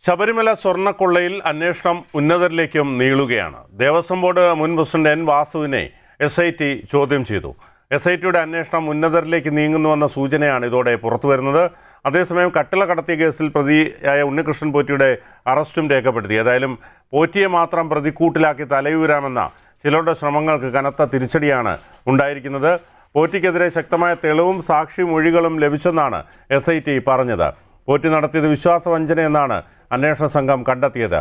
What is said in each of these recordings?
ശബരിമല സ്വർണ്ണക്കൊള്ളയിൽ അന്വേഷണം ഉന്നതരിലേക്കും നീളുകയാണ്. ദേവസ്വം ബോർഡ് മുൻ president N വാസുവിനെ SIT ചോദ്യം ചെയ്തു. SITയുടെ അന്വേഷണം ഉന്നതരിലേക്ക് നീങ്ങുന്നുവെന്ന സൂചനയാണ് ഇതോടെ പുറത്തുവരുന്നത്. അതേസമയം കട്ടിള കടത്തിയ കേസിൽ പ്രതിയായ ഉണ്ണികൃഷ്ണൻ പോറ്റിയുടെ അറസ്റ്റും രേഖപ്പെടുത്തി. ഏതായാലും പോറ്റിയെ മാത്രം പ്രതിക്കൂട്ടിലാക്കി തലയൂരാമെന്ന ചിലരുടെ ശ്രമങ്ങൾക്ക് കനത്ത തിരിച്ചടിയാണ് ഉണ്ടായിരിക്കുന്നത്. പോറ്റിക്കെതിരെ ശക്തമായ തെളിവും സാക്ഷി മൊഴികളും ലഭിച്ചെന്നാണ് SIT പറഞ്ഞത്. പോറ്റി നടത്തിയത് വിശ്വാസവഞ്ചനയെന്നാണ് അന്വേഷണ സംഘം കണ്ടെത്തിയത്.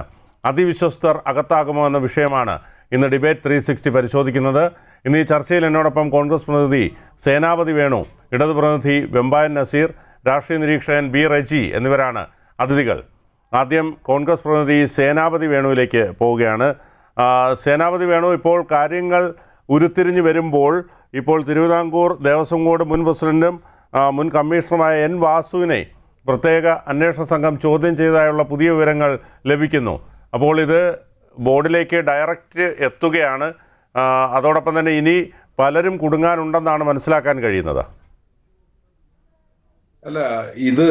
അതിവിശ്വസ്തർ അകത്താകുമോ എന്ന വിഷയമാണ് ഇന്ന് ഡിബേറ്റ് 360 പരിശോധിക്കുന്നത്. ഇന്ന് ഈ ചർച്ചയിൽ എന്നോടൊപ്പം കോൺഗ്രസ് പ്രതിനിധി സേനാപതി വേണു, ഇടതു പ്രതിനിധി വെമ്പായൻ നസീർ, രാഷ്ട്രീയ നിരീക്ഷകൻ B റജി എന്നിവരാണ് അതിഥികൾ. ആദ്യം കോൺഗ്രസ് പ്രതിനിധി സേനാപതി വേണുവിലേക്ക് പോവുകയാണ്. സേനാപതി വേണു, ഇപ്പോൾ കാര്യങ്ങൾ ഉരുത്തിരിഞ്ഞു വരുമ്പോൾ ഇപ്പോൾ തിരുവിതാംകൂർ ദേവസ്വം ബോർഡ് മുൻ പ്രസിഡന്റും മുൻ കമ്മീഷണറുമായ N വാസുവിനെ പ്രത്യേക അന്വേഷണ സംഘം ചോദ്യം ചെയ്തതായുള്ള പുതിയ വിവരങ്ങൾ ലഭിക്കുന്നു. അപ്പോൾ ഇത് ബോർഡിലേക്ക് ഡയറക്റ്റ് എത്തുകയാണ്. അതോടൊപ്പം തന്നെ ഇനി പലരും കുടുങ്ങാനുണ്ടെന്നാണ് മനസ്സിലാക്കാൻ കഴിയുന്നത്. അല്ല, ഇത്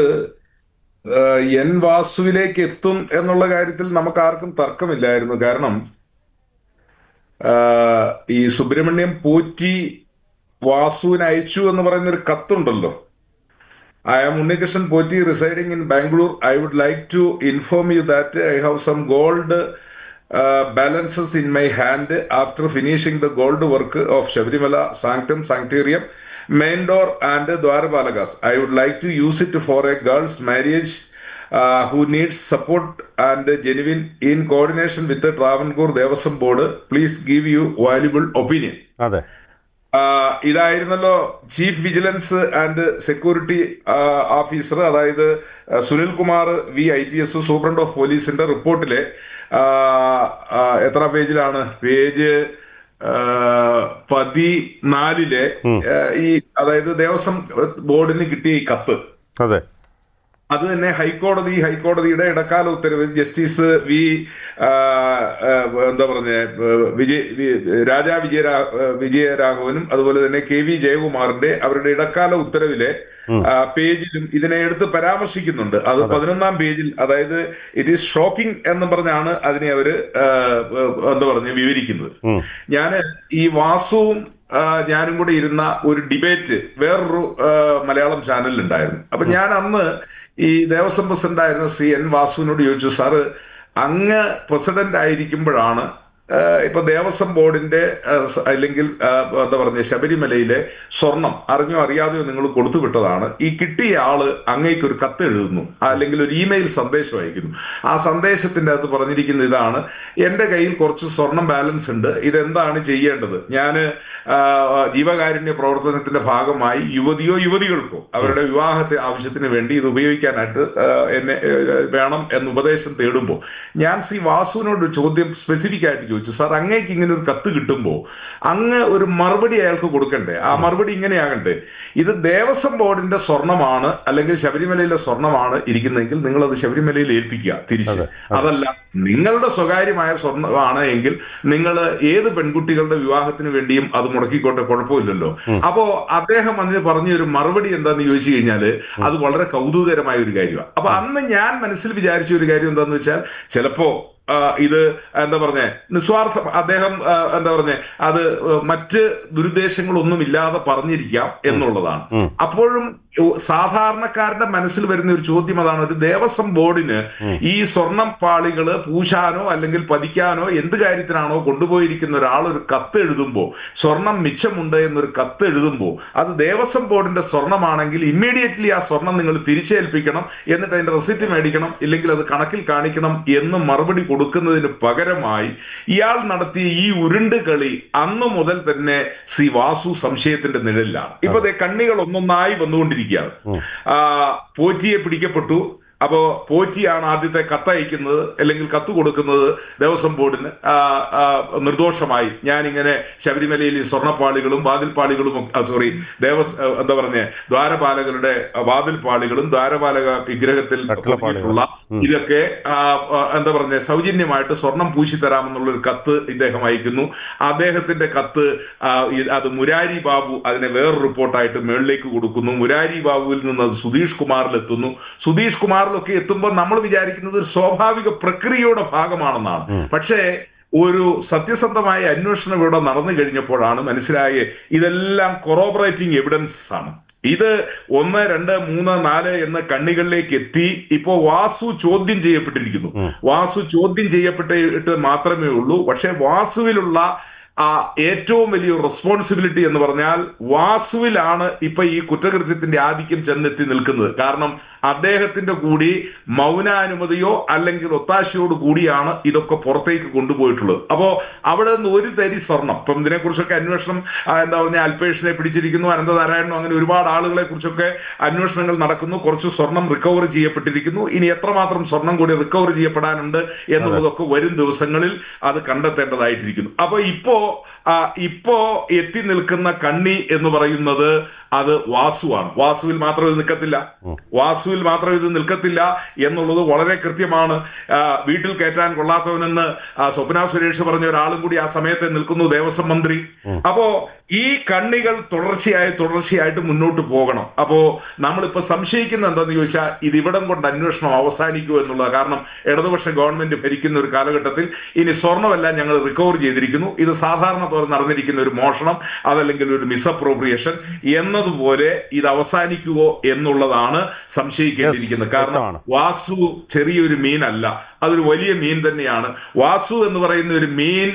N വാസുവിലേക്ക് എത്തും എന്നുള്ള കാര്യത്തിൽ നമുക്ക് ആർക്കും തർക്കമില്ലായിരുന്നു. കാരണം ഈ സുബ്രഹ്മണ്യം പോറ്റി വാസുവിന് അയച്ചു എന്ന് പറയുന്ന ഒരു കത്തുണ്ടല്ലോ. I am Unnikrishan Poti residing in Bangalore. I would like to inform you that I have some gold balances in my hand after finishing the gold work of Shabarimala Sanctum Sanctorium, main door and Dwarapalagas. I would like to use it for a girl's marriage who needs support and genuine in coordination with the Travancore Devaswam Board. Please give you valuable opinion. അതെ, ഇതായിരുന്നല്ലോ chief vigilance and security officer, അതായത് Sunil Kumar VIPS, superintendent of പോലീസിന്റെ റിപ്പോർട്ടിലെ എത്ര പേജിലാണ്? Page 14 ഈ അതായത് ദേവസ്വം ബോർഡിന് കിട്ടിയ ഈ കത്ത്. അതെ, അത് തന്നെ ഹൈക്കോടതിയുടെ ഇടക്കാല ഉത്തരവിൽ ജസ്റ്റിസ് എന്താ പറഞ്ഞ രാജാ വിജയരാഘവനും അതുപോലെ തന്നെ KV ജയകുമാറിന്റെ അവരുടെ ഇടക്കാല ഉത്തരവിലെ പേജിലും ഇതിനെ എടുത്ത് പരാമർശിക്കുന്നുണ്ട്. അത് 11-ാം പേജിൽ, അതായത് ഇറ്റ് ഈസ് ഷോക്കിംഗ് എന്ന് പറഞ്ഞാണ് അതിനെ അവര് എന്താ പറഞ്ഞ വിവരിക്കുന്നത്. ഞാന് ഈ വാസുവും ഞാനും കൂടെ ഇരുന്ന ഒരു ഡിബേറ്റ് വേറൊരു മലയാളം ചാനലിൽ ഉണ്ടായിരുന്നു. അപ്പൊ ഞാൻ അന്ന് ഈ ദേവസ്വം പ്രസിഡന്റ് ആയിരുന്ന ശ്രീ N വാസുവിനോട് ചോദിച്ചു, സാറ് അങ്ങ് പ്രസിഡന്റ് ആയിരിക്കുമ്പോഴാണ് ഇപ്പൊ ദേവസ്വം ബോർഡിന്റെ അല്ലെങ്കിൽ എന്താ പറഞ്ഞ ശബരിമലയിലെ സ്വർണം അറിഞ്ഞോ അറിയാതെയോ നിങ്ങൾ കൊടുത്തു വിട്ടതാണ്. ഈ കിട്ടിയ ആള് അങ്ങേക്ക് ഒരു കത്ത് എഴുതുന്നു, അല്ലെങ്കിൽ ഒരു ഇമെയിൽ സന്ദേശം അയക്കുന്നു. ആ സന്ദേശത്തിന്റെ അകത്ത് പറഞ്ഞിരിക്കുന്ന ഇതാണ്: എന്റെ കയ്യിൽ കുറച്ച് സ്വർണം ബാലൻസ് ഉണ്ട്, ഇതെന്താണ് ചെയ്യേണ്ടത്? ഞാന് ജീവകാരുണ്യ പ്രവർത്തനത്തിന്റെ ഭാഗമായി യുവതികൾക്കോ അവരുടെ വിവാഹത്തെ ആവശ്യത്തിന് വേണ്ടി ഇത് ഉപയോഗിക്കാനായിട്ട് എന്നെ വേണം എന്ന് ഉപദേശം തേടുമ്പോൾ ഞാൻ ശ്രീ വാസുവിനോട് ചോദ്യം സ്പെസിഫിക് ആയിട്ട് ചോദിച്ചു, സാർ അങ്ങേക്ക് ഇങ്ങനെ ഒരു കത്ത് കിട്ടുമ്പോൾ അങ്ങ് ഒരു മറുപടി അയാൾക്ക് കൊടുക്കണ്ടേ? ആ മറുപടി ഇങ്ങനെയാകണ്ടേ: ഇത് ദേവസ്വം ബോർഡിന്റെ സ്വർണമാണ് അല്ലെങ്കിൽ ശബരിമലയിലെ സ്വർണമാണ് ഇരിക്കുന്നതെങ്കിൽ നിങ്ങൾ അത് ശബരിമലയിൽ ഏൽപ്പിക്കുക തിരിച്ച്. അതല്ല നിങ്ങളുടെ സ്വകാര്യമായ സ്വർണ്ണമാണ് എങ്കിൽ നിങ്ങൾ ഏത് പെൺകുട്ടികളുടെ വിവാഹത്തിന് വേണ്ടിയും അത് മുടക്കിക്കോട്ടെ, കുഴപ്പമില്ലല്ലോ. അപ്പോ അദ്ദേഹം അതിന് പറഞ്ഞൊരു മറുപടി എന്താന്ന് ചോദിച്ചു കഴിഞ്ഞാല് അത് വളരെ കൗതുകകരമായ ഒരു കാര്യമാണ്. അപ്പൊ അന്ന് ഞാൻ മനസ്സിൽ വിചാരിച്ച ഒരു കാര്യം എന്താന്ന് വെച്ചാൽ, ചിലപ്പോ ഇത് എന്താ പറഞ്ഞ നിസ്വാർത്ഥം അദ്ദേഹം എന്താ പറഞ്ഞ അത് മറ്റ് ദുരുദ്ദേശങ്ങളൊന്നും ഇല്ലാതെ പറഞ്ഞിരിക്കാം എന്നുള്ളതാണ്. അപ്പോഴും സാധാരണക്കാരന്റെ മനസ്സിൽ വരുന്ന ഒരു ചോദ്യം അതാണ്: ഒരു ദേവസ്വം ബോർഡിന് ഈ സ്വർണം പാളികള് പൂശാനോ അല്ലെങ്കിൽ പതിക്കാനോ എന്ത് കാര്യത്തിനാണോ കൊണ്ടുപോയിരിക്കുന്ന ഒരാൾ ഒരു കത്ത് എഴുതുമ്പോൾ, സ്വർണം മിച്ചമുണ്ട് എന്നൊരു കത്ത് എഴുതുമ്പോൾ, അത് ദേവസ്വം ബോർഡിന്റെ സ്വർണമാണെങ്കിൽ ഇമ്മീഡിയറ്റ്ലി ആ സ്വർണം നിങ്ങൾ തിരിച്ചേൽപ്പിക്കണം, എന്നിട്ട് അതിന്റെ റെസിപ്റ്റ് മേടിക്കണം, ഇല്ലെങ്കിൽ അത് കണക്കിൽ കാണിക്കണം എന്ന് മറുപടി കൊടുക്കുന്നതിന് പകരമായി ഇയാൾ നടത്തിയ ഈ ഉരുണ്ട് കളി അന്നു മുതൽ തന്നെ ശ്രീ വാസു സംശയത്തിന്റെ നിഴലിലാണ്. ഇപ്പൊ കണ്ണികൾ ഒന്നൊന്നായി വന്നുകൊണ്ടിരിക്കുകയാണ്. പോറ്റിയെ പിടിക്കപ്പെട്ടു. അപ്പോ പോറ്റിയാണ് ആദ്യത്തെ കത്തയക്കുന്നത് അല്ലെങ്കിൽ കത്ത് കൊടുക്കുന്നത് ദേവസ്വം ബോർഡിന് നിർദോഷമായി. ഞാനിങ്ങനെ ശബരിമലയിൽ ഈ സ്വർണ്ണപ്പാളികളും വാതിൽപ്പാളികളും എന്താ പറഞ്ഞ ദ്വാരപാലകരുടെ വാതിൽപ്പാളികളും ദ്വാരപാലക വിഗ്രഹത്തിൽ ഇതൊക്കെ എന്താ പറഞ്ഞ സൗജന്യമായിട്ട് സ്വർണം പൂശിത്തരാമെന്നുള്ള ഒരു കത്ത് ഇദ്ദേഹം അയക്കുന്നു. അദ്ദേഹത്തിന്റെ കത്ത് അത് മുരാരി ബാബു അതിനെ വേറൊരു റിപ്പോർട്ടായിട്ട് മേളിലേക്ക് കൊടുക്കുന്നു. മുരാരി ബാബുവിൽ നിന്ന് അത് സുധീഷ് കുമാറിലെത്തുന്നു. സുധീഷ് കുമാർ കൈമാറലൊക്കെ എത്തുമ്പോൾ നമ്മൾ വിചാരിക്കുന്നത് ഒരു സ്വാഭാവിക പ്രക്രിയയുടെ ഭാഗമാണെന്നാണ്. പക്ഷേ ഒരു സത്യസന്ധമായ അന്വേഷണം ഇവിടെ നടന്നു കഴിഞ്ഞപ്പോഴാണ് മനസ്സിലായേ ഇതെല്ലാം കൊറോബറേറ്റിംഗ് എവിഡൻസ് ആണ്. ഇത് 1, 2, 3, 4 എന്ന കണ്ണികളിലേക്ക് എത്തി. ഇപ്പോ വാസു ചോദ്യം ചെയ്യപ്പെട്ടിരിക്കുന്നു. വാസു ചോദ്യം ചെയ്യപ്പെട്ടിട്ട് മാത്രമേ ഉള്ളൂ. പക്ഷെ വാസുവിലുള്ള ഏറ്റവും വലിയ റെസ്പോൺസിബിലിറ്റി എന്ന് പറഞ്ഞാൽ വാസുവിലാണ് ഇപ്പൊ ഈ കുറ്റകൃത്യത്തിന്റെ ആധിക്യം ചെന്നെത്തി നിൽക്കുന്നത്. കാരണം അദ്ദേഹത്തിന്റെ കൂടി മൗനാനുമതിയോ അല്ലെങ്കിൽ ഒത്താശയോട് കൂടിയാണ് ഇതൊക്കെ പുറത്തേക്ക് കൊണ്ടുപോയിട്ടുള്ളത്. അപ്പോ അവിടെ നിന്ന് ഒരു തരി സ്വർണം, ഇപ്പം ഇതിനെക്കുറിച്ചൊക്കെ അന്വേഷണം എന്താ പറഞ്ഞാൽ അൽപേഷിനെ പിടിച്ചിരിക്കുന്നു, അനന്തനാരായണനും, അങ്ങനെ ഒരുപാട് ആളുകളെ കുറിച്ചൊക്കെ അന്വേഷണങ്ങൾ നടക്കുന്നു. കുറച്ച് സ്വർണം റിക്കവർ ചെയ്യപ്പെട്ടിരിക്കുന്നു. ഇനി എത്രമാത്രം സ്വർണം കൂടി റിക്കവർ ചെയ്യപ്പെടാനുണ്ട് എന്നുള്ളതൊക്കെ വരും ദിവസങ്ങളിൽ അത് കണ്ടെത്തേണ്ടതായിട്ടിരിക്കുന്നു. അപ്പൊ ഇപ്പോ എത്തി നിൽക്കുന്ന കണ്ണി എന്ന് പറയുന്നത് അത് വാസുവാണ്. വാസുവിൽ മാത്രം ഇത് നിൽക്കത്തില്ല എന്നുള്ളത് വളരെ കൃത്യമാണ്. വീട്ടിൽ കയറ്റാൻ കൊള്ളാത്തവനെന്ന് സ്വപ്ന സുരേഷ് പറഞ്ഞ ഒരാളും കൂടി ആ സമയത്ത് നിൽക്കുന്നു, ദേവസ്വം മന്ത്രി. അപ്പോ ഈ കണ്ണികൾ തുടർച്ചയായിട്ട് മുന്നോട്ട് പോകണം. അപ്പോ നമ്മളിപ്പോ സംശയിക്കുന്ന എന്താന്ന് ചോദിച്ചാൽ ഇത് ഇവിടം കൊണ്ട് അന്വേഷണം അവസാനിക്കുമോ എന്നുള്ളത്. കാരണം ഇടതുപക്ഷ ഗവൺമെന്റ് ഭരിക്കുന്ന ഒരു കാലഘട്ടത്തിൽ ഇനി സ്വർണ്ണമെല്ലാം ഞങ്ങൾ റിക്കവർ ചെയ്തിരിക്കുന്നു, ഇത് സാധാരണ പോലെ നടന്നിരിക്കുന്ന ഒരു മോഷണം അതല്ലെങ്കിൽ ഒരു മിസ്അപ്രോപ്രിയേഷൻ എന്നതുപോലെ ഇത് അവസാനിക്കുമോ എന്നുള്ളതാണ് സംശയിക്കേണ്ടിയിരിക്കുന്നത്. കാരണം വാസു ചെറിയൊരു മീനല്ല, അതൊരു വലിയ മീൻ തന്നെയാണ്. വാസു എന്ന് പറയുന്ന ഒരു മീൻ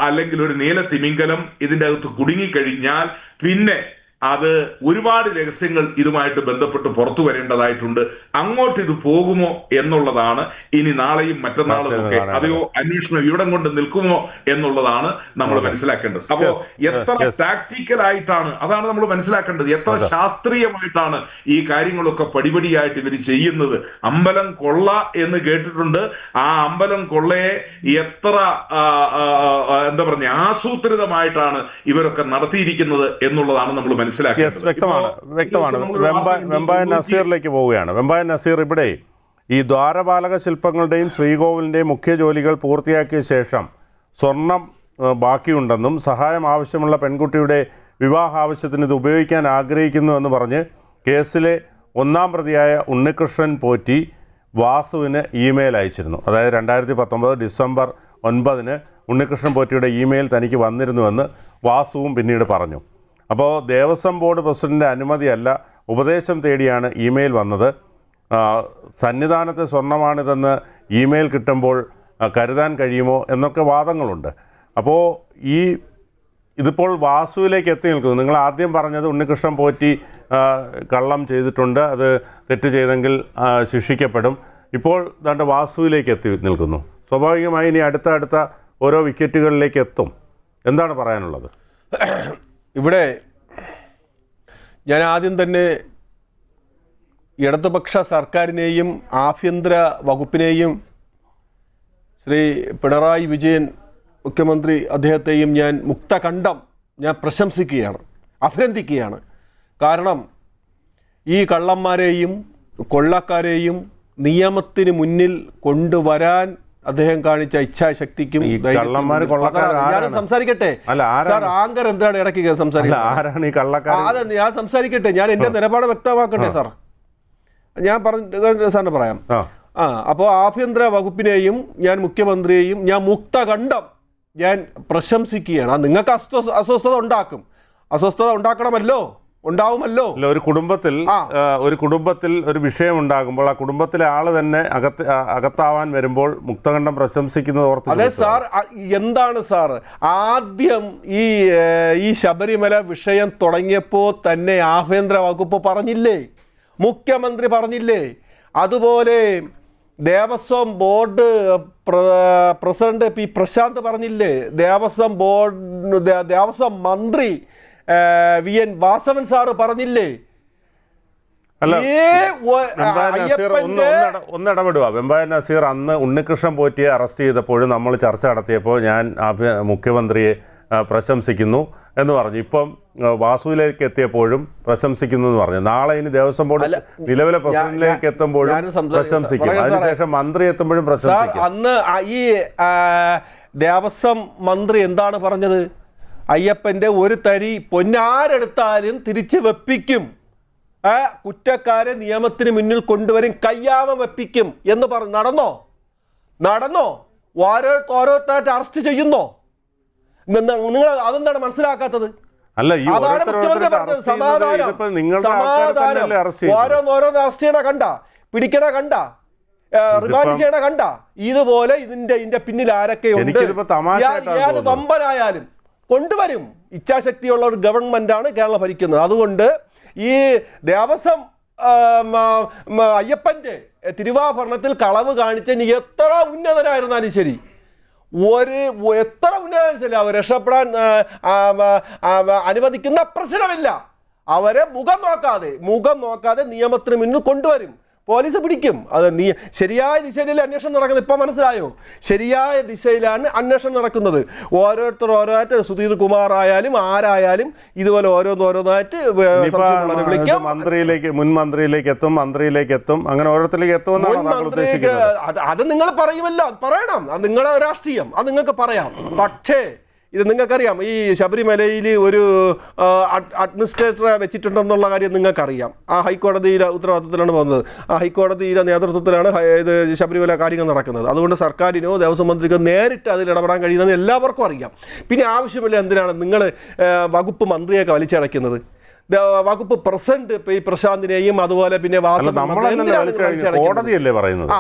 അല്ലെങ്കിൽ ഒരു നീല തിമിംഗലം ഇതിന്റെ അകത്ത് കുടുങ്ങിക്കഴിഞ്ഞാൽ പിന്നെ അത് ഒരുപാട് രഹസ്യങ്ങൾ ഇതുമായിട്ട് ബന്ധപ്പെട്ട് പുറത്തു വരേണ്ടതായിട്ടുണ്ട്. അങ്ങോട്ട് ഇത് പോകുമോ എന്നുള്ളതാണ് ഇനി നാളെയും മറ്റന്നാളും ഒക്കെ അതെയോ അന്വേഷണം ഇവിടം കൊണ്ട് നിൽക്കുമോ എന്നുള്ളതാണ് നമ്മൾ മനസ്സിലാക്കേണ്ടത്. അപ്പോ എത്ര ടാക്ടിക്കൽ ആയിട്ടാണ്, അതാണ് നമ്മൾ മനസ്സിലാക്കേണ്ടത്, എത്ര ശാസ്ത്രീയമായിട്ടാണ് ഈ കാര്യങ്ങളൊക്കെ പടിപടിയായിട്ട് ഇവർ ചെയ്യുന്നത്. അമ്പലം കൊള്ള എന്ന് കേട്ടിട്ടുണ്ട്. ആ അമ്പലം കൊള്ളയെ എത്ര എന്താ പറഞ്ഞ ആസൂത്രിതമായിട്ടാണ് ഇവരൊക്കെ നടത്തിയിരിക്കുന്നത് എന്നുള്ളതാണ് നമ്മൾ വ്യക്തമാണ്. വെമ്പായ നസീറിലേക്ക് പോവുകയാണ്. വെമ്പായ നസീർ, ഇവിടെ ഈ ദ്വാരപാലക ശില്പങ്ങളുടെയും ശ്രീകോവിലിൻ്റെയും മുഖ്യ ജോലികൾ പൂർത്തിയാക്കിയ ശേഷം സ്വർണം ബാക്കിയുണ്ടെന്നും സഹായം ആവശ്യമുള്ള പെൺകുട്ടിയുടെ വിവാഹ ആവശ്യത്തിന് ഇത് ഉപയോഗിക്കാൻ ആഗ്രഹിക്കുന്നു എന്ന് പറഞ്ഞ് കേസിലെ 1-ാം പ്രതിയായ ഉണ്ണികൃഷ്ണൻ പോറ്റി വാസുവിന് ഇമെയിൽ അയച്ചിരുന്നു. അതായത് 2019 ഡിസംബർ 9 ഉണ്ണികൃഷ്ണൻ പോറ്റിയുടെ ഇമെയിൽ തനിക്ക് വന്നിരുന്നുവെന്ന് വാസുവും പിന്നീട് പറഞ്ഞു. അപ്പോൾ ദേവസ്വം ബോർഡ് പ്രസിഡൻ്റ് അനുമതിയല്ല, ഉപദേശം തേടിയാണ് ഇമെയിൽ വന്നത്. സന്നിധാനത്തെ സ്വർണ്ണമാണിതെന്ന് ഇമെയിൽ കിട്ടുമ്പോൾ കരുതാൻ കഴിയുമോ എന്നൊക്കെ വാദങ്ങളുണ്ട്. അപ്പോൾ ഇതിപ്പോൾ വാസുവിലേക്ക് എത്തി നിൽക്കുന്നു. നിങ്ങൾ ആദ്യം പറഞ്ഞത് ഉണ്ണികൃഷ്ണൻ പോറ്റി കള്ളം ചെയ്തിട്ടുണ്ട്, അത് തെറ്റ് ചെയ്തെങ്കിൽ ശിക്ഷിക്കപ്പെടും. ഇപ്പോൾ ദാണ്ട് വാസുവിലേക്ക് എത്തി നിൽക്കുന്നു. സ്വാഭാവികമായി ഇനി അടുത്ത ഓരോ വിക്കറ്റുകളിലേക്ക് എത്തും. എന്താണ് പറയാനുള്ളത്? ഇവിടെ ഞാൻ ആദ്യം തന്നെ ഇടതുപക്ഷ സർക്കാരിനെയും ആഭ്യന്തര വകുപ്പിനെയും ശ്രീ പിണറായി വിജയൻ മുഖ്യമന്ത്രി അദ്ദേഹത്തെയും ഞാൻ മുക്തകണ്ഠം പ്രശംസിക്കുകയാണ്, അഭിനന്ദിക്കുകയാണ്. കാരണം ഈ കള്ളന്മാരെയും കൊള്ളക്കാരെയും നിയമത്തിന് മുന്നിൽ കൊണ്ടുവരാൻ അദ്ദേഹം കാണിച്ച ഇച്ഛാശക്തിക്കും ഞാൻ സംസാരിക്കട്ടെ സാർ. ആങ്കർ എന്താണ് ഇടയ്ക്ക് സംസാരിക്കുന്നത്? ഞാൻ സംസാരിക്കട്ടെ, ഞാൻ എന്റെ നിലപാട് വ്യക്തമാക്കട്ടെ സാർ. ഞാൻ സാറിന് പറയാം. അപ്പോൾ ആഭ്യന്തര വകുപ്പിനെയും ഞാൻ മുഖ്യമന്ത്രിയെയും ഞാൻ മുക്തകണ്ഠം പ്രശംസിക്കുകയാണ്. നിങ്ങൾക്ക് അസ്വസ്ഥത ഉണ്ടാക്കണമല്ലോ, ഉണ്ടാവുമല്ലോ. ഒരു കുടുംബത്തിൽ ഒരു വിഷയം ഉണ്ടാകുമ്പോൾ ആ കുടുംബത്തിലെ ആള് തന്നെ അകത്താവാൻ വരുമ്പോൾ മുക്തകണ്ഠം പ്രശംസിക്കുന്നത് ഓർത്ത്. അതെ സാർ, എന്താണ് സാർ ആദ്യം ഈ ശബരിമല വിഷയം തുടങ്ങിയപ്പോൾ തന്നെ ആഭ്യന്തര വകുപ്പ് പറഞ്ഞില്ലേ, മുഖ്യമന്ത്രി പറഞ്ഞില്ലേ, അതുപോലെ Devaswom board president P Prashanth പറഞ്ഞില്ലേ, ദേവസ്വം മന്ത്രി VN വാസവൻ സാറ് പറഞ്ഞില്ലേ. ഒന്നിടപെടുക വെമ്പായ നസീർ. അന്ന് ഉണ്ണികൃഷ്ണൻ പോറ്റിയെ അറസ്റ്റ് ചെയ്തപ്പോഴും നമ്മൾ ചർച്ച നടത്തിയപ്പോൾ ഞാൻ മുഖ്യമന്ത്രിയെ പ്രശംസിക്കുന്നു എന്ന് പറഞ്ഞു. ഇപ്പം വാസുവിലേക്ക് എത്തിയപ്പോഴും പ്രശംസിക്കുന്നു എന്ന് പറഞ്ഞു. നാളെ ഇനി ദേവസ്വം ബോർഡ് നിലവിലെ പ്രസിഡന്റിലേക്ക് എത്തുമ്പോഴും പ്രശംസിക്കും, അതിനുശേഷം മന്ത്രി എത്തുമ്പോഴും പ്രശംസിക്കും. അന്ന് ഈ ദേവസ്വം മന്ത്രി എന്താണ് പറഞ്ഞത്? അയ്യപ്പൻ്റെ ഒരു തരി പൊന്നാരെടുത്താലും തിരിച്ച് വെപ്പിക്കും. കുറ്റക്കാരെ നിയമത്തിന് മുന്നിൽ കൊണ്ടുവരും, കയ്യാമം വെപ്പിക്കും എന്ന് പറഞ്ഞു. നടന്നോ? ഓരോരുത്തരായിട്ട് അറസ്റ്റ് ചെയ്യുന്നോ? നിങ്ങൾ അതെന്താണ് മനസ്സിലാക്കാത്തത്? അല്ല, ഈ അതാണ് മുഖ്യമന്ത്രി പറഞ്ഞത്. സമാധാനം. ഓരോന്ന് അറസ്റ്റ് ചെയ്യണ കണ്ട, പിടിക്കണ കണ്ട, റിമാൻഡ് ചെയ്യണ കണ്ട. ഇതുപോലെ ഇതിന്റെ പിന്നിൽ ആരൊക്കെയുണ്ട്, ഏത് വമ്പനായാലും കൊണ്ടുവരും. ഇച്ഛാശക്തിയുള്ള ഒരു ഗവൺമെന്റാണ് കേരളം ഭരിക്കുന്നത്. അതുകൊണ്ട് ഈ ദേവസ്വം അയ്യപ്പന്റെ തിരുവാഭരണത്തിൽ കളവ് കാണിച്ചതിന് എത്ര ഉന്നതനായിരുന്നാലും ശരി, എത്ര ഉന്നതനാലും ശരി, അവർ രക്ഷപ്പെടാൻ അനുവദിക്കുന്ന പ്രശ്നമില്ല. അവരെ മുഖം നോക്കാതെ നിയമത്തിന് മുന്നിൽ കൊണ്ടുവരും. പോലീസ് പിടിക്കും. അത് ശരിയായ ദിശയിലല്ലേ അന്വേഷണം നടക്കുന്നത്. ഇപ്പം മനസ്സിലായോ? ശരിയായ ദിശയിലാണ് അന്വേഷണം നടക്കുന്നത്. ഓരോരുത്തരായിട്ട് സുധീർ കുമാർ ആയാലും ആരായാലും ഇതുപോലെ ഓരോന്നായിട്ട് വിളിക്കും. മുൻ മന്ത്രിയിലേക്ക് എത്തും, അങ്ങനെ ഓരോരുത്തരിലേക്ക് എത്തുമെന്നാണ്. അത് നിങ്ങൾ പറയുമല്ലോ, പറയണം. അത് നിങ്ങളെ രാഷ്ട്രീയം, അത് നിങ്ങൾക്ക് പറയാം. പക്ഷേ ഇത് നിങ്ങൾക്കറിയാം, ഈ ശബരിമലയിൽ ഒരു അഡ്മിനിസ്ട്രേറ്ററെ വെച്ചിട്ടുണ്ടെന്നുള്ള കാര്യം നിങ്ങൾക്കറിയാം. ആ ഹൈക്കോടതിയുടെ ഉത്തരവാദിത്തത്തിലാണ് പോകുന്നത്. ആ ഹൈക്കോടതിയുടെ നേതൃത്വത്തിലാണ് ഇത് ശബരിമല കാര്യങ്ങൾ നടക്കുന്നത്. അതുകൊണ്ട് സർക്കാരിനോ ദേവസ്വം മന്ത്രിക്കോ നേരിട്ട് അതിൽ ഇടപെടാൻ കഴിയുന്നത് എല്ലാവർക്കും അറിയാം. പിന്നെ ആവശ്യമില്ല എന്തിനാണ് നിങ്ങൾ വകുപ്പ് മന്ത്രിയൊക്കെ വലിച്ചടയ്ക്കുന്നത്? വകുപ്പ് പ്രസിഡന്റ് ഈ പ്രശാന്തിനെയും അതുപോലെ പിന്നെ കോടതിയല്ലേ പറയുന്നത്?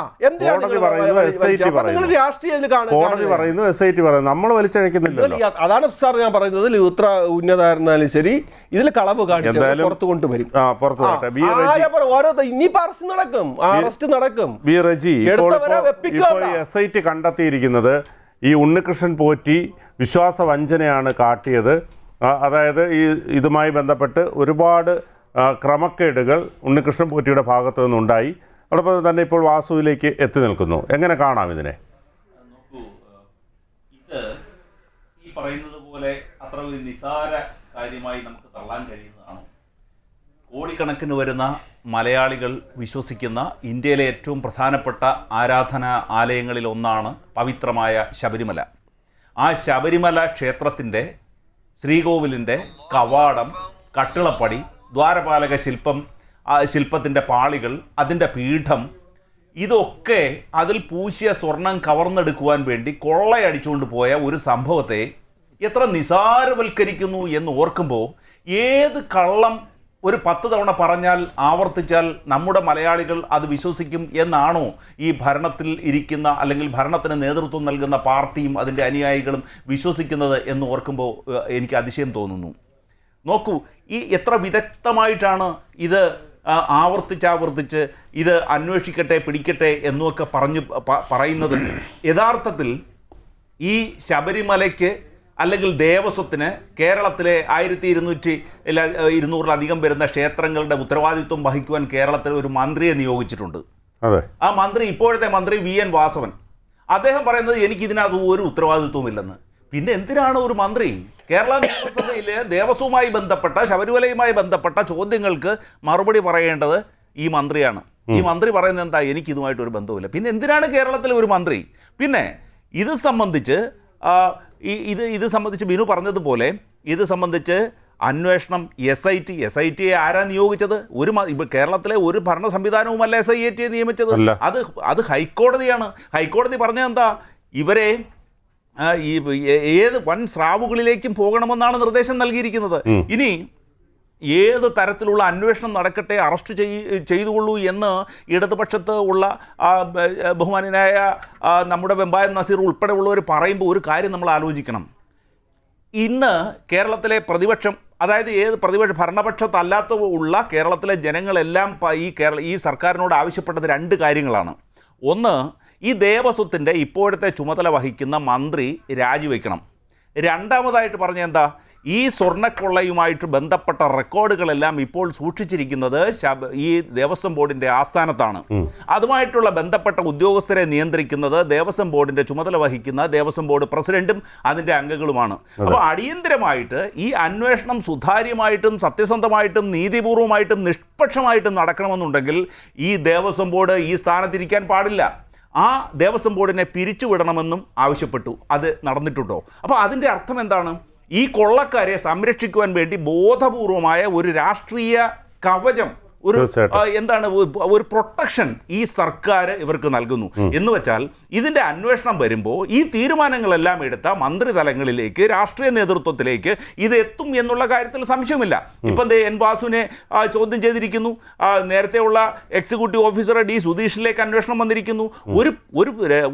അതാണ് സാർ ഞാൻ പറയുന്നത്. എത്ര ഉന്നതായിരുന്നാലും ശരി, ഇതിൽ കളവ് കാണിച്ചാൽ പുറത്തു കൊണ്ടുവരും. ഇനിയിപ്പോ അറസ്റ്റ് നടക്കും. SIT കണ്ടെത്തിയിരിക്കുന്നത് ഈ ഉണ്ണികൃഷ്ണൻ പോറ്റി വിശ്വാസവഞ്ചനയാണ് കാട്ടിയത്. അതായത് ഇതുമായി ബന്ധപ്പെട്ട് ഒരുപാട് ക്രമക്കേടുകൾ ഉണ്ണികൃഷ്ണൻ പോറ്റിയുടെ ഭാഗത്തു നിന്നുണ്ടായി. അതോടൊപ്പം തന്നെ ഇപ്പോൾ വാസുവിലേക്ക് എത്തി നിൽക്കുന്നു. എങ്ങനെ കാണാം ഇതിനെ? ഇത് ഈ പറയുന്നത് പോലെ അത്ര ഒരു നിസാര കാര്യമായി നമുക്ക് തള്ളാൻ കഴിയുന്നതാണ്. കോടിക്കണക്കിന് വരുന്ന മലയാളികൾ വിശ്വസിക്കുന്ന ഇന്ത്യയിലെ ഏറ്റവും പ്രധാനപ്പെട്ട ആരാധനാ ആലയങ്ങളിൽ ഒന്നാണ് പവിത്രമായ ശബരിമല. ആ ശബരിമല ക്ഷേത്രത്തിൻ്റെ ശ്രീകോവിലിൻ്റെ കവാടം, കട്ടിളപ്പടി, ദ്വാരപാലക ശില്പത്തിൻ്റെ പാളികൾ, അതിൻ്റെ പീഠം, ഇതൊക്കെ അതിൽ പൂശിയ സ്വർണം കവർന്നെടുക്കുവാൻ വേണ്ടി കൊള്ളയടിച്ചുകൊണ്ട് പോയ ഒരു സംഭവത്തെ എത്ര നിസാരവൽക്കരിക്കുന്നു എന്ന് ഓർക്കുമ്പോൾ, ഏത് കള്ളം ഒരു 10 തവണ പറഞ്ഞാൽ ആവർത്തിച്ചാൽ നമ്മുടെ മലയാളികൾ അത് വിശ്വസിക്കും എന്നാണോ ഈ ഭരണത്തിൽ ഇരിക്കുന്ന അല്ലെങ്കിൽ ഭരണത്തിന് നേതൃത്വം നൽകുന്ന പാർട്ടിയും അതിൻ്റെ അനുയായികളും വിശ്വസിക്കുന്നത് എന്ന് ഓർക്കുമ്പോൾ എനിക്ക് അതിശയം തോന്നുന്നു. നോക്കൂ, ഈ എത്ര വിദഗ്ധമായിട്ടാണ് ഇത് ആവർത്തിച്ച് ഇത് അന്വേഷിക്കട്ടെ, പിടിക്കട്ടെ എന്നൊക്കെ പറയുന്നത്. യഥാർത്ഥത്തിൽ ഈ ശബരിമലയ്ക്ക് അല്ലെങ്കിൽ ദേവസ്വത്തിന് കേരളത്തിലെ 1200-200 വരുന്ന ക്ഷേത്രങ്ങളുടെ ഉത്തരവാദിത്വം വഹിക്കുവാൻ കേരളത്തിൽ ഒരു മന്ത്രിയെ നിയോഗിച്ചിട്ടുണ്ട്. ആ മന്ത്രി, ഇപ്പോഴത്തെ മന്ത്രി VN വാസവൻ. അദ്ദേഹം പറയുന്നത് എനിക്കിതിനകത്ത് ഒരു ഉത്തരവാദിത്വമില്ലെന്ന്. പിന്നെ എന്തിനാണ് ഒരു മന്ത്രി കേരള നിയമസഭയിൽ ദേവസ്വവുമായി ബന്ധപ്പെട്ട, ശബരിമലയുമായി ബന്ധപ്പെട്ട ചോദ്യങ്ങൾക്ക് മറുപടി പറയേണ്ടത് ഈ മന്ത്രിയാണ്. ഈ മന്ത്രി പറയുന്നത് എന്താ, എനിക്കിതുമായിട്ടൊരു ബന്ധവുമില്ല. പിന്നെ എന്തിനാണ് കേരളത്തിലെ ഒരു മന്ത്രി? പിന്നെ ഇത് സംബന്ധിച്ച് ബിനു പറഞ്ഞതുപോലെ ഇത് സംബന്ധിച്ച് അന്വേഷണം SIT ആരാ നിയോഗിച്ചത്? കേരളത്തിലെ ഒരു ഭരണ സംവിധാനവുമല്ല SIT നിയമിച്ചത്. അത് ഹൈക്കോടതിയാണ്. ഹൈക്കോടതി പറഞ്ഞത് എന്താ, ഇവരെ ഏത് വൻ സ്രാവുകളിലേക്കും പോകണമെന്നാണ് നിർദ്ദേശം നൽകിയിരിക്കുന്നത്. ഇനി ഏത് തരത്തിലുള്ള അന്വേഷണം നടക്കട്ടെ, അറസ്റ്റ് ചെയ്തുകൊള്ളൂ എന്ന് ഇടതുപക്ഷത്ത് ഉള്ള ബഹുമാനായ നമ്മുടെ വെമ്പായം നസീർ ഉൾപ്പെടെയുള്ളവർ പറയുമ്പോൾ ഒരു കാര്യം നമ്മൾ ആലോചിക്കണം. ഇന്ന് കേരളത്തിലെ പ്രതിപക്ഷം, അതായത് ഭരണപക്ഷത്തല്ലാത്ത ഉള്ള കേരളത്തിലെ ജനങ്ങളെല്ലാം ഈ സർക്കാരിനോട് ആവശ്യപ്പെട്ടത് 2 കാര്യങ്ങളാണ്. ഒന്ന്, ഈ ദേവസ്വത്തിൻ്റെ ഇപ്പോഴത്തെ ചുമതല വഹിക്കുന്ന മന്ത്രി രാജിവെക്കണം. രണ്ടാമതായിട്ട് പറഞ്ഞ എന്താ, ഈ സ്വർണ്ണക്കൊള്ളയുമായിട്ട് ബന്ധപ്പെട്ട റെക്കോർഡുകളെല്ലാം ഇപ്പോൾ സൂക്ഷിച്ചിരിക്കുന്നത് ഈ ദേവസ്വം ബോർഡിൻ്റെ ആസ്ഥാനത്താണ്. അതുമായിട്ടുള്ള ബന്ധപ്പെട്ട ഉദ്യോഗസ്ഥരെ നിയന്ത്രിക്കുന്നത് ദേവസ്വം ബോർഡിൻ്റെ ചുമതല വഹിക്കുന്ന ദേവസ്വം ബോർഡ് പ്രസിഡന്റും അതിൻ്റെ അംഗങ്ങളുമാണ്. അപ്പോൾ അടിയന്തരമായിട്ട് ഈ അന്വേഷണം സുതാര്യമായിട്ടും സത്യസന്ധമായിട്ടും നീതിപൂർവമായിട്ടും നിഷ്പക്ഷമായിട്ടും നടക്കണമെന്നുണ്ടെങ്കിൽ ഈ ദേവസ്വം ബോർഡ് ഈ സ്ഥാനത്തിരിക്കാൻ പാടില്ല. ആ ദേവസ്വം ബോർഡിനെ പിരിച്ചുവിടണമെന്നും ആവശ്യപ്പെട്ടു. അത് നടന്നിട്ടുണ്ടോ? അപ്പോൾ അതിൻ്റെ അർത്ഥം എന്താണ്? ഈ കൊള്ളക്കാരെ സംരക്ഷിക്കുവാൻ വേണ്ടി ബോധപൂർവമായ ഒരു രാഷ്ട്രീയ കവചം ഒരു തീർച്ചയായിട്ടും. എന്താണ് ഒരു പ്രൊട്ടക്ഷൻ ഈ സർക്കാർ ഇവർക്ക് നൽകുന്നു എന്ന് വെച്ചാൽ ഇതിന്റെ അന്വേഷണം വരുമ്പോൾ ഈ തീരുമാനങ്ങളെല്ലാം എടുത്ത മന്ത്രിതലങ്ങളിലേക്ക്, രാഷ്ട്രീയ നേതൃത്വത്തിലേക്ക് ഇത് എത്തും എന്നുള്ള കാര്യത്തിൽ സംശയമില്ല. ഇപ്പം എൻ വാസുവിനെ ചോദ്യം ചെയ്തിരിക്കുന്നു. നേരത്തെയുള്ള എക്സിക്യൂട്ടീവ് ഓഫീസർ ഡി സുധീഷിലേക്ക് അന്വേഷണം വന്നിരിക്കുന്നു.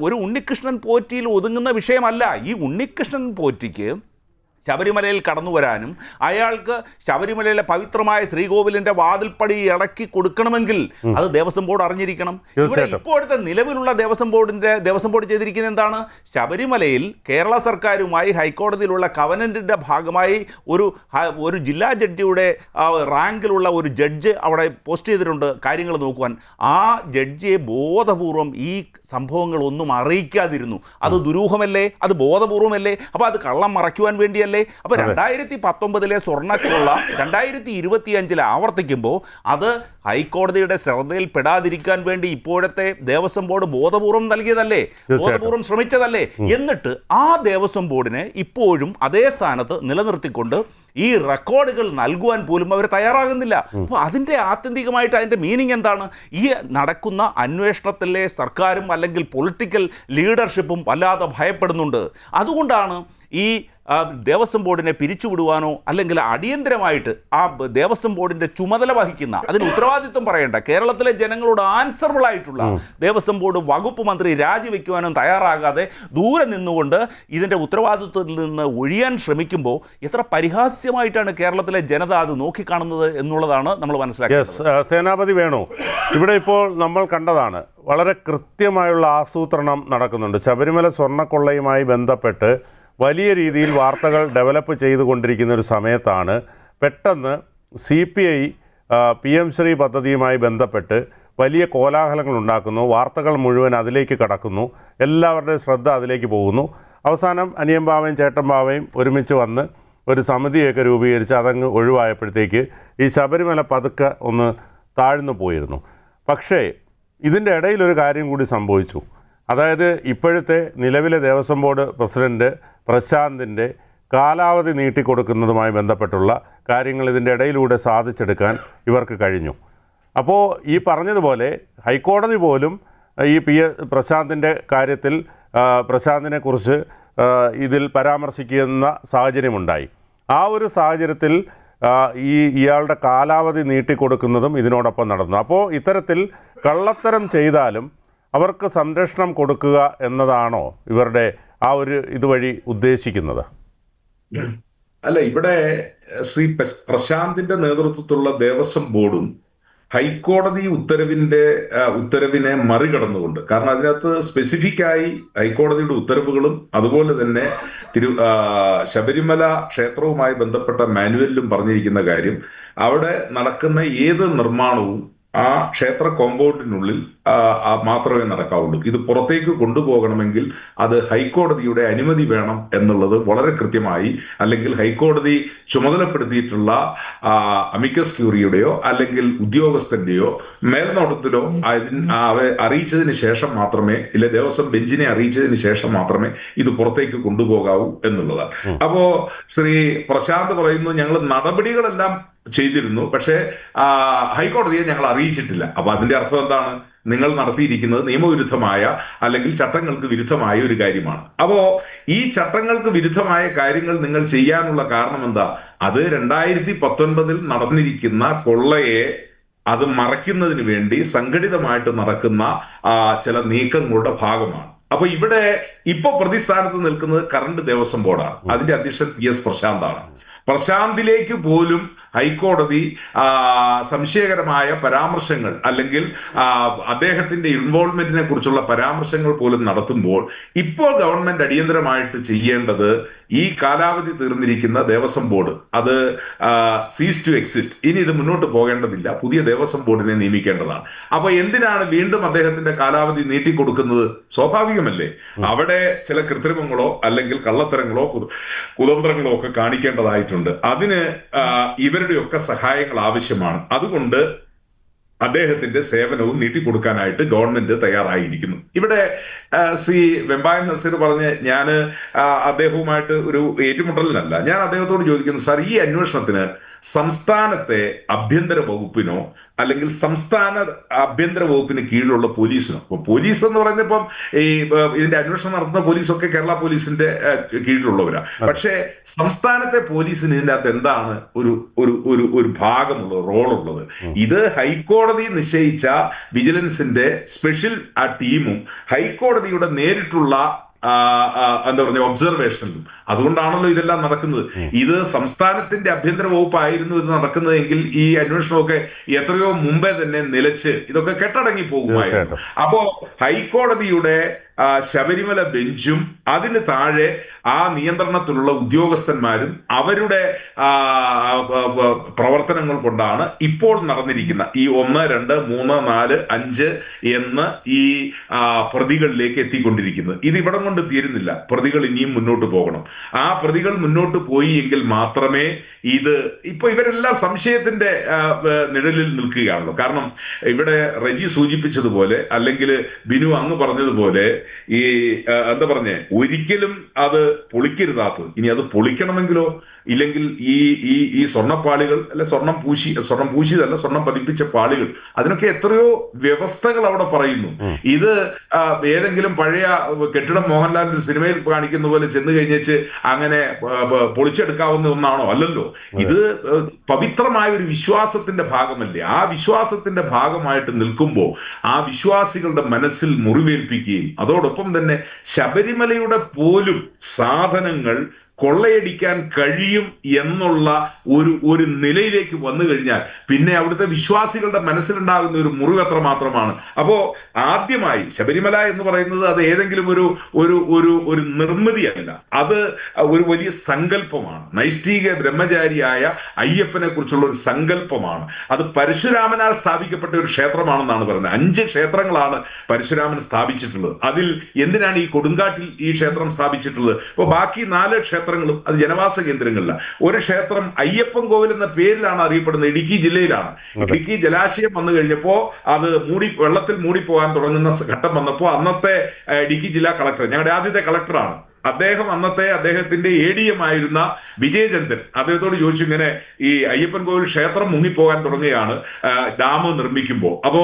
ഒരു ഉണ്ണികൃഷ്ണൻ പോറ്റിയിൽ ഒതുങ്ങുന്ന വിഷയമല്ല. ഈ ഉണ്ണികൃഷ്ണൻ പോറ്റിക്ക് ശബരിമലയിൽ കടന്നു വരാനും അയാൾക്ക് ശബരിമലയിലെ പവിത്രമായ ശ്രീകോവിലിന്റെ വാതിൽപ്പടി ഇളക്കി കൊടുക്കണമെങ്കിൽ അത് ദേവസ്വം ബോർഡ് അറിഞ്ഞിരിക്കണം. ഇവിടെ ഇപ്പോഴത്തെ നിലവിലുള്ള ദേവസ്വം ബോർഡ് ചെയ്തിരിക്കുന്നത് എന്താണ്? ശബരിമലയിൽ കേരള സർക്കാരുമായി ഹൈക്കോടതിയിലുള്ള കവനന്റിന്റെ ഭാഗമായി ഒരു ജില്ലാ ജഡ്ജിയുടെ റാങ്കിലുള്ള ഒരു ജഡ്ജ് അവിടെ പോസ്റ്റ് ചെയ്തിട്ടുണ്ട് കാര്യങ്ങൾ നോക്കുവാൻ. ആ ജഡ്ജിയെ ബോധപൂർവം ഈ സംഭവങ്ങളൊന്നും അറിയിക്കാതിരുന്നു. അത് ദുരൂഹമല്ലേ? അത് ബോധപൂർവമല്ലേ? അപ്പോൾ അത് കള്ളം മറയ്ക്കുവാൻ വേണ്ടിയല്ലേ? അപ്പോൾ 2019 സ്വർണ്ണക്കൊള്ള 2025 ആവർത്തിക്കുമ്പോൾ അത് ഹൈക്കോടതിയുടെ ശ്രദ്ധയിൽ പെടാതിരിക്കാൻ വേണ്ടി ഇപ്പോഴത്തെ ദേവസ്വം ബോർഡ് ബോധപൂർവം നൽകിയതല്ലേ, ബോധപൂർവം ശ്രമിച്ചതല്ലേ? എന്നിട്ട് ആ ദേവസ്വം ബോർഡിനെ ഇപ്പോഴും അതേ സ്ഥാനത്ത് നിലനിർത്തിക്കൊണ്ട് ഈ റെക്കോർഡുകൾ നൽകുവാൻ പോലും അവർ തയ്യാറാകുന്നില്ല. അപ്പോൾ അതിൻ്റെ ആത്യന്തികമായിട്ട് അതിൻ്റെ മീനിങ് എന്താണ്? ഈ നടക്കുന്ന അന്വേഷണത്തിലെ സർക്കാരും അല്ലെങ്കിൽ പൊളിറ്റിക്കൽ ലീഡർഷിപ്പും വല്ലാതെ ഭയപ്പെടുന്നുണ്ട്. അതുകൊണ്ടാണ് ഈ ദേവസ്വം ബോർഡിനെ പിരിച്ചുവിടുവാനോ അല്ലെങ്കിൽ അടിയന്തരമായിട്ട് ആ ദേവസ്വം ബോർഡിൻ്റെ ചുമതല വഹിക്കുന്ന, അതിന് ഉത്തരവാദിത്വം പറയേണ്ട കേരളത്തിലെ ജനങ്ങളോട് ആൻസറബിൾ ആയിട്ടുള്ള ദേവസ്വം ബോർഡ് വകുപ്പ് മന്ത്രി രാജിവെക്കുവാനും തയ്യാറാകാതെ ദൂരെ നിന്നുകൊണ്ട് ഇതിൻ്റെ ഉത്തരവാദിത്വത്തിൽ നിന്ന് ഒഴിയാൻ ശ്രമിക്കുമ്പോൾ എത്ര പരിഹാസ്യമായിട്ടാണ് കേരളത്തിലെ ജനത അത് നോക്കിക്കാണുന്നത് എന്നുള്ളതാണ് നമ്മൾ മനസ്സിലാക്കുന്നത്. സേനാപതി വേണു, ഇവിടെ ഇപ്പോൾ നമ്മൾ കണ്ടതാണ്, വളരെ കൃത്യമായുള്ള ആസൂത്രണം നടക്കുന്നുണ്ട്. ശബരിമല സ്വർണ്ണക്കൊള്ളയുമായി ബന്ധപ്പെട്ട് വലിയ രീതിയിൽ വാർത്തകൾ ഡെവലപ്പ് ചെയ്തുകൊണ്ടിരിക്കുന്ന ഒരു സമയത്താണ് പെട്ടെന്ന് CPI PM ശ്രീ പദ്ധതിയുമായി ബന്ധപ്പെട്ട് വലിയ കോലാഹലങ്ങൾ ഉണ്ടാക്കുന്നു. വാർത്തകൾ മുഴുവൻ അതിലേക്ക് കടക്കുന്നു. എല്ലാവരുടെയും ശ്രദ്ധ അതിലേക്ക് പോകുന്നു. അവസാനം അനിയൻ ബാവയും ചേട്ടൻ ബാവയും ഒരുമിച്ച് വന്ന് ഒരു സമിതിയൊക്കെ രൂപീകരിച്ച് അതങ്ങ് ഒഴിവായപ്പോഴത്തേക്ക് ഈ ശബരിമല പതുക്കെ ഒന്ന് താഴ്ന്നു പോയിരുന്നു. പക്ഷേ ഇതിൻ്റെ ഇടയിലൊരു കാര്യം കൂടി സംഭവിച്ചു. അതായത് ഇപ്പോഴത്തെ നിലവിലെ ദേവസ്വം ബോർഡ് പ്രസിഡൻറ്റ് പ്രശാന്തിൻ്റെ കാലാവധി നീട്ടിക്കൊടുക്കുന്നതുമായി ബന്ധപ്പെട്ടുള്ള കാര്യങ്ങൾ ഇതിൻ്റെ ഇടയിലൂടെ സാധിച്ചെടുക്കാൻ ഇവർക്ക് കഴിഞ്ഞു. അപ്പോൾ ഈ പറഞ്ഞതുപോലെ ഹൈക്കോടതി പോലും ഈ പ്രശാന്തിൻ്റെ കാര്യത്തിൽ പ്രശാന്തിനെക്കുറിച്ച് ഇതിൽ പരാമർശിക്കുന്ന സാഹചര്യമുണ്ടായി. ആ ഒരു സാഹചര്യത്തിൽ ഇയാളുടെ കാലാവധി നീട്ടിക്കൊടുക്കുന്നതും ഇതിനോടൊപ്പം നടന്നു. അപ്പോൾ ഇത്തരത്തിൽ കള്ളത്തരം ചെയ്താലും അവർക്ക് സംരക്ഷണം കൊടുക്കുക എന്നതാണോ ഇവരുടെ ആ ഒരു ഇതുവഴി ഉദ്ദേശിക്കുന്നത്? അല്ല, ഇവിടെ ശ്രീ പ്രശാന്തിന്റെ നേതൃത്വത്തിലുള്ള ദേവസ്വം ബോർഡും ഹൈക്കോടതി ഉത്തരവിനെ മറികടന്നുകൊണ്ട്, കാരണം അതിനകത്ത് സ്പെസിഫിക്കായി ഹൈക്കോടതിയുടെ ഉത്തരവുകളും അതുപോലെ തന്നെ ശബരിമല ക്ഷേത്രവുമായി ബന്ധപ്പെട്ട മാനുവലിലും പറഞ്ഞിരിക്കുന്ന കാര്യം, അവിടെ നടക്കുന്ന ഏത് നിർമ്മാണവും ആ ക്ഷേത്ര കോമ്പൗണ്ടിനുള്ളിൽ മാത്രമേ നടക്കാവുള്ളൂ. ഇത് പുറത്തേക്ക് കൊണ്ടുപോകണമെങ്കിൽ അത് ഹൈക്കോടതിയുടെ അനുമതി വേണം എന്നുള്ളത് വളരെ കൃത്യമായി, അല്ലെങ്കിൽ ഹൈക്കോടതി ചുമതലപ്പെടുത്തിയിട്ടുള്ള അമിക്കസ് ക്യൂറിയുടെയോ അല്ലെങ്കിൽ ഉദ്യോഗസ്ഥന്റെയോ മേൽനോട്ടത്തിലോ അറിയിച്ചതിന് ശേഷം മാത്രമേ, ഇല്ല ദേവസ്വം ബെഞ്ചിനെ അറിയിച്ചതിന് ശേഷം മാത്രമേ ഇത് പുറത്തേക്ക് കൊണ്ടുപോകാവൂ എന്നുള്ളതാണ്. അപ്പോ ശ്രീ പ്രശാന്ത് പറയുന്നു, ഞങ്ങൾ നടപടികളെല്ലാം ചെയ്തിരുന്നു, പക്ഷേ ഹൈക്കോടതിയെ ഞങ്ങൾ അറിയിച്ചിട്ടില്ല. അപ്പൊ അതിന്റെ അർത്ഥം എന്താണ്? നിങ്ങൾ നടത്തിയിരിക്കുന്നത് നിയമവിരുദ്ധമായ അല്ലെങ്കിൽ ചട്ടങ്ങൾക്ക് വിരുദ്ധമായ ഒരു കാര്യമാണ്. അപ്പോ ഈ ചട്ടങ്ങൾക്ക് വിരുദ്ധമായ കാര്യങ്ങൾ നിങ്ങൾ ചെയ്യാനുള്ള കാരണം എന്താ? അത് 2019 നടന്നിരിക്കുന്ന കൊള്ളയെ അത് മറയ്ക്കുന്നതിന് വേണ്ടി സംഘടിതമായിട്ട് നടക്കുന്ന ചില നീക്കങ്ങളുടെ ഭാഗമാണ്. അപ്പൊ ഇവിടെ ഇപ്പൊ പ്രതിസ്ഥാനത്ത് നിൽക്കുന്നത് കറണ്ട് ദേവസ്വം ബോർഡാണ്. അതിന്റെ അധ്യക്ഷൻ PS പ്രശാന്താണ്. പ്രശാന്തിലേക്ക് പോലും ഹൈക്കോടതി സംശയകരമായ പരാമർശങ്ങൾ അല്ലെങ്കിൽ അദ്ദേഹത്തിന്റെ ഇൻവോൾവ്മെന്റിനെ കുറിച്ചുള്ള പരാമർശങ്ങൾ പോലും നടത്തുമ്പോൾ ഇപ്പോൾ ഗവൺമെന്റ് അടിയന്തരമായിട്ട് ചെയ്യേണ്ടത് ഈ കാലാവധി തീർന്നിരിക്കുന്ന ദേവസ്വം ബോർഡ് അത് സീസ് ടു എക്സിസ്റ്റ്, ഇനി ഇത് മുന്നോട്ട് പോകേണ്ടതില്ല, പുതിയ ദേവസ്വം ബോർഡിനെ നിയമിക്കേണ്ടതാണ്. അപ്പൊ എന്തിനാണ് വീണ്ടും അദ്ദേഹത്തിന്റെ കാലാവധി നീട്ടിക്കൊടുക്കുന്നത്? സ്വാഭാവികമല്ലേ, അവിടെ ചില കൃത്രിമങ്ങളോ അല്ലെങ്കിൽ കള്ളത്തരങ്ങളോ കുതന്ത്രങ്ങളോ ഒക്കെ കാണിക്കേണ്ടതായിട്ടുണ്ട്. അതിന് ഇവരുടെയൊക്കെ സഹായങ്ങൾ ആവശ്യമാണ്. അതുകൊണ്ട് അദ്ദേഹത്തിന്റെ സേവനവും നീട്ടിക്കൊടുക്കാനായിട്ട് ഗവൺമെന്റ് തയ്യാറായിരിക്കുന്നു. ഇവിടെ ശ്രീ വെമ്പായം നസീർ പറഞ്ഞ് ഞാൻ അദ്ദേഹവുമായിട്ട് ഒരു ഏറ്റുമുട്ടലിനല്ല, ഞാൻ അദ്ദേഹത്തോട് ചോദിക്കുന്നു, സാർ, ഈ അന്വേഷണത്തിന് സംസ്ഥാനത്തെ ആഭ്യന്തര വകുപ്പിനോ അല്ലെങ്കിൽ സംസ്ഥാന ആഭ്യന്തര വകുപ്പിന് കീഴിലുള്ള പോലീസിനോ. അപ്പൊ പോലീസ് എന്ന് പറയുന്നപ്പം ഈ ഇതിന്റെ അന്വേഷണം നടത്തുന്ന പോലീസൊക്കെ കേരള പോലീസിന്റെ കീഴിലുള്ളവരാ. പക്ഷേ സംസ്ഥാനത്തെ പോലീസിന് ഇതിന്റെ അകത്ത് എന്താണ് ഒരു ഒരു ഒരു ഒരു ഭാഗമുള്ളത്, റോളുള്ളത്? ഇത് ഹൈക്കോടതി നിശ്ചയിച്ച വിജിലൻസിന്റെ സ്പെഷ്യൽ ആ ടീമും ഹൈക്കോടതിയുടെ നേരിട്ടുള്ള എന്താ പറഞ്ഞ ഒബ്സർവേഷനിലും. അതുകൊണ്ടാണല്ലോ ഇതെല്ലാം നടക്കുന്നത്. ഇത് സംസ്ഥാനത്തിന്റെ ആഭ്യന്തര വകുപ്പായിരുന്നു ഇത് നടക്കുന്നതെങ്കിൽ ഈ അന്വേഷണമൊക്കെ എത്രയോ മുമ്പേ തന്നെ നിലച്ച് ഇതൊക്കെ കെട്ടടങ്ങി പോകുമായിരുന്നു. അപ്പോ ഹൈക്കോടതിയുടെ ശബരിമല ബെഞ്ചും അതിന് താഴെ ആ നിയന്ത്രണത്തിലുള്ള ഉദ്യോഗസ്ഥന്മാരും അവരുടെ പ്രവർത്തനങ്ങൾ കൊണ്ടാണ് ഇപ്പോൾ നടന്നിരിക്കുന്ന ഈ 1, 2, 3, 4, 5 എന്ന് ഈ പ്രതികളിലേക്ക് എത്തിക്കൊണ്ടിരിക്കുന്നത്. ഇത് ഇവിടം കൊണ്ട് തീരുന്നില്ല. പ്രതികൾ ഇനിയും മുന്നോട്ട് പോകണം. ആ പ്രതികൾ മുന്നോട്ട് പോയി എങ്കിൽ മാത്രമേ ഇത് ഇപ്പൊ ഇവരെല്ലാം സംശയത്തിന്റെ നിഴലിൽ നിൽക്കുകയാണല്ലോ. കാരണം ഇവിടെ റെജി സൂചിപ്പിച്ചതുപോലെ അല്ലെങ്കിൽ ബിനു അങ്ങ് പറഞ്ഞതുപോലെ ഈ എന്താ പറഞ്ഞേ, ഒരിക്കലും അത് പൊളിക്കരുതാത്തത്. ഇനി അത് പൊളിക്കണമെങ്കിലോ ഇല്ലെങ്കിൽ ഈ സ്വർണ്ണപ്പാളികൾ അല്ലെ സ്വർണം പൂശിയതല്ല സ്വർണം പതിപ്പിച്ച പാളികൾ, അതിനൊക്കെ എത്രയോ വ്യവസ്ഥകൾ അവിടെ പറയുന്നു. ഇത് ഏതെങ്കിലും പഴയ കെട്ടിടം മോഹൻലാലിന്റെ സിനിമയിൽ കാണിക്കുന്ന പോലെ ചെന്ന് കഴിഞ്ഞേച്ച് അങ്ങനെ പൊളിച്ചെടുക്കാവുന്ന ഒന്നാണോ? അല്ലല്ലോ. ഇത് പവിത്രമായ ഒരു വിശ്വാസത്തിന്റെ ഭാഗമല്ലേ? ആ വിശ്വാസത്തിന്റെ ഭാഗമായിട്ട് നിൽക്കുമ്പോൾ ആ വിശ്വാസികളുടെ മനസ്സിൽ മുറിവേൽപ്പിക്കുകയും അതോടൊപ്പം തന്നെ ശബരിമലയുടെ പോലും സാധനങ്ങൾ കൊള്ളയടിക്കാൻ കഴിയും എന്നുള്ള ഒരു നിലയിലേക്ക് വന്നു കഴിഞ്ഞാൽ പിന്നെ അവിടുത്തെ വിശ്വാസികളുടെ മനസ്സിലുണ്ടാകുന്ന ഒരു മുറിവ് എത്ര മാത്രമാണ്. അപ്പോ ആദ്യമായി ശബരിമല എന്ന് പറയുന്നത് അത് ഏതെങ്കിലും ഒരു നിർമ്മിതിയല്ല, അത് ഒരു വലിയ സങ്കല്പമാണ്. നൈഷ്ഠിക ബ്രഹ്മചാരിയായ അയ്യപ്പനെ കുറിച്ചുള്ള ഒരു സങ്കല്പമാണ്. അത് പരശുരാമനാൽ സ്ഥാപിക്കപ്പെട്ട ഒരു ക്ഷേത്രമാണെന്നാണ് പറയുന്നത്. 5 ക്ഷേത്രങ്ങളാണ് പരശുരാമൻ സ്ഥാപിച്ചിട്ടുള്ളത്. അതിൽ എന്തിനാണ് ഈ കൊടുങ്കാട്ടിൽ ഈ ക്ഷേത്രം സ്ഥാപിച്ചിട്ടുള്ളത്? ഇപ്പോൾ ബാക്കി 4 ക്ഷേത്രങ്ങളും അത് ജനവാസ കേന്ദ്രങ്ങളില്ല. ഒരു ക്ഷേത്രം അയ്യപ്പൻ കോവിൽ എന്ന പേരിലാണ് അറിയപ്പെടുന്നത്. ഇടുക്കി ജില്ലയിലാണ്. ഇടുക്കി ജലാശയം വന്നു കഴിഞ്ഞപ്പോ അത് വെള്ളത്തിൽ മൂടിപ്പോകാൻ തുടങ്ങുന്ന ഘട്ടം വന്നപ്പോ അന്നത്തെ ഇടുക്കി ജില്ലാ കളക്ടർ, ഞങ്ങളുടെ ആദ്യത്തെ കളക്ടറാണ് അദ്ദേഹത്തിന്റെ ADM ആയിരുന്ന വിജയചന്ദ്രൻ അദ്ദേഹത്തോട് ചോദിച്ചു, ഇങ്ങനെ ഈ അയ്യപ്പൻ കോവിൽ ക്ഷേത്രം മുങ്ങിപ്പോകാൻ തുടങ്ങുകയാണ് ഡാം നിർമ്മിക്കുമ്പോൾ. അപ്പോ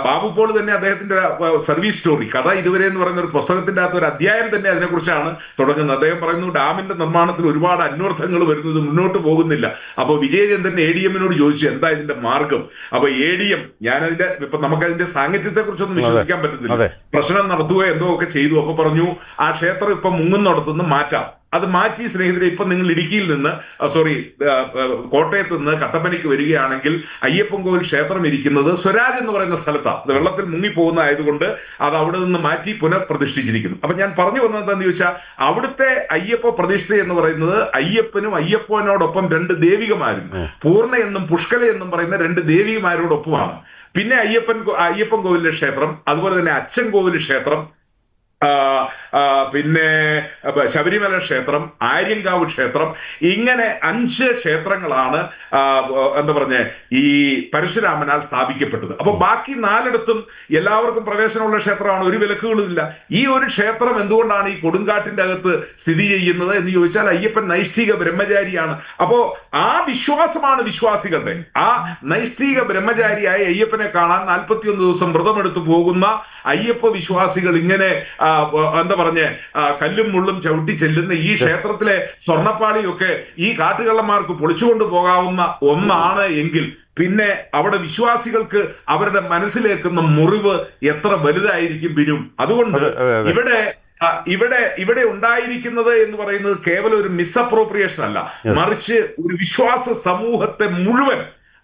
ബാബു പോൾ തന്നെ അദ്ദേഹത്തിന്റെ സർവീസ് സ്റ്റോറി കഥ ഇതുവരെ എന്ന് പറയുന്ന ഒരു പുസ്തകത്തിന്റെ അകത്ത് ഒരു അധ്യായം തന്നെ അതിനെക്കുറിച്ചാണ് തുടങ്ങുന്നത്. അദ്ദേഹം പറയുന്നു ഡാമിന്റെ നിർമ്മാണത്തിൽ ഒരുപാട് അന്വർത്ഥങ്ങൾ വരുന്നത് മുന്നോട്ട് പോകുന്നില്ല. അപ്പോൾ വിജയചന്ദ്രൻ ADM-നോട് ചോദിച്ചു എന്താ ഇതിന്റെ മാർഗം. അപ്പൊ ADM ഞാനതിന്റെ ഇപ്പൊ നമുക്കതിന്റെ സാന്നിധ്യത്തെ കുറിച്ചൊന്നും വിശ്വസിക്കാൻ പറ്റുന്നില്ല, പ്രശ്നം നടത്തുകയോ എന്തോ ഒക്കെ ചെയ്തു. അപ്പൊ പറഞ്ഞു ആ ക്ഷേത്രം ഇപ്പൊ മുങ്ങുന്നിടത്തുനിന്ന് മാറ്റാം. അത് മാറ്റി സ്നേഹിതരെ ഇപ്പൊ നിങ്ങൾ ഇടുക്കിയിൽ നിന്ന് കോട്ടയത്ത് നിന്ന് കട്ടപ്പനയ്ക്ക് വരികയാണെങ്കിൽ അയ്യപ്പൻ കോവിൽ ക്ഷേത്രം ഇരിക്കുന്നത് സ്വരാജ് എന്ന് പറയുന്ന സ്ഥലത്താണ്. അത് വെള്ളത്തിൽ മുങ്ങിപ്പോകുന്നതായതുകൊണ്ട് അത് അവിടെ നിന്ന് മാറ്റി പുനഃപ്രതിഷ്ഠിച്ചിരിക്കുന്നു. അപ്പൊ ഞാൻ പറഞ്ഞു വന്നത് എന്താണെന്ന് ചോദിച്ചാൽ അവിടുത്തെ അയ്യപ്പ പ്രതിഷ്ഠ എന്ന് പറയുന്നത് അയ്യപ്പനും അയ്യപ്പനോടൊപ്പം 2 ദേവികമാരും പൂർണ്ണ എന്നും പുഷ്കല എന്നും പറയുന്ന 2 ദേവികമാരോടൊപ്പമാണ്. പിന്നെ അയ്യപ്പൻ കോവിലിന്റെ ക്ഷേത്രം, അതുപോലെ തന്നെ അച്ഛൻ കോവിൽ ക്ഷേത്രം, പിന്നെ ശബരിമല ക്ഷേത്രം, ആര്യങ്കാവ് ക്ഷേത്രം, ഇങ്ങനെ 5 ക്ഷേത്രങ്ങളാണ് എന്താ പറഞ്ഞ ഈ പരശുരാമനാൽ സ്ഥാപിക്കപ്പെട്ടത്. അപ്പൊ ബാക്കി 4 എല്ലാവർക്കും പ്രവേശനമുള്ള ക്ഷേത്രമാണ്, ഒരു വിലക്കുകളും ഇല്ല. ഈ ഒരു ക്ഷേത്രം എന്തുകൊണ്ടാണ് ഈ കൊടുങ്കാട്ടിന്റെ അകത്ത് സ്ഥിതി ചെയ്യുന്നത് എന്ന് ചോദിച്ചാൽ അയ്യപ്പൻ നൈഷ്ഠിക ബ്രഹ്മചാരിയാണ്. അപ്പോ ആ വിശ്വാസമാണ് വിശ്വാസികളുടെ. ആ നൈഷ്ഠിക ബ്രഹ്മചാരിയായ അയ്യപ്പനെ കാണാൻ 41 ദിവസം വ്രതമെടുത്തു പോകുന്ന അയ്യപ്പ വിശ്വാസികൾ ഇങ്ങനെ എന്താ പറഞ്ഞ് കല്ലും മുള്ളും ചവിട്ടി ചെല്ലുന്ന ഈ ക്ഷേത്രത്തിലെ സ്വർണ്ണപ്പാളിയൊക്കെ ഈ കാട്ടുകള്ളന്മാർക്ക് പൊളിച്ചുകൊണ്ട് പോകാവുന്ന ഒന്നാണ് എങ്കിൽ പിന്നെ അവിടെ വിശ്വാസികൾക്ക് അവരുടെ മനസ്സിലേക്കുന്ന മുറിവ് എത്ര വലുതായിരിക്കും ബിനും. അതുകൊണ്ട് ഇവിടെ ഉണ്ടായിരിക്കുന്നത് എന്ന് പറയുന്നത് കേവലം ഒരു മിസ്അപ്രോപ്രിയേഷൻ അല്ല, മറിച്ച് ഒരു വിശ്വാസ സമൂഹത്തെ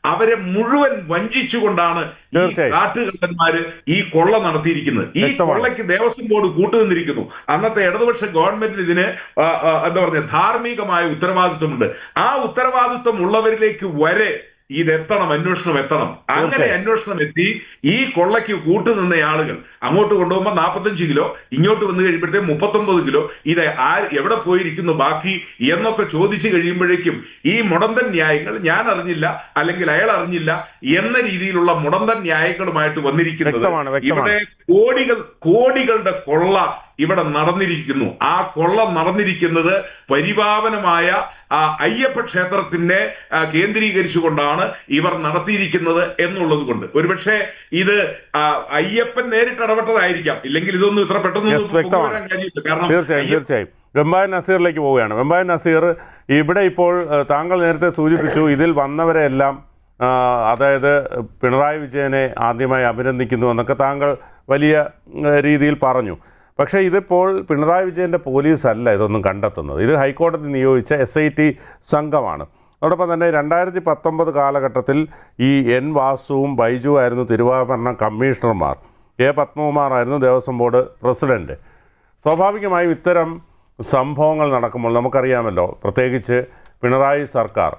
അവരെ മുഴുവൻ വഞ്ചിച്ചുകൊണ്ടാണ് ഈ കാട്ടുകള്ളന്മാര് ഈ കൊള്ള നടത്തിയിരിക്കുന്നത്. ഈ കൊള്ളയ്ക്ക് ദേവസ്വം ബോർഡ് കൂട്ടുനിന്നിരിക്കുന്നു. അന്നത്തെ ഇടതുപക്ഷ ഗവൺമെന്റിന് ഇതിന് എന്താ പറഞ്ഞ ധാർമ്മികമായ ഉത്തരവാദിത്വമുണ്ട്. ആ ഉത്തരവാദിത്വം ഉള്ളവരിലേക്ക് വരെ ഇതെത്തണം, അന്വേഷണം എത്തണം. അങ്ങനെ അന്വേഷണം എത്തി ഈ കൊള്ളയ്ക്ക് കൂട്ടുനിന്ന ആളുകൾ അങ്ങോട്ട് കൊണ്ടുപോകുമ്പോൾ 45 കിലോ, ഇങ്ങോട്ട് വന്നു കഴിയുമ്പോഴത്തേക്ക് 39 കിലോ, ഇത് എവിടെ പോയിരിക്കുന്നു ബാക്കി എന്നൊക്കെ ചോദിച്ചു കഴിയുമ്പോഴേക്കും ഈ മുടന്തൻ ന്യായങ്ങൾ ഞാൻ അറിഞ്ഞില്ല അല്ലെങ്കിൽ അയാൾ അറിഞ്ഞില്ല എന്ന രീതിയിലുള്ള മുടന്തൻ ന്യായങ്ങളുമായിട്ട് വന്നിരിക്കുന്നത് ഇവിടെ കോടികളുടെ കൊള്ള ഇവിടെ നടന്നിരിക്കുന്നു. ആ കൊള്ള നടന്നിരിക്കുന്നത് പരിപാവനമായ അയ്യപ്പ ക്ഷേത്രത്തിനെ കേന്ദ്രീകരിച്ചുകൊണ്ടാണ് ഇവർ നടത്തിയിരിക്കുന്നത് എന്നുള്ളത് കൊണ്ട് ഒരുപക്ഷെ ഇത് അയ്യപ്പൻ നേരിട്ട് ഇടപെട്ടതായിരിക്കാം. ഇല്ലെങ്കിൽ ഇതൊന്നും ഇത്ര പെട്ടെന്ന് കഴിയില്ല. കാരണം തീർച്ചയായും വെമ്പായ നസീറിലേക്ക് പോവുകയാണ്. വെമ്പായ നസീർ, ഇവിടെ ഇപ്പോൾ താങ്കൾ നേരത്തെ സൂചിപ്പിച്ചു ഇതിൽ വന്നവരെല്ലാം അതായത് പിണറായി വിജയനെ ആദ്യമായി അഭിനന്ദിക്കുന്നു എന്നൊക്കെ താങ്കൾ വലിയ രീതിയിൽ പറഞ്ഞു. പക്ഷേ ഇതിപ്പോൾ പിണറായി വിജയൻ്റെ പോലീസല്ല ഇതൊന്നും കണ്ടെത്തുന്നത്. ഇത് ഹൈക്കോടതി നിയോഗിച്ച SIT സംഘമാണ്. അതോടൊപ്പം തന്നെ 2019 കാലഘട്ടത്തിൽ ഈ N വാസുവും ബൈജു ആയിരുന്നു തിരുവാഭരണ കമ്മീഷണർമാർ, A പത്മകുമാർ ആയിരുന്നു ദേവസ്വം ബോർഡ് പ്രസിഡൻറ്റ്. സ്വാഭാവികമായും ഇത്തരം സംഭവങ്ങൾ നടക്കുമ്പോൾ നമുക്കറിയാമല്ലോ, പ്രത്യേകിച്ച് പിണറായി സർക്കാർ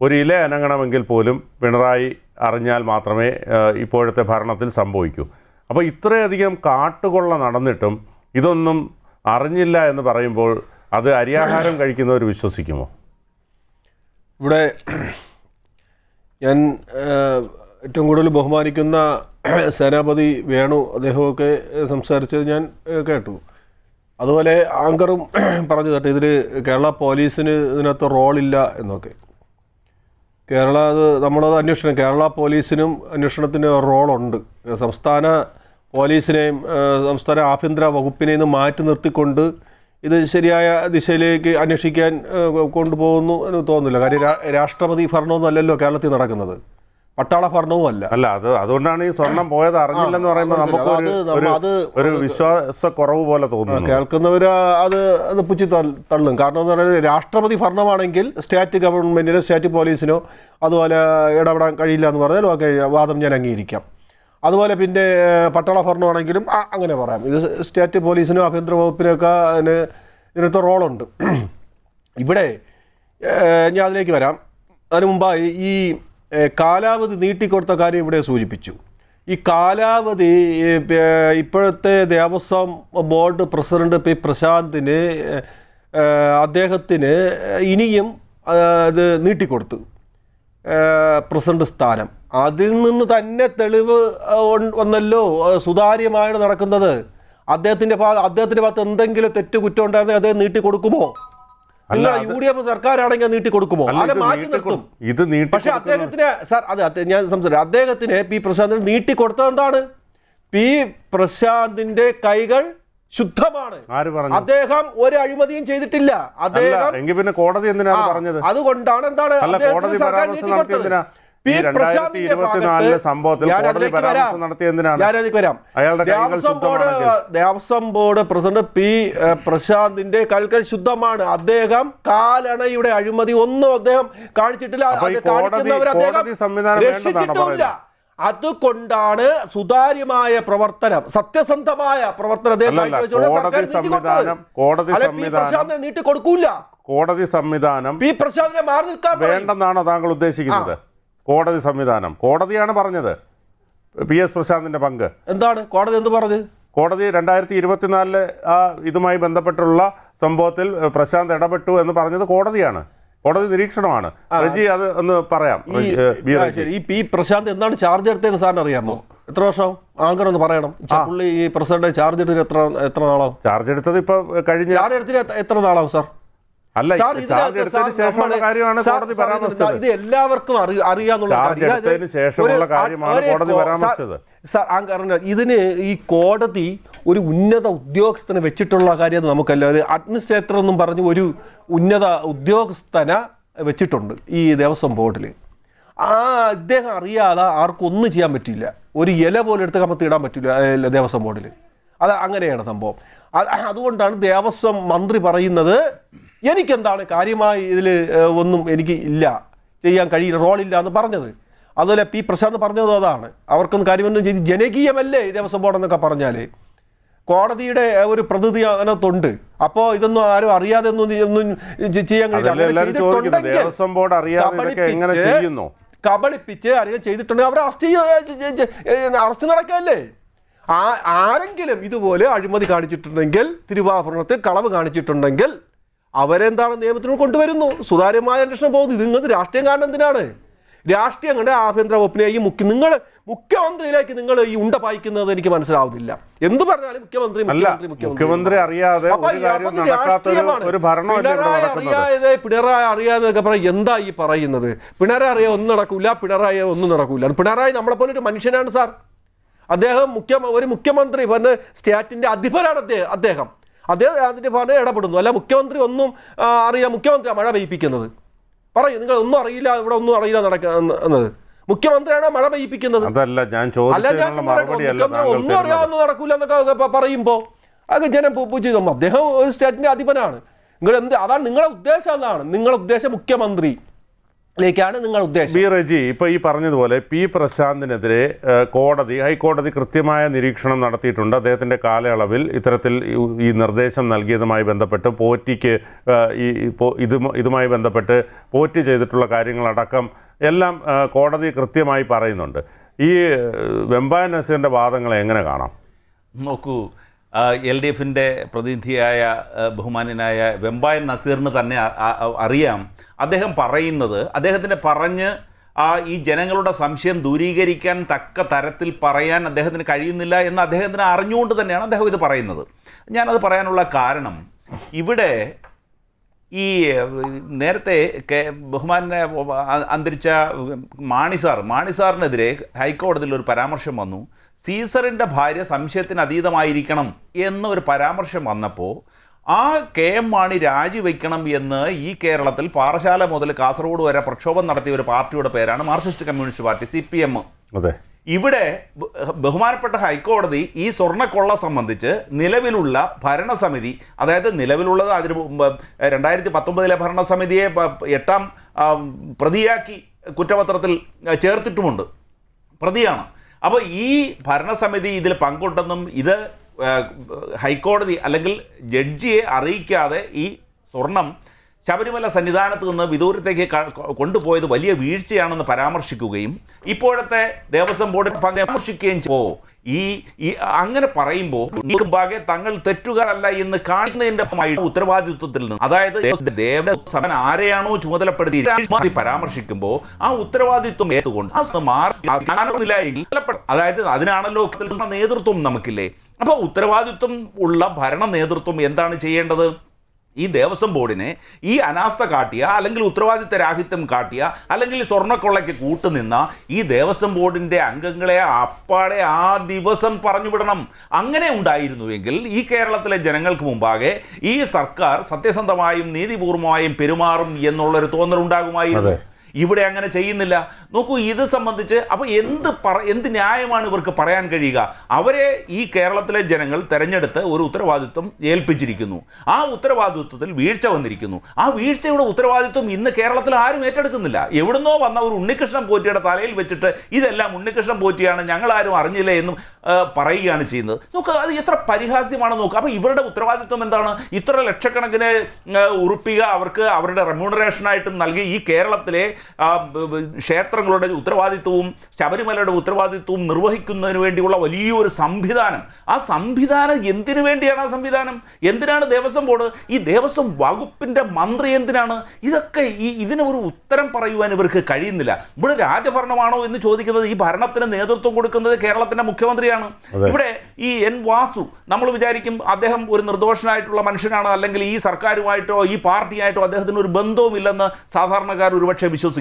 ഒരു ഇല അനങ്ങണമെങ്കിൽ പോലും പിണറായി അറിഞ്ഞാൽ മാത്രമേ ഇപ്പോഴത്തെ ഭരണത്തിൽ സംഭവിക്കൂ. അപ്പോൾ ഇത്രയധികം കാട്ടുകൊള്ള നടന്നിട്ടും ഇതൊന്നും അറിഞ്ഞില്ല എന്ന് പറയുമ്പോൾ അത് അരിയാഹാരം കഴിക്കുന്നവർ വിശ്വസിക്കുമോ? ഇവിടെ ഞാൻ ഏറ്റവും കൂടുതൽ ബഹുമാനിക്കുന്ന സേനാപതി വേണു അദ്ദേഹമൊക്കെ സംസാരിച്ചത് ഞാൻ കേട്ടു. അതുപോലെ ആങ്കറും പറഞ്ഞു കേട്ടോ ഇതിൽ കേരള പോലീസിന് ഇതിനകത്ത് റോളില്ല എന്നൊക്കെ. അത് നമ്മളത് അന്വേഷണം, കേരള പോലീസിനും അന്വേഷണത്തിന് റോളുണ്ട്. സംസ്ഥാന പോലീസിനെയും സംസ്ഥാന ആഭ്യന്തര വകുപ്പിനെയും നിന്ന് മാറ്റി നിർത്തിക്കൊണ്ട് ഇത് ശരിയായ ദിശയിലേക്ക് അന്വേഷിക്കാൻ കൊണ്ടുപോകുന്നു എന്ന് തോന്നുന്നില്ല. കാര്യം രാഷ്ട്രപതി ഭരണമൊന്നും അല്ലല്ലോ കേരളത്തിൽ നടക്കുന്നത്, പട്ടാള ഭരണവും അല്ല. അതുകൊണ്ടാണ് ഈ സ്വർണം പോയത് അറിഞ്ഞില്ലെന്ന് പറയുമ്പോൾ നമുക്ക് ഒരു വിശ്വാസക്കുറവ് പോലെ തോന്നുന്നു. കേൾക്കുന്നവർ അത് പുച്ചി തള്ളും. കാരണം എന്ന് പറയുന്നത് രാഷ്ട്രപതി ഭരണമാണെങ്കിൽ സ്റ്റേറ്റ് ഗവൺമെന്റിനോ സ്റ്റേറ്റ് പോലീസിനോ അതുപോലെ ഇടപെടാൻ കഴിയില്ല എന്ന് പറഞ്ഞാൽ ഓക്കെ, വാദം ഞാൻ അംഗീകരിക്കാം. അതുപോലെ പിന്നെ പട്ടാള ഭരണമാണെങ്കിലും അങ്ങനെ പറയാം. ഇത് സ്റ്റേറ്റ് പോലീസിനും ആഭ്യന്തര വകുപ്പിനൊക്കെ ഇതിനകത്ത് റോളുണ്ട്. ഇവിടെ ഞാൻ അതിലേക്ക് വരാം. അതിനു മുമ്പായി ഈ കാലാവധി നീട്ടിക്കൊടുത്ത കാര്യം ഇവിടെ സൂചിപ്പിച്ചു. ഈ കാലാവധി ഇപ്പോഴത്തെ ദേവസ്വം ബോർഡ് പ്രസിഡന്റ് P. പ്രശാന്തിന് അദ്ദേഹത്തിന് ഇനിയും ഇത് നീട്ടിക്കൊടുത്തു പ്രസിഡന്റ് സ്ഥാനം. അതിൽ നിന്ന് തന്നെ തെളിവ് വന്നല്ലോ സുതാര്യമാണ് നടക്കുന്നത്. അദ്ദേഹത്തിൻ്റെ ഭാഗത്ത് എന്തെങ്കിലും തെറ്റുകുറ്റം ഉണ്ടായിരുന്നെങ്കിൽ അദ്ദേഹം നീട്ടിക്കൊടുക്കുമോ? UDF സർക്കാരാണെങ്കിൽ നീട്ടിക്കൊടുക്കുമോ? അല്ല, മാറ്റി നിർത്തും. പക്ഷെ അദ്ദേഹത്തിന് ഞാൻ സംസാരിക്കും, അദ്ദേഹത്തിന് P. പ്രശാന്തിന് നീട്ടിക്കൊടുത്തത് എന്താണ്? P. പ്രശാന്തിന്റെ കൈകൾ ശുദ്ധമാണ്. അദ്ദേഹം ഒരു അഴിമതിയും ചെയ്തിട്ടില്ല. അദ്ദേഹം കോടതി എന്തിനാണ് പറഞ്ഞത്? അതുകൊണ്ടാണ് എന്താണ് ദേവസ്വം ബോർഡ് പ്രസിഡന്റ് P. പ്രശാന്തിന്റെ കൈകൾ ശുദ്ധമാണ്. അദ്ദേഹം കാലണയുടെ അഴിമതി ഒന്നും അദ്ദേഹം കാണിച്ചിട്ടില്ല. രക്ഷിച്ചിട്ടുമില്ല. അതുകൊണ്ടാണ് സുതാര്യമായ പ്രവർത്തനം, സത്യസന്ധമായ പ്രവർത്തനം നീട്ടിക്കൊടുക്കൂല. കോടതി സംവിധാനം P. പ്രശാന്തിനെ മാറി നിൽക്കാൻ വേണ്ടെന്നാണോ താങ്കൾ ഉദ്ദേശിക്കുന്നത്? കോടതി സംവിധാനം, കോടതിയാണ് പറഞ്ഞത് PS പ്രശാന്തിന്റെ പങ്ക് എന്താണ്? കോടതി എന്ത് പറഞ്ഞു? കോടതി 2024 ഇതുമായി ബന്ധപ്പെട്ടുള്ള സംഭവത്തിൽ പ്രശാന്ത് ഇടപെട്ടു എന്ന് പറഞ്ഞത് കോടതിയാണ്. കോടതി നിരീക്ഷണമാണ്. റജി അത് ഒന്ന് പറയാം. ഈ P. പ്രശാന്ത് എന്താണ് ചാർജ് എടുത്തതെന്ന് സാറിന് അറിയാമോ? എത്ര വർഷം? ആങ്കർ ഒന്ന് പറയണം. പുള്ളി ഈ പ്രസിഡന്റ് ചാർജ് എടുത്തിട്ട് എത്ര നാളാവും? ചാർജ് എടുത്തത് ഇപ്പൊ കഴിഞ്ഞ ചാർജ് എടുത്തിട്ട് എത്ര നാളാവും സാർ? അല്ല, ചാർജ് എടുത്തതിന് ശേഷമുള്ള കാര്യമാണ് കോടതി പരാമർശിച്ചത്. ഇത് എല്ലാവർക്കും അറിയാന്നുള്ള ഇതിന് ഈ കോടതി ഒരു ഉന്നത ഉദ്യോഗസ്ഥനെ വെച്ചിട്ടുള്ള കാര്യം നമുക്കല്ല. അഡ്മിനിസ്ട്രേറ്റർ എന്നും പറഞ്ഞ് ഒരു ഉന്നത ഉദ്യോഗസ്ഥനെ വെച്ചിട്ടുണ്ട് ഈ ദേവസ്വം ബോർഡിൽ. ഇദ്ദേഹം അറിയാതെ ആർക്കും ഒന്നും ചെയ്യാൻ പറ്റില്ല. ഒരു ഇല പോലെ എടുത്ത് കമത്തി ഇടാൻ പറ്റില്ല ദേവസ്വം ബോർഡിൽ. അങ്ങനെയാണ് സംഭവം. അതുകൊണ്ടാണ് ദേവസ്വം മന്ത്രി പറയുന്നത് എനിക്കെന്താണ് കാര്യമായി ഇതിൽ ഒന്നും എനിക്ക് ഇല്ല, ചെയ്യാൻ കഴിയില്ല, റോളില്ല എന്ന് പറഞ്ഞത്. അതുപോലെ P. പ്രശാന്ത് പറഞ്ഞത് അതാണ്, അവർക്കൊന്നും കാര്യമൊന്നും ചെയ്ത് ജനകീയമല്ലേ ഈ ദേവസ്വം ബോർഡ് എന്നൊക്കെ പറഞ്ഞാൽ. കോടതിയുടെ ഒരു പ്രതിനിധി അതിനകത്തുണ്ട്. അപ്പോൾ ഇതൊന്നും ആരും അറിയാതെ ഒന്നും ചെയ്യാൻ കഴിയില്ല. കബളിപ്പിച്ച് ആരെങ്കിലും ചെയ്തിട്ടുണ്ടെങ്കിൽ അവരെ അറസ്റ്റ് നടക്കാല്ലേ. ആരെങ്കിലും ഇതുപോലെ അഴിമതി കാണിച്ചിട്ടുണ്ടെങ്കിൽ, തിരുവാഭരണത്തിൽ കളവ് കാണിച്ചിട്ടുണ്ടെങ്കിൽ അവരെന്താണ് നിയമത്തിന് കൊണ്ടുവരുന്നു. സുതാര്യമായ അന്വേഷണം പോകുന്നു. ഇത് ഇങ്ങനത്തെ രാഷ്ട്രീയം കാണുന്ന എന്തിനാണ്? രാഷ്ട്രീയം കണ്ട് ആഭ്യന്തര വകുപ്പിനെ ഈ മുഖ്യമന്ത്രിയിലേക്ക് നിങ്ങൾ ഈ ഉണ്ട പായിക്കുന്നത് എനിക്ക് മനസ്സിലാവുന്നില്ല. എന്ത് പറഞ്ഞാലും മുഖ്യമന്ത്രി അറിയാതെ പിണറായി അറിയാതെ പറയാം. എന്താ ഈ പറയുന്നത്? പിണറായി അറിയാൻ ഒന്നും നടക്കൂല, പിണറായി ഒന്നും നടക്കൂല. പിണറായി നമ്മളെ പോലെ ഒരു മനുഷ്യനാണ് സാർ. അദ്ദേഹം ഒരു മുഖ്യമന്ത്രി പറഞ്ഞ സ്റ്റേറ്റിന്റെ അധിപനാണ് അദ്ദേഹം അതിന്റെ പറഞ്ഞ് ഇടപെടുന്നു. അല്ല മുഖ്യമന്ത്രി ഒന്നും അറിയില്ല, മുഖ്യമന്ത്രിയാണ് മഴ പെയ്യിപ്പിക്കുന്നത്. പറയൂ, നിങ്ങൾ ഒന്നും അറിയില്ല, ഇവിടെ ഒന്നും അറിയില്ല നടക്കുന്നത്. മുഖ്യമന്ത്രിയാണ് മഴ പെയ്യിപ്പിക്കുന്നത്. ഒന്നും അറിയാവുന്ന നടക്കൂല എന്നൊക്കെ പറയുമ്പോ അത് ജനം പൂജ. അദ്ദേഹം ഒരു സ്റ്റേറ്റിന്റെ അധിപനാണ്. നിങ്ങൾ അതാണ് നിങ്ങളുടെ ഉദ്ദേശം. എന്താണ് നിങ്ങളുടെ ഉദ്ദേശം? മുഖ്യമന്ത്രി ലേക്കാണ് നിങ്ങളുടെ ഉദ്ദേശം. ബി റജി, ഇപ്പോൾ ഈ പറഞ്ഞതുപോലെ പി പ്രശാന്തിനെതിരെ ഹൈക്കോടതി കൃത്യമായ നിരീക്ഷണം നടത്തിയിട്ടുണ്ട്. അദ്ദേഹത്തിൻ്റെ കാലയളവിൽ ഇത്തരത്തിൽ ഈ നിർദ്ദേശം നൽകിയതുമായി ബന്ധപ്പെട്ട് പോറ്റിക്ക് ഇതുമായി ബന്ധപ്പെട്ട് പോറ്റി ചെയ്തിട്ടുള്ള കാര്യങ്ങളടക്കം എല്ലാം കോടതി കൃത്യമായി പറയുന്നുണ്ട്. ഈ വെമ്പായ നസീറിൻ്റെ വാദങ്ങളെ എങ്ങനെ കാണാം? നോക്കൂ, LDFിൻ്റെ പ്രതിനിധിയായ ബഹുമാന്യനായ വെമ്പായൻ നസീറിന് തന്നെ അറിയാം. അദ്ദേഹം പറയുന്നത്, അദ്ദേഹത്തിൻ്റെ പറഞ്ഞ് ഈ ജനങ്ങളുടെ സംശയം ദൂരീകരിക്കാൻ തക്ക തരത്തിൽ പറയാൻ അദ്ദേഹത്തിന് കഴിയുന്നില്ല എന്ന് അദ്ദേഹത്തിന് അറിഞ്ഞുകൊണ്ട് തന്നെയാണ് അദ്ദേഹം ഇത് പറയുന്നത്. ഞാനത് പറയാനുള്ള കാരണം, ഇവിടെ ഈ നേരത്തെ ബഹുമാനെ അന്തരിച്ച മാണിസാറിനെതിരെ ഹൈക്കോടതിയിൽ ഒരു പരാമർശം വന്നു. സീസറിൻ്റെ ഭാര്യ സംശയത്തിന് അതീതമായിരിക്കണം എന്നൊരു പരാമർശം വന്നപ്പോൾ KM മാണി രാജിവെക്കണം എന്ന് ഈ കേരളത്തിൽ പാറശാല മുതൽ കാസർഗോഡ് വരെ പ്രക്ഷോഭം നടത്തിയ ഒരു പാർട്ടിയുടെ പേരാണ് മാർക്സിസ്റ്റ് കമ്മ്യൂണിസ്റ്റ് പാർട്ടി, CPM. ഇവിടെ ബഹുമാനപ്പെട്ട ഹൈക്കോടതി ഈ സ്വർണ്ണക്കൊള്ള സംബന്ധിച്ച് നിലവിലുള്ള ഭരണസമിതി, അതായത് നിലവിലുള്ളത് 2019 ഭരണസമിതിയെ 8ാം പ്രതിയാക്കി കുറ്റപത്രത്തിൽ ചേർത്തിട്ടുമുണ്ട്, പ്രതിയാണ്. അപ്പോൾ ഈ ഭരണസമിതി ഇതിൽ പങ്കുണ്ടെന്നും ഇത് ഹൈക്കോടതി അല്ലെങ്കിൽ ജഡ്ജിയെ അറിയിക്കാതെ ഈ സ്വർണം ശബരിമല സന്നിധാനത്ത് നിന്ന് വിദൂരത്തേക്ക് കൊണ്ടുപോയത് വലിയ വീഴ്ചയാണെന്ന് പരാമർശിക്കുകയും ഇപ്പോഴത്തെ ദേവസ്വം ബോർഡ് പരാമർശിക്കുകയും അങ്ങനെ പറയുമ്പോൾ മുമ്പാകെ തങ്ങൾ തെറ്റുകാരല്ല എന്ന് കാണുന്നതിന്റെ ഉത്തരവാദിത്വത്തിൽ നിന്ന്, അതായത് ദേവസ്വം ആരെയാണോ ചുമതലപ്പെടുത്തി പരാമർശിക്കുമ്പോൾ ആ ഉത്തരവാദിത്വം ഏറ്റുകൊണ്ട് അതായത് അതിനാണല്ലോ നേതൃത്വം നമുക്കില്ലേ. അപ്പോൾ ഉത്തരവാദിത്വം ഉള്ള ഭരണ നേതൃത്വം എന്താണ് ചെയ്യേണ്ടത്? ഈ ദേവസ്വം ബോർഡിനെ ഈ അനാസ്ഥ കാട്ടിയ, അല്ലെങ്കിൽ ഉത്തരവാദിത്ത രാഹിത്യം കാട്ടിയ, അല്ലെങ്കിൽ സ്വർണ്ണക്കൊള്ളയ്ക്ക് കൂട്ടുനിന്ന ഈ ദേവസ്വം ബോർഡിൻ്റെ അംഗങ്ങളെ അപ്പാടെ ആ ദിവസം പറഞ്ഞുവിടണം. അങ്ങനെ ഉണ്ടായിരുന്നുവെങ്കിൽ ഈ കേരളത്തിലെ ജനങ്ങൾക്ക് മുമ്പാകെ ഈ സർക്കാർ സത്യസന്ധമായും നീതിപൂർവമായും പെരുമാറും എന്നുള്ളൊരു തോന്നലുണ്ടാകുമായിരുന്നു. ഇവിടെ അങ്ങനെ ചെയ്യുന്നില്ല. നോക്കൂ, ഇത് സംബന്ധിച്ച് അപ്പോൾ എന്ത് ന്യായമാണ് ഇവർക്ക് പറയാൻ കഴിയുക? അവരെ ഈ കേരളത്തിലെ ജനങ്ങൾ തെരഞ്ഞെടുത്ത് ഒരു ഉത്തരവാദിത്വം ഏൽപ്പിച്ചിരിക്കുന്നു. ആ ഉത്തരവാദിത്വത്തിൽ വീഴ്ച വന്നിരിക്കുന്നു. ആ വീഴ്ചയുടെ ഉത്തരവാദിത്വം ഇന്ന് കേരളത്തിൽ ആരും ഏറ്റെടുക്കുന്നില്ല. എവിടുന്നോ വന്ന ഒരു ഉണ്ണികൃഷ്ണൻ പോറ്റിയുടെ തലയിൽ വെച്ചിട്ട് ഇതെല്ലാം ഉണ്ണികൃഷ്ണൻ പോറ്റിയാണ്, ഞങ്ങളാരും അറിഞ്ഞില്ല എന്നും പറയുകയാണ് ചെയ്യുന്നത്. നോക്കുക, അത് എത്ര പരിഹാസ്യമാണ് നോക്കുക. അപ്പോൾ ഇവരുടെ ഉത്തരവാദിത്വം എന്താണ്? ഇത്ര ലക്ഷക്കണക്കിന് ഉറുപ്പിക അവർക്ക് അവരുടെ റെമ്യൂണറേഷനായിട്ടും നൽകി ഈ കേരളത്തിലെ ക്ഷേത്രങ്ങളുടെ ഉത്തരവാദിത്വവും ശബരിമലയുടെ ഉത്തരവാദിത്വവും നിർവഹിക്കുന്നതിന് വേണ്ടിയുള്ള വലിയൊരു സംവിധാനം. ആ സംവിധാനം എന്തിനു വേണ്ടിയാണ്? ആ സംവിധാനം എന്തിനാണ്? ദേവസ്വം ബോർഡ്, ഈ ദേവസ്വം വകുപ്പിൻ്റെ മന്ത്രി എന്തിനാണ്? ഇതൊക്കെ ഇതിന് ഒരു ഉത്തരം പറയുവാൻ ഇവർക്ക് കഴിയുന്നില്ല. ഇവിടെ രാജഭരണമാണോ എന്ന് ചോദിക്കുന്നത്, ഈ ഭരണത്തിന് നേതൃത്വം കൊടുക്കുന്നത് കേരളത്തിൻ്റെ മുഖ്യമന്ത്രിയാണ്. ഇവിടെ ഈ N വാസു, നമ്മൾ വിചാരിക്കും അദ്ദേഹം ഒരു നിർദോഷനായിട്ടുള്ള മനുഷ്യനാണ്, അല്ലെങ്കിൽ ഈ സർക്കാരുമായിട്ടോ ഈ പാർട്ടിയായിട്ടോ അദ്ദേഹത്തിന് ഒരു ബന്ധവുമില്ലെന്ന് സാധാരണക്കാർ ഒരുപക്ഷെ വിശ്വസിക്കും.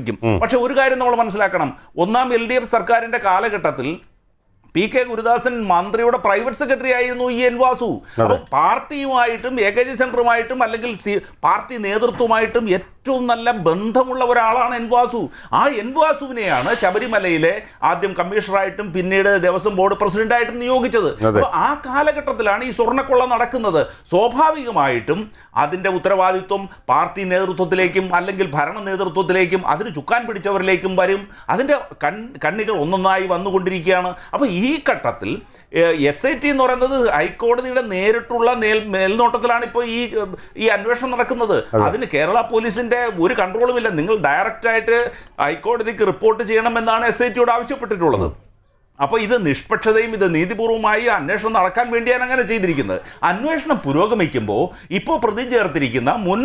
പക്ഷെ ഒരു കാര്യം നമ്മൾ മനസ്സിലാക്കണം, 1ാം LDF സർക്കാരിന്റെ കാലഘട്ടത്തിൽ PK ഗുരുദാസൻ മന്ത്രിയുടെ പ്രൈവറ്റ് സെക്രട്ടറി ആയിരുന്നു ഈ N വാസു. അപ്പോൾ പാർട്ടിയുമായിട്ടും AKG സെന്ററുമായിട്ടും അല്ലെങ്കിൽ പാർട്ടി നേതൃത്വമായിട്ടും ഏറ്റവും നല്ല ബന്ധമുള്ള ഒരാളാണ് N വാസു. ആ N വാസുവിനെയാണ് ശബരിമലയിലെ ആദ്യം കമ്മീഷണറായിട്ടും പിന്നീട് ദേവസ്വം ബോർഡ് പ്രസിഡന്റായിട്ടും നിയോഗിച്ചത്. അപ്പോൾ ആ കാലഘട്ടത്തിലാണ് ഈ സ്വർണ്ണക്കൊള്ള നടക്കുന്നത്. സ്വാഭാവികമായിട്ടും അതിൻ്റെ ഉത്തരവാദിത്വം പാർട്ടി നേതൃത്വത്തിലേക്കും അല്ലെങ്കിൽ ഭരണ നേതൃത്വത്തിലേക്കും അതിന് ചുക്കാൻ പിടിച്ചവരിലേക്കും വരും. അതിൻ്റെ കണ്ണികൾ ഒന്നൊന്നായി വന്നുകൊണ്ടിരിക്കുകയാണ്. അപ്പോൾ ഈ ഘട്ടത്തിൽ SIT എന്ന് പറയുന്നത് ഹൈക്കോടതിയുടെ നേരിട്ടുള്ള മേൽനോട്ടത്തിലാണ് ഇപ്പോൾ ഈ അന്വേഷണം നടക്കുന്നത്. അതിന് കേരള പോലീസിന്റെ ഒരു കൺട്രോളുമില്ല. നിങ്ങൾ ഡയറക്റ്റായിട്ട് ഹൈക്കോടതിക്ക് റിപ്പോർട്ട് ചെയ്യണമെന്നാണ് SITയോട് ആവശ്യപ്പെട്ടിട്ടുള്ളത്. അപ്പോൾ ഇത് നിഷ്പക്ഷതയും ഇത് നീതിപൂർവമായി അന്വേഷണം നടക്കാൻ വേണ്ടിയാണ് അങ്ങനെ ചെയ്തിരിക്കുന്നത്. അന്വേഷണം പുരോഗമിക്കുമ്പോൾ ഇപ്പോൾ പ്രതി ചേർത്തിരിക്കുന്ന മുൻ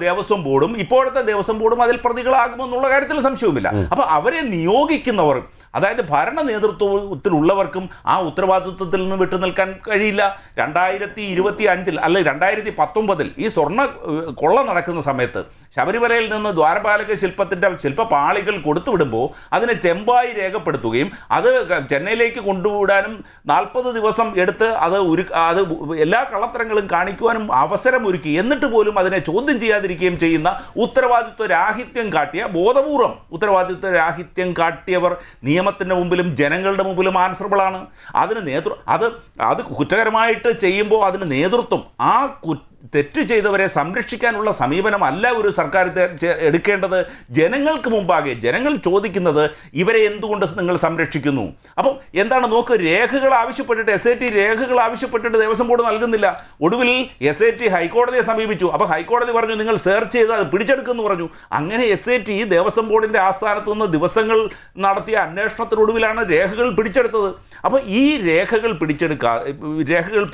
ദേവസ്വം ബോർഡും ഇപ്പോഴത്തെ ദേവസ്വം ബോർഡും അതിൽ പ്രതികളാകുമെന്നുള്ള കാര്യത്തിൽ സംശയവുമില്ല. അപ്പോൾ അവരെ നിയോഗിക്കുന്നവർ, അതായത് ഭരണ നേതൃത്വത്തിലുള്ളവർക്കും ആ ഉത്തരവാദിത്വത്തിൽ നിന്ന് വിട്ടുനിൽക്കാൻ കഴിയില്ല. 2025 അല്ലെ 2019 ഈ സ്വർണ്ണ കൊള്ള നടക്കുന്ന സമയത്ത് ശബരിമലയിൽ നിന്ന് ദ്വാരപാലക ശില്പത്തിൻ്റെ ശില്പപാളികൾ കൊടുത്തുവിടുമ്പോൾ അതിനെ ചെമ്പായി രേഖപ്പെടുത്തുകയും അത് ചെന്നൈയിലേക്ക് കൊണ്ടുവിടാനും 40 ദിവസം എടുത്ത് അത് എല്ലാ കള്ളത്തരങ്ങളും കാണിക്കുവാനും അവസരമൊരുക്കി, എന്നിട്ട് പോലും അതിനെ ചോദ്യം ചെയ്യാതിരിക്കുകയും ചെയ്യുന്ന ഉത്തരവാദിത്വ രാഹിത്യം കാട്ടിയ, ബോധപൂർവം ഉത്തരവാദിത്വ രാഹിത്യം കാട്ടിയവർ നിയമത്തിൻ്റെ മുമ്പിലും ജനങ്ങളുടെ മുമ്പിലും ആൻസറബിളാണ്. അതിന് അത് കുറ്റകരമായിട്ട് ചെയ്യുമ്പോൾ അതിന് നേതൃത്വം ആ തെറ്റ് ചെയ്തവരെ സംരക്ഷിക്കാനുള്ള സമീപനമല്ല ഒരു സർക്കാർ എടുക്കേണ്ടത്. ജനങ്ങൾക്ക് മുമ്പാകെ ജനങ്ങൾ ചോദിക്കുന്നത് ഇവരെ എന്തുകൊണ്ട് നിങ്ങൾ സംരക്ഷിക്കുന്നു? അപ്പം എന്താണ് നോക്ക്, രേഖകൾ ആവശ്യപ്പെട്ടിട്ട് SIT രേഖകൾ ആവശ്യപ്പെട്ടിട്ട് ദേവസ്വം ബോർഡ് നൽകുന്നില്ല. ഒടുവിൽ SIT ഹൈക്കോടതിയെ സമീപിച്ചു. അപ്പോൾ ഹൈക്കോടതി പറഞ്ഞു നിങ്ങൾ സെർച്ച് ചെയ്ത് അത് പിടിച്ചെടുക്കുമെന്ന് പറഞ്ഞു. അങ്ങനെ SIT ദേവസ്വം ബോർഡിൻ്റെ ആസ്ഥാനത്ത് നിന്ന് ദിവസങ്ങൾ നടത്തിയ അന്വേഷണത്തിനൊടുവിലാണ് രേഖകൾ പിടിച്ചെടുത്തത്. അപ്പോൾ ഈ രേഖകൾ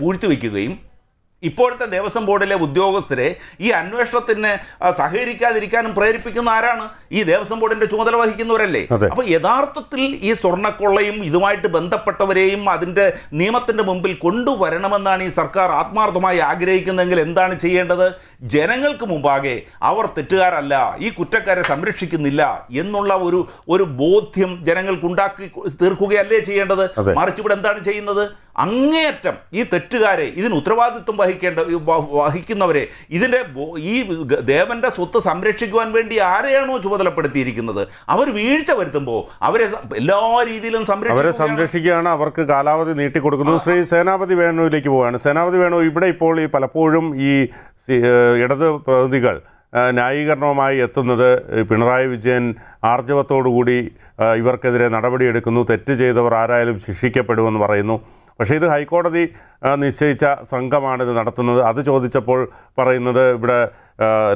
പൂഴ്ത്തിവെക്കുകയും ഇപ്പോഴത്തെ ദേവസ്വം ബോർഡിലെ ഉദ്യോഗസ്ഥരെ ഈ അന്വേഷണത്തിന് സഹകരിക്കാതിരിക്കാനും പ്രേരിപ്പിക്കുന്ന ആരാണ്? ഈ ദേവസ്വം ബോർഡിന്റെ ചുമതല വഹിക്കുന്നവരല്ലേ. അപ്പോൾ യഥാർത്ഥത്തിൽ ഈ സ്വർണ്ണക്കൊള്ളയും ഇതുമായിട്ട് ബന്ധപ്പെട്ടവരെയും അതിൻ്റെ നിയമത്തിൻ്റെ മുമ്പിൽ കൊണ്ടുവരണമെന്നാണ് ഈ സർക്കാർ ആത്മാർത്ഥമായി ആഗ്രഹിക്കുന്നതെങ്കിൽ എന്താണ് ചെയ്യേണ്ടത്? ജനങ്ങൾക്ക് മുമ്പാകെ അവർ തെറ്റുകാരല്ല, ഈ കുറ്റക്കാരെ സംരക്ഷിക്കുന്നില്ല എന്നുള്ള ഒരു ബോധ്യം ജനങ്ങൾക്ക് ഉണ്ടാക്കി തീർക്കുകയല്ലേ ചെയ്യേണ്ടത്. മറിച്ച് ഇവിടെ എന്താണ് ചെയ്യുന്നത്? അങ്ങേയറ്റം ഈ തെറ്റുകാരെ, ഇതിന് ഉത്തരവാദിത്വം വഹിക്കുന്നവരെ, ഈ ദേവന്റെ സ്വത്ത് സംരക്ഷിക്കുവാൻ വേണ്ടി ആരെയാണോ ചുമതലപ്പെടുത്തിയിരിക്കുന്നത് അവർ വീഴ്ച വരുത്തുമ്പോൾ അവരെ എല്ലാ രീതിയിലും സംരക്ഷിക്കുകയാണ്, അവർക്ക് കാലാവധി നീട്ടിക്കൊടുക്കുന്നു. ശ്രീ സേനാപതി വേണുവിലേക്ക് പോവുകയാണ്. സേനാപതി വേണു, ഇവിടെ ഇപ്പോൾ ഈ പലപ്പോഴും ഈ ഇടത് പ്രതികൾ ന്യായീകരണവുമായി എത്തുന്നത് പിണറായി വിജയൻ ആർജവത്തോടുകൂടി ഇവർക്കെതിരെ നടപടിയെടുക്കുന്നു, തെറ്റ് ചെയ്തവർ ആരായാലും ശിക്ഷിക്കപ്പെടുമെന്ന് പറയുന്നു. പക്ഷേ ഇത് ഹൈക്കോടതി നിശ്ചയിച്ച സംഘമാണിത് നടത്തുന്നത്. അത് ചോദിച്ചപ്പോൾ പറയുന്നത് ഇവിടെ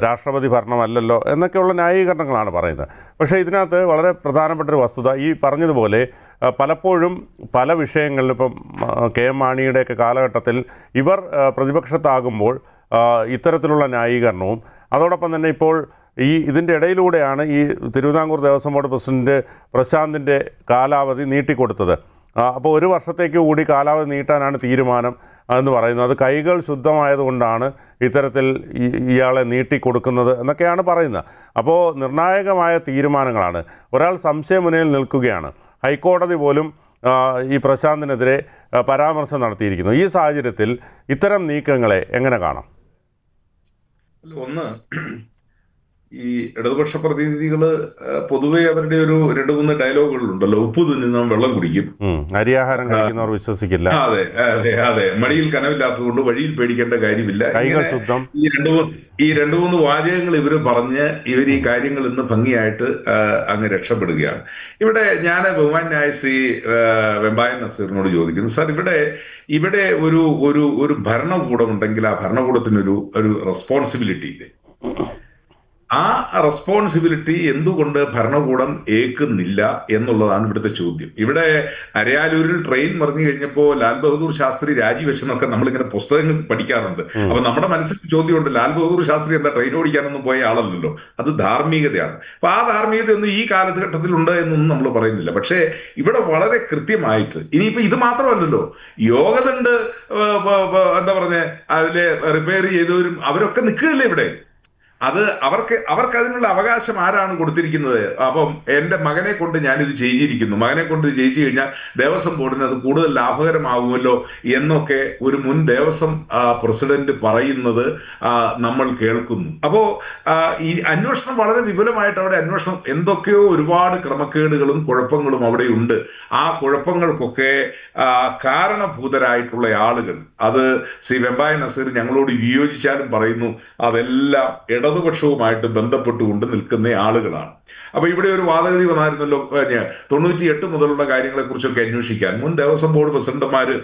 രാഷ്ട്രപതി ഭരണമല്ലല്ലോ എന്നൊക്കെയുള്ള ന്യായീകരണങ്ങളാണ് പറയുന്നത്. പക്ഷേ ഇതിനകത്ത് വളരെ പ്രധാനപ്പെട്ടൊരു വസ്തുത, ഈ പറഞ്ഞതുപോലെ പലപ്പോഴും പല വിഷയങ്ങളിലും ഇപ്പം KM മാണിയുടെയൊക്കെ കാലഘട്ടത്തിൽ ഇവർ പ്രതിപക്ഷത്താകുമ്പോൾ ഇത്തരത്തിലുള്ള ന്യായീകരണവും, അതോടൊപ്പം തന്നെ ഇപ്പോൾ ഇതിൻ്റെ ഇടയിലൂടെയാണ് ഈ തിരുവിതാംകൂർ ദേവസ്വം ബോർഡ് പ്രസിഡന്റ് പ്രശാന്തിൻ്റെ കാലാവധി നീട്ടിക്കൊടുത്തത്. അപ്പോൾ 1 വർഷത്തേക്ക് കൂടി കാലാവധി നീട്ടാനാണ് തീരുമാനം എന്ന് പറയുന്നത്. അത് കൈകൾ ശുദ്ധമായതുകൊണ്ടാണ് ഇത്തരത്തിൽ ഇയാളെ നീട്ടിക്കൊടുക്കുന്നത് എന്നൊക്കെയാണ് പറയുന്നത്. അപ്പോൾ നിർണായകമായ തീരുമാനങ്ങളാണ്. ഒരാൾ സംശയമുനയിൽ നിൽക്കുകയാണ്. ഹൈക്കോടതി പോലും ഈ പ്രശാന്തിനെതിരെ പരാമർശം നടത്തിയിരിക്കുന്നു. ഈ സാഹചര്യത്തിൽ ഇത്തരം നീക്കങ്ങളെ എങ്ങനെ കാണാം? ഒന്ന്, ഈ ഇടതുപക്ഷ പ്രതിനിധികൾ പൊതുവെ അവരുടെ ഒരു 2-3 ഡയലോഗുകളുണ്ടല്ലോ. ഉപ്പ് തിന്നുന്ന വെള്ളം കുടിക്കും, അരിയാഹാരം കഴിക്കുന്നവർ വിശ്വസിക്കില്ല. അതെ അതെ അതെ, മടിയിൽ കനവില്ലാത്തതുകൊണ്ട് വഴിയിൽ പേടിക്കേണ്ട കാര്യമില്ല. കൈകൾ ശുദ്ധം. ഈ 2-3 വാചകങ്ങൾ ഇവർ പറഞ്ഞ് ഇവർ ഈ കാര്യങ്ങൾ ഇന്ന് ഭംഗിയായിട്ട് അങ്ങ് രക്ഷപ്പെടുകയാണ്. ഇവിടെ ഞാൻ ബഹുമാന്യായ ശ്രീ വെമ്പായൻ നസീറിനോട് ചോദിക്കുന്നു, സാർ ഇവിടെ ഒരു ഭരണകൂടം ഉണ്ടെങ്കിൽ ആ ഭരണകൂടത്തിനൊരു റെസ്പോൺസിബിലിറ്റി ഇല്ലേ? ആ റെസ്പോൺസിബിലിറ്റി എന്തുകൊണ്ട് ഭരണകൂടം ഏൽക്കുന്നില്ല എന്നുള്ളതാണ് ഇവിടുത്തെ ചോദ്യം. ഇവിടെ അരയാലൂരിൽ ട്രെയിൻ മറിഞ്ഞു കഴിഞ്ഞപ്പോൾ ലാൽ ബഹദൂർ ശാസ്ത്രി രാജിവെച്ചെന്നൊക്കെ നമ്മളിങ്ങനെ പുസ്തകങ്ങൾ പഠിക്കാറുണ്ട്. അപ്പൊ നമ്മുടെ മനസ്സിൽ ചോദ്യമുണ്ട്, ലാൽ ബഹദൂർ ശാസ്ത്രി എന്താ ട്രെയിൻ ഓടിക്കാനൊന്നും പോയ ആളല്ലല്ലോ, അത് ധാർമ്മികതയാണ്. അപ്പൊ ആ ധാർമ്മികതയൊന്നും ഈ കാലഘട്ടത്തിലുണ്ട് എന്നൊന്നും നമ്മൾ പറയുന്നില്ല. പക്ഷേ ഇവിടെ വളരെ കൃത്യമായിട്ട് ഇനിയിപ്പോ ഇത് മാത്രമല്ലല്ലോ, യോഗദണ്ഡ് എന്താ പറഞ്ഞ അതിലെ റിപ്പയർ ചെയ്തവരും അവരൊക്കെ നിൽക്കുകയല്ലേ ഇവിടെ. അത് അവർക്ക് അതിനുള്ള അവകാശം ആരാണ് കൊടുത്തിരിക്കുന്നത്? അപ്പം എൻ്റെ മകനെ കൊണ്ട് ഞാനിത് ചെയ്യിച്ചിരിക്കുന്നു, മകനെ കൊണ്ട് ഇത് ചെയ്യിച്ചു കഴിഞ്ഞാൽ ദേവസ്വം ബോർഡിന് അത് കൂടുതൽ ലാഭകരമാകുമല്ലോ എന്നൊക്കെ ഒരു മുൻ ദേവസ്വം പ്രസിഡന്റ് പറയുന്നത് നമ്മൾ കേൾക്കുന്നു. അപ്പോൾ ഈ അന്വേഷണം വളരെ വിപുലമായിട്ട് അവിടെ അന്വേഷണം എന്തൊക്കെയോ ഒരുപാട് ക്രമക്കേടുകളും കുഴപ്പങ്ങളും അവിടെയുണ്ട്. ആ കുഴപ്പങ്ങൾക്കൊക്കെ കാരണഭൂതരായിട്ടുള്ള ആളുകൾ, അത് ശ്രീ വെമ്പായ നസീർ ഞങ്ങളോട് വിയോജിച്ചാലും പറയുന്നു, അതെല്ലാം ഇടതുപക്ഷവുമായിട്ട് ബന്ധപ്പെട്ടുകൊണ്ട് നിൽക്കുന്ന ആളുകളാണ്. അപ്പൊ ഇവിടെ ഒരു വാദഗതി വന്നായിരുന്നല്ലോ, 98 മുതലുള്ള കാര്യങ്ങളെ കുറിച്ചൊക്കെ അന്വേഷിക്കാൻ മുൻ ദേവസ്വം ബോർഡ് പ്രസിഡന്റുമാര്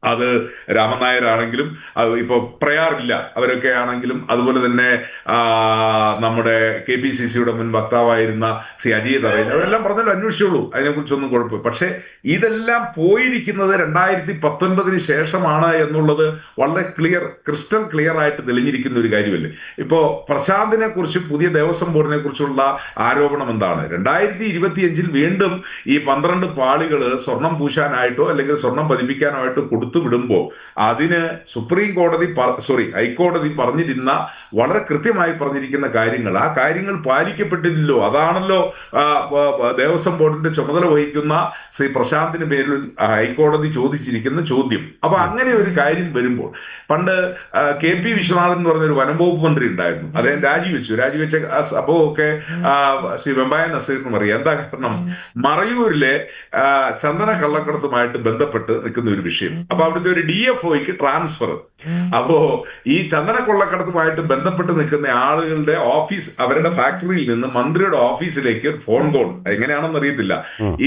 അത് രാമൻ നായർ ആണെങ്കിലും ഇപ്പൊ പ്രയാറില്ല അവരൊക്കെ ആണെങ്കിലും, അതുപോലെ തന്നെ നമ്മുടെ KPCCയുടെ മുൻ വക്താവായിരുന്ന ശ്രീ അജയ് തറയിൽ, അവരെല്ലാം പറഞ്ഞാലും അന്വേഷിച്ചോളൂ, അതിനെക്കുറിച്ചൊന്നും കുഴപ്പമില്ല. പക്ഷെ ഇതെല്ലാം പോയിരിക്കുന്നത് 2019 ശേഷമാണ് എന്നുള്ളത് വളരെ ക്രിസ്റ്റൽ ക്ലിയർ ആയിട്ട് തെളിഞ്ഞിരിക്കുന്ന ഒരു കാര്യമല്ലേ. ഇപ്പോ പ്രശാന്തിനെ കുറിച്ചും പുതിയ ദേവസ്വം ബോർഡിനെ കുറിച്ചുള്ള ആരോപണം എന്താണ്? 2025 വീണ്ടും ഈ 12 പാളികൾ സ്വർണം പൂശാനായിട്ടോ അല്ലെങ്കിൽ സ്വർണം പതിപ്പിക്കാനായിട്ടോ വിടുമ്പോൾ അതിന് ഹൈക്കോടതി പറഞ്ഞിരുന്ന വളരെ കൃത്യമായി പറഞ്ഞിരിക്കുന്ന കാര്യങ്ങൾ, ആ കാര്യങ്ങൾ പാലിക്കപ്പെട്ടില്ലല്ലോ. അതാണല്ലോ ദേവസ്വം ബോർഡിന്റെ ചുമതല വഹിക്കുന്ന ശ്രീ പ്രശാന്തിന് പേരിൽ ഹൈക്കോടതി ചോദിച്ചിരിക്കുന്ന ചോദ്യം. അപ്പൊ അങ്ങനെ ഒരു കാര്യം വരുമ്പോൾ, പണ്ട് KP വിശ്വനാഥൻ എന്ന് പറഞ്ഞൊരു വനം വകുപ്പ് മന്ത്രി ഉണ്ടായിരുന്നു, അദ്ദേഹം രാജിവെച്ച സംഭവമൊക്കെ ശ്രീ വെമ്പായ നസീറിനും അറിയാം. എന്താ കാരണം? മറയൂരിലെ ചന്ദന കള്ളക്കടത്തുമായിട്ട് ബന്ധപ്പെട്ട് നിൽക്കുന്ന ഒരു വിഷയം. അപ്പൊ അവിടുത്തെ ഒരു DFOയ്ക്ക് ട്രാൻസ്ഫർ. അപ്പോ ഈ ചന്ദന കൊള്ളക്കടത്തുമായിട്ട് ബന്ധപ്പെട്ട് നിൽക്കുന്ന ആളുകളുടെ ഓഫീസ്, അവരുടെ ഫാക്ടറിയിൽ നിന്ന് മന്ത്രിയുടെ ഓഫീസിലേക്ക് ഫോൺ കോൾ, എങ്ങനെയാണെന്ന് അറിയത്തില്ല,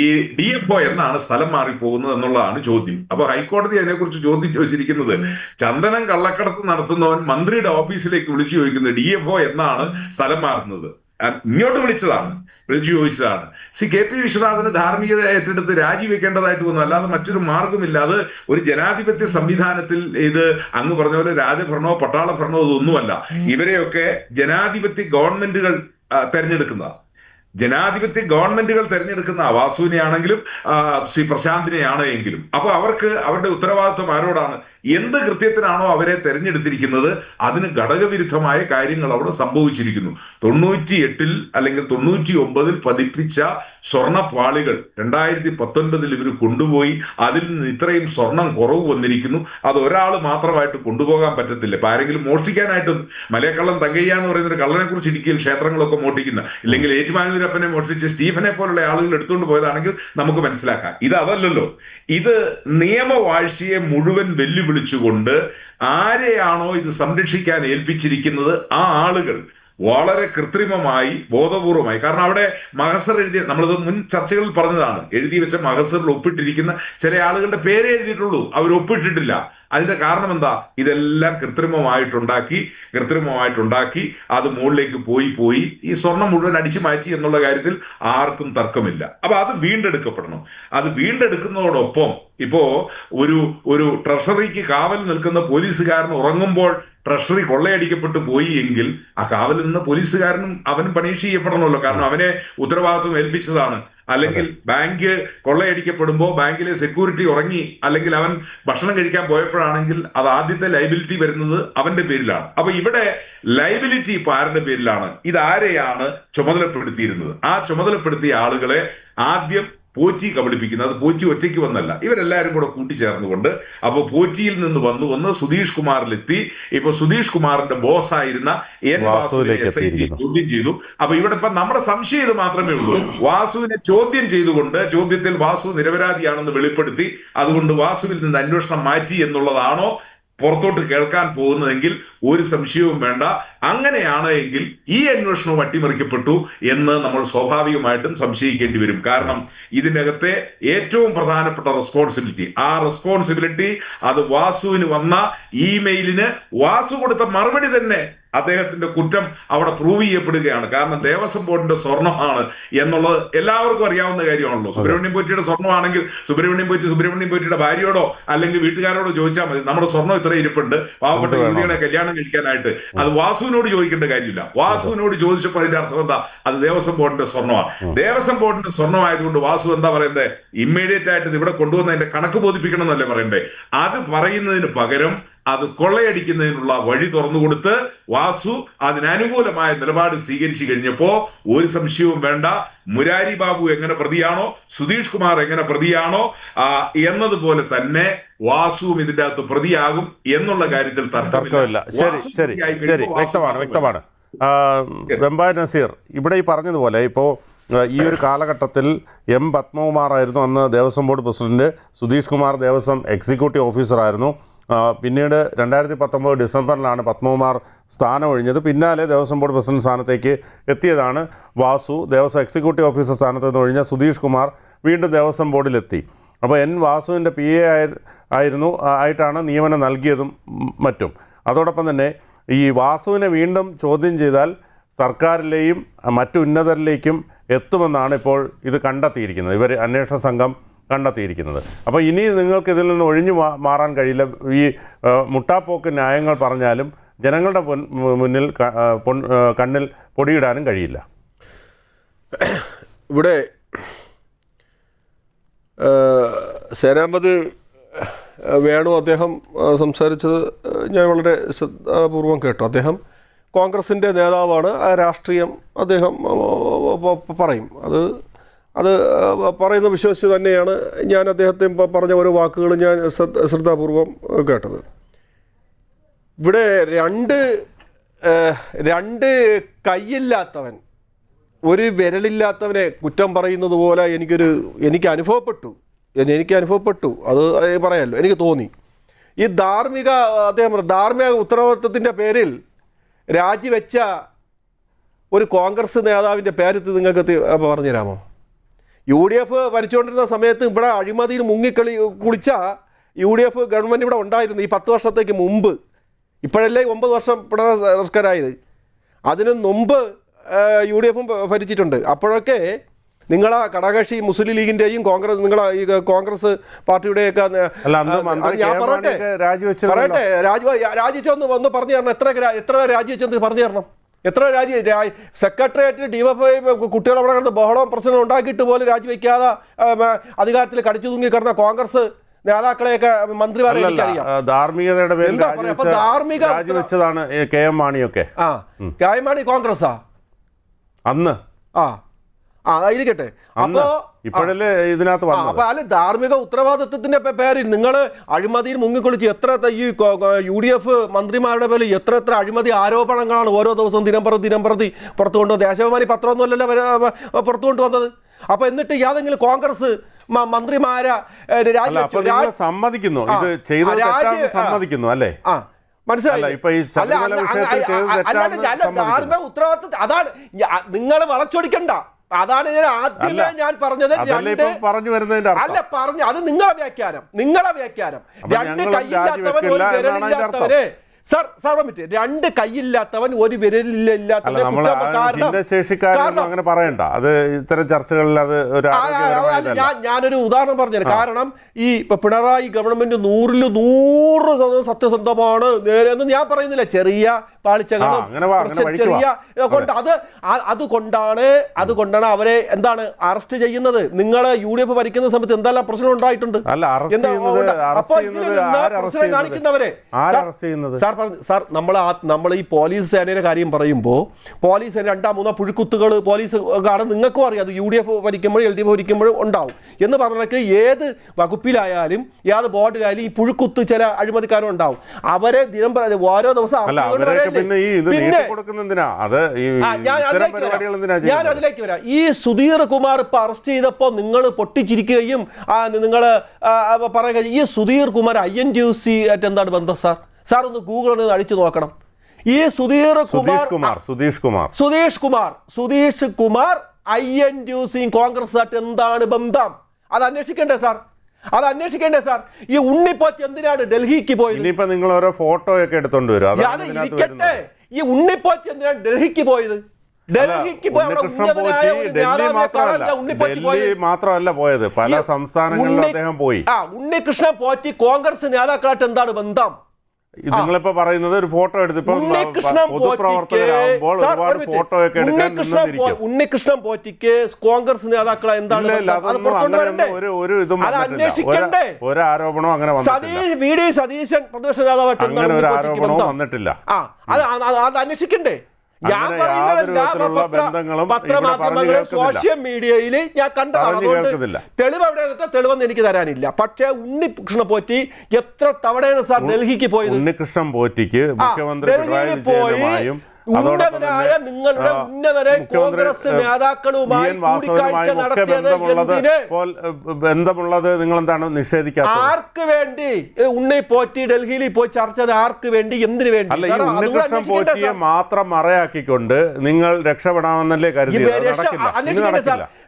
ഈ DFO എന്നാണ് സ്ഥലം മാറിപ്പോകുന്നത് എന്നുള്ളതാണ് ചോദ്യം. അപ്പൊ ഹൈക്കോടതി അതിനെക്കുറിച്ച് ചോദ്യം ചോദിച്ചിരിക്കുന്നത്, ചന്ദനം കള്ളക്കടത്ത് നടത്തുന്നവൻ മന്ത്രിയുടെ ഓഫീസിലേക്ക് വിളിച്ചു ചോദിക്കുന്നത് DFO എന്നാണ് സ്ഥലം മാറുന്നത്, ഇങ്ങോട്ട് വിളിച്ചു ചോദിച്ചതാണ്. KP വിശ്വനാഥന് ധാർമ്മികത ഏറ്റെടുത്ത് രാജിവെക്കേണ്ടതായിട്ട് വന്നു, അല്ലാതെ മറ്റൊരു മാർഗമില്ല. അത് ഒരു ജനാധിപത്യ സംവിധാനത്തിൽ ഇത് അങ്ങ് പറഞ്ഞ പോലെ രാജഭരണമോ പട്ടാള ഭരണമോ ഇതൊന്നുമല്ല. ഇവരെയൊക്കെ ജനാധിപത്യ ഗവൺമെന്റുകൾ തെരഞ്ഞെടുക്കുന്നതാണ്. ജനാധിപത്യ ഗവൺമെന്റുകൾ തെരഞ്ഞെടുക്കുന്ന വാസുവിനെ ആണെങ്കിലും ശ്രീ പ്രശാന്തിനെയാണ് എങ്കിലും, അപ്പൊ അവർക്ക് അവരുടെ ഉത്തരവാദിത്വം ആരോടാണ്? എന്ത് കൃത്യത്തിനാണോ അവരെ തെരഞ്ഞെടുത്തിരിക്കുന്നത് അതിന് ഘടകവിരുദ്ധമായ കാര്യങ്ങൾ അവിടെ സംഭവിച്ചിരിക്കുന്നു. 98 അല്ലെങ്കിൽ 99 പതിപ്പിച്ച സ്വർണപ്പാളികൾ 2019 ഇവർ കൊണ്ടുപോയി, അതിൽ നിന്ന് ഇത്രയും സ്വർണം കുറവ് വന്നിരിക്കുന്നു. അത് ഒരാൾ മാത്രമായിട്ട് കൊണ്ടുപോകാൻ പറ്റത്തില്ല. ഇപ്പൊ ആരെങ്കിലും മോഷ്ടിക്കാനായിട്ടും, മലയക്കള്ളം തങ്കയ്യ എന്ന് പറയുന്ന ഒരു കള്ളനെ കുറിച്ച് ഇടുക്കിയിൽ ക്ഷേത്രങ്ങളൊക്കെ മോഷ്ടിക്കുന്ന, ഇല്ലെങ്കിൽ ഏറ്റുമാനൂരപ്പനെ മോഷ്ടിച്ച് സ്റ്റീഫനെ പോലുള്ള ആളുകൾ എടുത്തുകൊണ്ട് പോയതാണെങ്കിൽ നമുക്ക് മനസ്സിലാക്കാം. ഇത് അതല്ലല്ലോ. ഇത് നിയമവാഴ്ചയെ മുഴുവൻ വെല്ലുവിളിച്ചുകൊണ്ട് ആരെയാണോ ഇത് സംരക്ഷിക്കാൻ ഏൽപ്പിച്ചിരിക്കുന്നത് ആ ആളുകൾ വളരെ കൃത്രിമമായി ബോധപൂർവമായി, കാരണം അവിടെ മഹസർ എഴുതിയ, നമ്മളിത് മുൻ ചർച്ചകളിൽ പറഞ്ഞതാണ്, എഴുതി വെച്ച മഹസറിൽ ഒപ്പിട്ടിരിക്കുന്ന ചില ആളുകളുടെ പേരെ എഴുതിയിട്ടുള്ളൂ, അവർ ഒപ്പിട്ടിട്ടില്ല. അതിന്റെ കാരണം എന്താ? ഇതെല്ലാം കൃത്രിമമായിട്ടുണ്ടാക്കി അത് മുകളിലേക്ക് പോയി ഈ സ്വർണം മുഴുവൻ അടിച്ചു മാറ്റി എന്നുള്ള കാര്യത്തിൽ ആർക്കും തർക്കമില്ല. അപ്പൊ അത് വീണ്ടെടുക്കപ്പെടണം. അത് വീണ്ടെടുക്കുന്നതോടൊപ്പം ഇപ്പോ ഒരു ട്രഷറിക്ക് കാവൽ നിൽക്കുന്ന പോലീസുകാരൻ ഉറങ്ങുമ്പോൾ ട്രഷറി കൊള്ളയടിക്കപ്പെട്ടു പോയി എങ്കിൽ ആ കാവലിൽ നിന്ന് പോലീസുകാരനും അവനും പണിഷ് ചെയ്യപ്പെടണമല്ലോ, കാരണം അവനെ ഉത്തരവാദിത്വം ഏൽപ്പിച്ചതാണ്. അല്ലെങ്കിൽ ബാങ്ക് കൊള്ളയടിക്കപ്പെടുമ്പോൾ ബാങ്കിലെ സെക്യൂരിറ്റി ഉറങ്ങി, അല്ലെങ്കിൽ അവൻ ഭക്ഷണം കഴിക്കാൻ പോയപ്പോഴാണെങ്കിൽ അത് ആദ്യത്തെ ലൈബിലിറ്റി വരുന്നത് അവന്റെ പേരിലാണ്. അപ്പൊ ഇവിടെ ലൈബിലിറ്റി ഇപ്പൊ ആരുടെ പേരിലാണ്? ഇതാരെയാണ് ചുമതലപ്പെടുത്തിയിരുന്നത്? ആ ചുമതലപ്പെടുത്തിയ ആളുകളെ ആദ്യം പോറ്റി കബളിപ്പിക്കുന്നത്. അത് പോറ്റി ഒറ്റയ്ക്ക് വന്നല്ല, ഇവരെല്ലാവരും കൂടെ കൂട്ടിച്ചേർന്നുകൊണ്ട്. അപ്പോൾ പോറ്റിയിൽ നിന്ന് വന്ന് സുധീഷ് കുമാറിലെത്തി. ഇപ്പൊ സുധീഷ് കുമാറിന്റെ ബോസ് ആയിരുന്ന എൻ വാസുവിനെ ചോദ്യം ചെയ്തു. അപ്പൊ ഇവിടെ ഇപ്പൊ നമ്മുടെ സംശയം ഇത് മാത്രമേ ഉള്ളൂ. വാസുവിനെ ചോദ്യം ചെയ്തുകൊണ്ട് ചോദ്യത്തിൽ വാസു നിരപരാധിയാണെന്ന് വെളിപ്പെടുത്തി, അതുകൊണ്ട് വാസുവിൽ നിന്ന് അന്വേഷണം മാറ്റി എന്നുള്ളതാണോ പുറത്തോട്ട് കേൾക്കാൻ പോകുന്നതെങ്കിൽ ഒരു സംശയവും വേണ്ട. അങ്ങനെയാണ് എങ്കിൽ ഈ അന്വേഷണവും അട്ടിമറിക്കപ്പെട്ടു എന്ന് നമ്മൾ സ്വാഭാവികമായിട്ടും സംശയിക്കേണ്ടി വരും. കാരണം ഇതിനകത്തെ ഏറ്റവും പ്രധാനപ്പെട്ട റെസ്പോൺസിബിലിറ്റി അത് വാസുവിന് വന്ന ഇമെയിലിന് വാസു കൊടുത്ത മറുപടി തന്നെ അദ്ദേഹത്തിന്റെ കുറ്റം അവിടെ പ്രൂവ് ചെയ്യപ്പെടുകയാണ്. കാരണം ദേവസ്വം ബോർഡിന്റെ സ്വർണ്ണമാണ് എന്നുള്ളത് എല്ലാവർക്കും അറിയാവുന്ന കാര്യമാണല്ലോ. സുബ്രഹ്മണ്യം പോറ്റിയുടെ സ്വർണ്ണമാണെങ്കിൽ സുബ്രഹ്മണ്യം പോറ്റിയുടെ ഭാര്യയോടോ അല്ലെങ്കിൽ വീട്ടുകാരോടോ ചോദിച്ചാൽ മതി, നമ്മുടെ സ്വർണ്ണം ഇത്ര ഇരിപ്പുണ്ട്, പാവപ്പെട്ട യുവതികളെ കല്യാണം കഴിക്കാനായിട്ട്. അത് വാസുവിനോട് ചോദിക്കേണ്ട കാര്യമില്ല. വാസുവിനോട് ചോദിച്ചപ്പോൾ അതിന്റെ അർത്ഥം എന്താ? അത് ദേവസ്വം ബോർഡിന്റെ സ്വർണ്ണമാണ്. ദേവസ്വം ബോർഡിന്റെ സ്വർണ്ണമായതുകൊണ്ട് വാസു എന്താ പറയണ്ടേ? ഇമ്മീഡിയറ്റ് ആയിട്ട് ഇവിടെ കൊണ്ടുവന്നതിന്റെ കണക്ക് ബോധിപ്പിക്കണം എന്നല്ലേ പറയണ്ടേ? അത് പറയുന്നതിന് പകരം അത് കൊള്ളയടിക്കുന്നതിനുള്ള വഴി തുറന്നുകൊടുത്ത് വാസു അതിനനുകൂലമായ നിലപാട് സ്വീകരിച്ചു കഴിഞ്ഞപ്പോ ഒരു സംശയവും വേണ്ട, മുരാരി ബാബു എങ്ങനെ പ്രതിയാണോ, സുധീഷ് കുമാർ എങ്ങനെ പ്രതിയാണോ എന്നതുപോലെ തന്നെ വാസുവും ഇതിന്റെ അകത്ത് പ്രതിയാകും എന്നുള്ള കാര്യത്തിൽ തർക്കമില്ല. ശരി, വ്യക്തമാണ്. വെമ്പായ നസീർ, ഇവിടെ ഈ പറഞ്ഞതുപോലെ ഇപ്പോൾ ഈ ഒരു കാലഘട്ടത്തിൽ M പത്മകുമാറായിരുന്നു അന്ന് Devaswom board president, Sudheesh Kumar Devaswom executive ഓഫീസറായിരുന്നു. പിന്നീട് 2019 ഡിസംബറിലാണ് പത്മകുമാർ സ്ഥാനം ഒഴിഞ്ഞത്. പിന്നാലെ ദേവസ്വം ബോർഡ് പ്രസിഡന്റ് സ്ഥാനത്തേക്ക് എത്തിയതാണ് വാസു. ദേവസ്വം എക്സിക്യൂട്ടീവ് ഓഫീസർ സ്ഥാനത്ത് നിന്ന് ഒഴിഞ്ഞ സുധീഷ് കുമാർ വീണ്ടും ദേവസ്വം ബോർഡിലെത്തി. അപ്പോൾ വാസുവിൻ്റെ PA ആയിട്ടാണ് നിയമനം നൽകിയതും മറ്റും. അതോടൊപ്പം തന്നെ ഈ വാസുവിനെ വീണ്ടും ചോദ്യം ചെയ്താൽ സർക്കാരിലെയും മറ്റു ഉന്നതരിലേക്കും എത്തുമെന്നാണ് ഇപ്പോൾ ഇത് കണ്ടെത്തിയിരിക്കുന്നത്, ഇവർ അന്വേഷണ സംഘം കണ്ടെത്തിയിരിക്കുന്നത്. അപ്പോൾ ഇനി നിങ്ങൾക്ക് ഇതിൽ നിന്ന് ഒഴിഞ്ഞു മാറാൻ കഴിയില്ല. ഈ മുട്ടാപ്പോക്ക് ന്യായങ്ങൾ പറഞ്ഞാലും ജനങ്ങളുടെ മുന്നിൽ കണ്ണിൽ പൊടിയിടാനും കഴിയില്ല. ഇവിടെ സേനാപതി വേണു അദ്ദേഹം സംസാരിച്ചത് ഞാൻ വളരെ ശ്രദ്ധാപൂർവം കേട്ടു. അദ്ദേഹം കോൺഗ്രസിൻ്റെ നേതാവാണ്, രാഷ്ട്രീയം അദ്ദേഹം പറയും. അത് പറയുന്ന വിശ്വസിച്ച് തന്നെയാണ് ഞാൻ അദ്ദേഹത്തെ പറഞ്ഞ ഓരോ വാക്കുകളും ഞാൻ ശ്രദ്ധാപൂർവം കേട്ടത്. ഇവിടെ രണ്ട് കൈയില്ലാത്തവൻ ഒരു വിരലില്ലാത്തവനെ കുറ്റം പറയുന്നത് പോലെ എനിക്ക് അനുഭവപ്പെട്ടു. അത് പറയാമല്ലോ, എനിക്ക് തോന്നി. ഈ ധാർമ്മിക ഉത്തരവാദിത്വത്തിൻ്റെ പേരിൽ രാജിവെച്ച ഒരു കോൺഗ്രസ് നേതാവിൻ്റെ പേര് നിങ്ങൾക്ക് പറഞ്ഞുതരാമോ? UDF ഭരിച്ചുകൊണ്ടിരുന്ന സമയത്ത് ഇവിടെ അഴിമതിയിൽ കുളിച്ച UDF ഗവൺമെൻറ് ഇവിടെ ഉണ്ടായിരുന്നു ഈ 10 വർഷത്തേക്ക് മുമ്പ്. ഇപ്പോഴല്ലേ 9 വർഷം പിണറായി സർക്കാരായത്. അതിന് മുമ്പ് UDF ഭരിച്ചിട്ടുണ്ട്. അപ്പോഴൊക്കെ നിങ്ങളാ ഘടകകക്ഷി മുസ്ലിം ലീഗിൻ്റെയും കോൺഗ്രസ് പാർട്ടിയുടെയൊക്കെ ഞാൻ പറയട്ടെ രാജിവെച്ചൊന്ന് പറഞ്ഞു തരണം. എത്ര രാജിവെച്ചെന്ന് പറഞ്ഞു തരണം. എത്ര സെക്രട്ടേറിയറ്റിൽ DYFI കുട്ടികൾ അവിടെ കിടന്ന് ബഹളവും പ്രശ്നം ഉണ്ടാക്കിയിട്ട് പോലും രാജിവെക്കാതെ അധികാരത്തിൽ കടിച്ചു തൂങ്ങി കിടന്ന കോൺഗ്രസ് നേതാക്കളെയൊക്കെ മന്ത്രിമാരെ എനിക്കറിയാം. ധാർമ്മികതയുടെ പേരിൽ രാജിവെച്ചതാണ് KM മാണിയൊക്കെ. KM മാണി കോൺഗ്രസ്സാ അന്ന്. ആയിരിക്കട്ടെ. അപ്പോ ഇപ്പോഴല്ലേ ഇതിനകത്ത് അപ്പൊ അല്ലെ ധാർമ്മിക ഉത്തരവാദിത്വത്തിന്റെ പേരിൽ നിങ്ങൾ അഴിമതിയിൽ മുങ്ങിക്കൊളിച്ച് എത്ര ഈ UDF മന്ത്രിമാരുടെ പേരിൽ എത്ര അഴിമതി ആരോപണങ്ങളാണ് ഓരോ ദിവസവും ദിനംപ്രതി പുറത്തു കൊണ്ടുവന്നത്. ദേശാഭിമാനി പത്രമൊന്നുമല്ലല്ലോ പുറത്തു കൊണ്ടുവന്നത്. അപ്പൊ എന്നിട്ട് യാതെങ്കിലും കോൺഗ്രസ് മന്ത്രിമാരെ സമ്മതിക്കുന്നു, ഇത് ചെയ്തത് സമ്മതിക്കുന്നു അല്ലേ? മനസ്സിലായി. ധാർമ്മിക ഉത്തരവാദിത്വം അതാണ് നിങ്ങൾ വളച്ചൊടിക്കണ്ട. അതാണ് ഞാൻ ആദ്യമേ ഞാൻ പറഞ്ഞത്. അത് നിങ്ങളെ വ്യാഖ്യാനം. രണ്ട് കൈയില്ലാത്തവൻ ഒരു വിരലില്ലാത്തവരെ രണ്ട് കൈയില്ലാത്തവൻ ഒരു വിരലില്ലാത്തവൻ അങ്ങനെ പറയണ്ട. അത് ഇത്തരം ചർച്ചകളിൽ അത് ഞാനൊരു ഉദാഹരണം പറഞ്ഞത്. കാരണം ഈ പിണറായി ഗവൺമെന്റ് 100% സത്യസന്ധമാണ് നേരെന്ന് ഞാൻ പറയുന്നില്ല. ചെറിയ പാളിച്ചകളും ചെറിയ അതുകൊണ്ടാണ് അവരെ എന്താണ് അറസ്റ്റ് ചെയ്യുന്നത്. നിങ്ങൾ UDF ഭരിക്കുന്ന സമയത്ത് എന്തെല്ലാം പ്രശ്നം ഉണ്ടായിട്ടുണ്ട്. അപ്പൊ പ്രശ്നം കാണിക്കുന്നവരെ സാർ നമ്മൾ ഈ പോലീസ് സേനയുടെ കാര്യം പറയുമ്പോൾ പോലീസ് 2-3 പുഴുക്കുത്തുകൾ പോലീസ് കാണും. നിങ്ങൾക്കും അറിയാം അത് UDF ഭരിക്കുമ്പോഴും LDF ഭരിക്കുമ്പോഴും ഉണ്ടാവും എന്ന് പറഞ്ഞാൽ ഏത് വകുപ്പിലായാലും ഏത് ബോർഡിലായാലും ഈ പുഴുക്കുത്ത് ചില അഴിമതിക്കാരും ഉണ്ടാവും. അവരെ ഓരോ ദിവസം ഞാൻ അതിലേക്ക് വരാം. ഈ സുധീർ കുമാർ ഇപ്പൊ അറസ്റ്റ് ചെയ്തപ്പോൾ നിങ്ങൾ പൊട്ടിച്ചിരിക്കുകയും നിങ്ങൾ പറയുക ഈ സുധീർ കുമാർ INTUC ആയിട്ട് എന്താണ് ബന്ധം? സാർ ഒന്ന് ഗൂഗിളിൽ അടിച്ചു നോക്കണം. ഈ സുധീഷ് കുമാർ INTUC കോൺഗ്രസ് ആയിട്ട് എന്താണ് ബന്ധം? അത് അന്വേഷിക്കണ്ടേ സാർ? ഈ ഉണ്ണിപ്പോറ്റ് എന്തിനാണ് ഡൽഹിക്ക് പോയത്? ഇനിയിപ്പോ നിങ്ങൾ ഓരോ ഫോട്ടോ ഒക്കെ എടുത്തോണ്ട് വരും. ഈ ഉണ്ണിപ്പോറ്റ് എന്തിനാണ് ഡൽഹിക്ക് പോയത്? ഡൽഹി മാത്രമല്ല പോയത്, പല സംസ്ഥാനങ്ങളിലും അദ്ദേഹം പോയി. ഉണ്ണികൃഷ്ണൻ പോറ്റി കോൺഗ്രസ് നേതാക്കളായിട്ട് എന്താണ് ബന്ധം? നിങ്ങളിപ്പോ പറയുന്നത് ഒരു ഫോട്ടോ എടുത്തിപ്പോ പൊതുപ്രവർത്തകരാകുമ്പോൾ ഒരുപാട് ഫോട്ടോ ഒക്കെ ഉണ്ണികൃഷ്ണൻ പോറ്റിക്ക് കോൺഗ്രസ് നേതാക്കളെ എന്താണ് ഒരു ഇതും ഒരു ആരോപണവും അങ്ങനെ സതീശൻ പ്രതിപക്ഷ നേതാവായിട്ട് അങ്ങനെ ഒരു ആരോപണവും വന്നിട്ടില്ല. അത് അന്വേഷിക്കണ്ടേ? ഞാൻ പത്രമാധ്യമങ്ങള് സോഷ്യൽ മീഡിയയിൽ ഞാൻ കണ്ടതാണ്. തെളിവ് എവിടെ തെളിവെന്ന് എനിക്ക് തരാനില്ല. പക്ഷേ ഉണ്ണികൃഷ്ണൻ പോറ്റി എത്ര തവണയാണ് സാർ ഡൽഹിക്ക് പോയത്? ഉണ്ണികൃഷ്ണൻ പോറ്റിക്ക് മുഖ്യമന്ത്രി പിണറായി വിജയനുമായും ഉന്നതരായ നിങ്ങളുടെ ഉന്നതരെ കോൺഗ്രസ് നേതാക്കളുമായി കൂടിക്കാഴ്ച നടത്തിയത് ബന്ധമുള്ളത് നിങ്ങൾ എന്താണ് നിഷേധിക്കാത്തത്? ആർക്ക് വേണ്ടി ഉണ്ണി പോറ്റി ഡൽഹിയിൽ പോയി ചർച്ച? ആർക്ക് വേണ്ടി? എന്തിനു വേണ്ടി? അല്ല, ഈ ഉണ്ണികൃഷ്ണൻ പോറ്റിയെ മാത്രം മറയാക്കിക്കൊണ്ട് നിങ്ങൾ രക്ഷപ്പെടാമെന്നല്ലേ കരുതിയത്?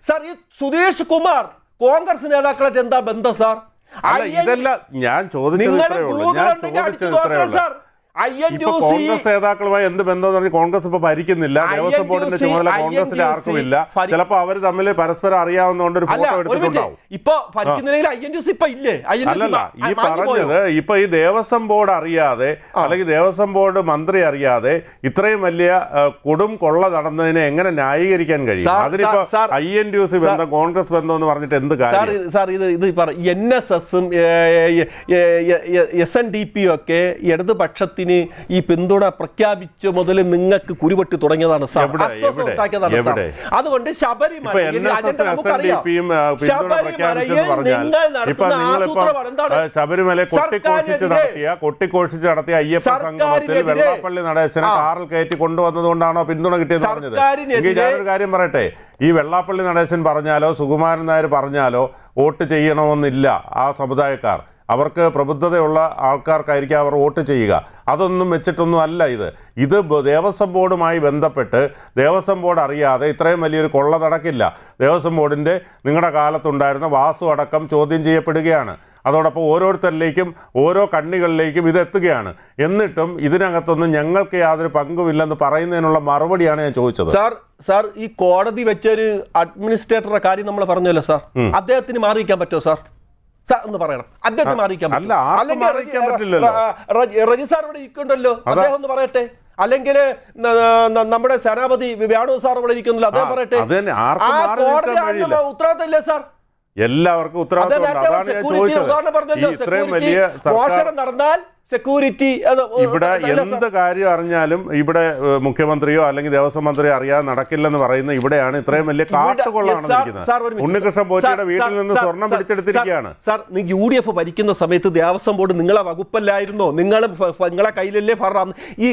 സാർ, ഈ സുധീഷ് കുമാർ കോൺഗ്രസ് നേതാക്കളായിട്ട് എന്താ ബന്ധം സാർ? അല്ല ഇതെല്ലാം ഞാൻ ചോദിച്ചത് ഇത്രയേ ഉള്ളൂ. ഞാൻ ചോദിച്ചത് ഇത്രയേ ഉള്ളൂ. ഇപ്പൊ കോൺഗ്രസ് നേതാക്കളുമായി എന്ത് ബന്ധം പറഞ്ഞാൽ കോൺഗ്രസ് ഇപ്പൊ ഭരിക്കുന്നില്ല, ദേവസ്വം ബോർഡിന്റെ ചുമതല കോൺഗ്രസിൽ ആർക്കുമില്ല. ചിലപ്പോ അവർ തമ്മിൽ പരസ്പരം അറിയാവുന്നതുകൊണ്ട് ഒരു ഫോട്ടോ എടുത്തിട്ടുണ്ടാവും. ഇപ്പൊ ഭരിക്കുന്നില്ലെങ്കിൽ ഇപ്പൊ ഇല്ലേ? അല്ലല്ല, ഈ പറഞ്ഞത് ഇപ്പൊ ഈ ദേവസ്വം ബോർഡ് അറിയാതെ അല്ലെങ്കിൽ ദേവസ്വം ബോർഡ് മന്ത്രി അറിയാതെ ഇത്രയും വലിയ കൊടും കൊള്ള നടന്നതിനെ എങ്ങനെ ന്യായീകരിക്കാൻ കഴിയും? അതിനിപ്പോ INTUC ബന്ധം കോൺഗ്രസ് ബന്ധം എന്ന് പറഞ്ഞിട്ട് എന്ത് കാര്യം? സാർ ഇത് NSSും SNDP ഒക്കെ ഇടതുപക്ഷത്തിന് ഈ പിന്തുണ പ്രഖ്യാപിച്ച മുതൽ നിങ്ങൾക്ക് കുരുപൊട്ടി തുടങ്ങിയതാണ് സാർ. അതുകൊണ്ട് ശബരിമലയിൽ കൊട്ടിഘോഷിച്ച് നടത്തിയ അയ്യപ്പ സംഗമത്തിൽ വെള്ളാപ്പള്ളി നടേശനെ കാറിൽ കയറ്റി കൊണ്ടുവന്നതുകൊണ്ടാണോ പിന്തുണ കിട്ടിയെന്ന് പറഞ്ഞത്? എങ്കിൽ ഞാനൊരു കാര്യം പറയട്ടെ, ഈ വെള്ളാപ്പള്ളി നടേശൻ പറഞ്ഞാലോ സുകുമാരൻ നായർ പറഞ്ഞാലോ വോട്ട് ചെയ്യണമെന്നില്ല ആ സമുദായക്കാർ. അവർക്ക് പ്രബുദ്ധതയുള്ള ആൾക്കാർക്കായിരിക്കും അവർ വോട്ട് ചെയ്യുക. അതൊന്നും വെച്ചിട്ടൊന്നും അല്ല ഇത് ദേവസ്വം ബോർഡുമായി ബന്ധപ്പെട്ട് ദേവസ്വം ബോർഡ് അറിയാതെ ഇത്രയും വലിയൊരു കൊള്ള നടക്കില്ല. ദേവസ്വം ബോർഡിൻ്റെ നിങ്ങളുടെ കാലത്തുണ്ടായിരുന്ന വാസു അടക്കം ചോദ്യം ചെയ്യപ്പെടുകയാണ്. അതോടൊപ്പം ഓരോരുത്തരിലേക്കും ഓരോ കണ്ണികളിലേക്കും ഇത് എത്തുകയാണ്. എന്നിട്ടും ഇതിനകത്തൊന്നും ഞങ്ങൾക്ക് യാതൊരു പങ്കുമില്ലെന്ന് പറയുന്നതിനുള്ള മറുപടിയാണ് ഞാൻ ചോദിച്ചത്. സാർ ഈ കോടതി വെച്ചൊരു അഡ്മിനിസ്ട്രേറ്ററുടെ കാര്യം നമ്മൾ പറഞ്ഞല്ലോ സാർ, അദ്ദേഹത്തിന് മാറിയിക്കാൻ പറ്റുമോ സാർ? ഒന്ന് പറയണം, അദ്ദേഹത്തിന് മാറിയിക്കാൻ പറ്റില്ലല്ലോ. റജി സാർ ഇവിടെ ഇരിക്കുന്നുണ്ടല്ലോ, അദ്ദേഹം ഒന്ന് പറയട്ടെ. അല്ലെങ്കിൽ നമ്മുടെ സേനാപതി വേണു സാർ ഇവിടെ ഇരിക്കുന്നില്ല, അദ്ദേഹം പറയട്ടെ. ഉത്തരവാദിത്തമില്ലേ സാർ? എല്ലാവർക്കും മോഷണം നടന്നാൽ സെക്യൂരിറ്റി ഇവിടെ എന്ത് കാര്യം അറിഞ്ഞാലും ഇവിടെ മുഖ്യമന്ത്രിയോ അല്ലെങ്കിൽ ദേവസ്വം മന്ത്രിയോ അറിയാതെ നടക്കില്ലെന്ന് പറയുന്ന ഇവിടെയാണ് ഇത്രയും വലിയ കാട്ടുകൊള്ളാണ് നടക്കുന്നത്. ഉണ്ണികൃഷ്ണൻ പോറ്റിയുടെ വീട്ടിൽ നിന്ന് സ്വർണം പിടിച്ചെടുത്തിരിക്കുകയാണ്. സാർ, UDF ഭരിക്കുന്ന സമയത്ത് ദേവസ്വം ബോർഡ് നിങ്ങളെ വകുപ്പല്ലായിരുന്നോ? നിങ്ങളെ കയ്യിലല്ലേ ഭരണം? ഈ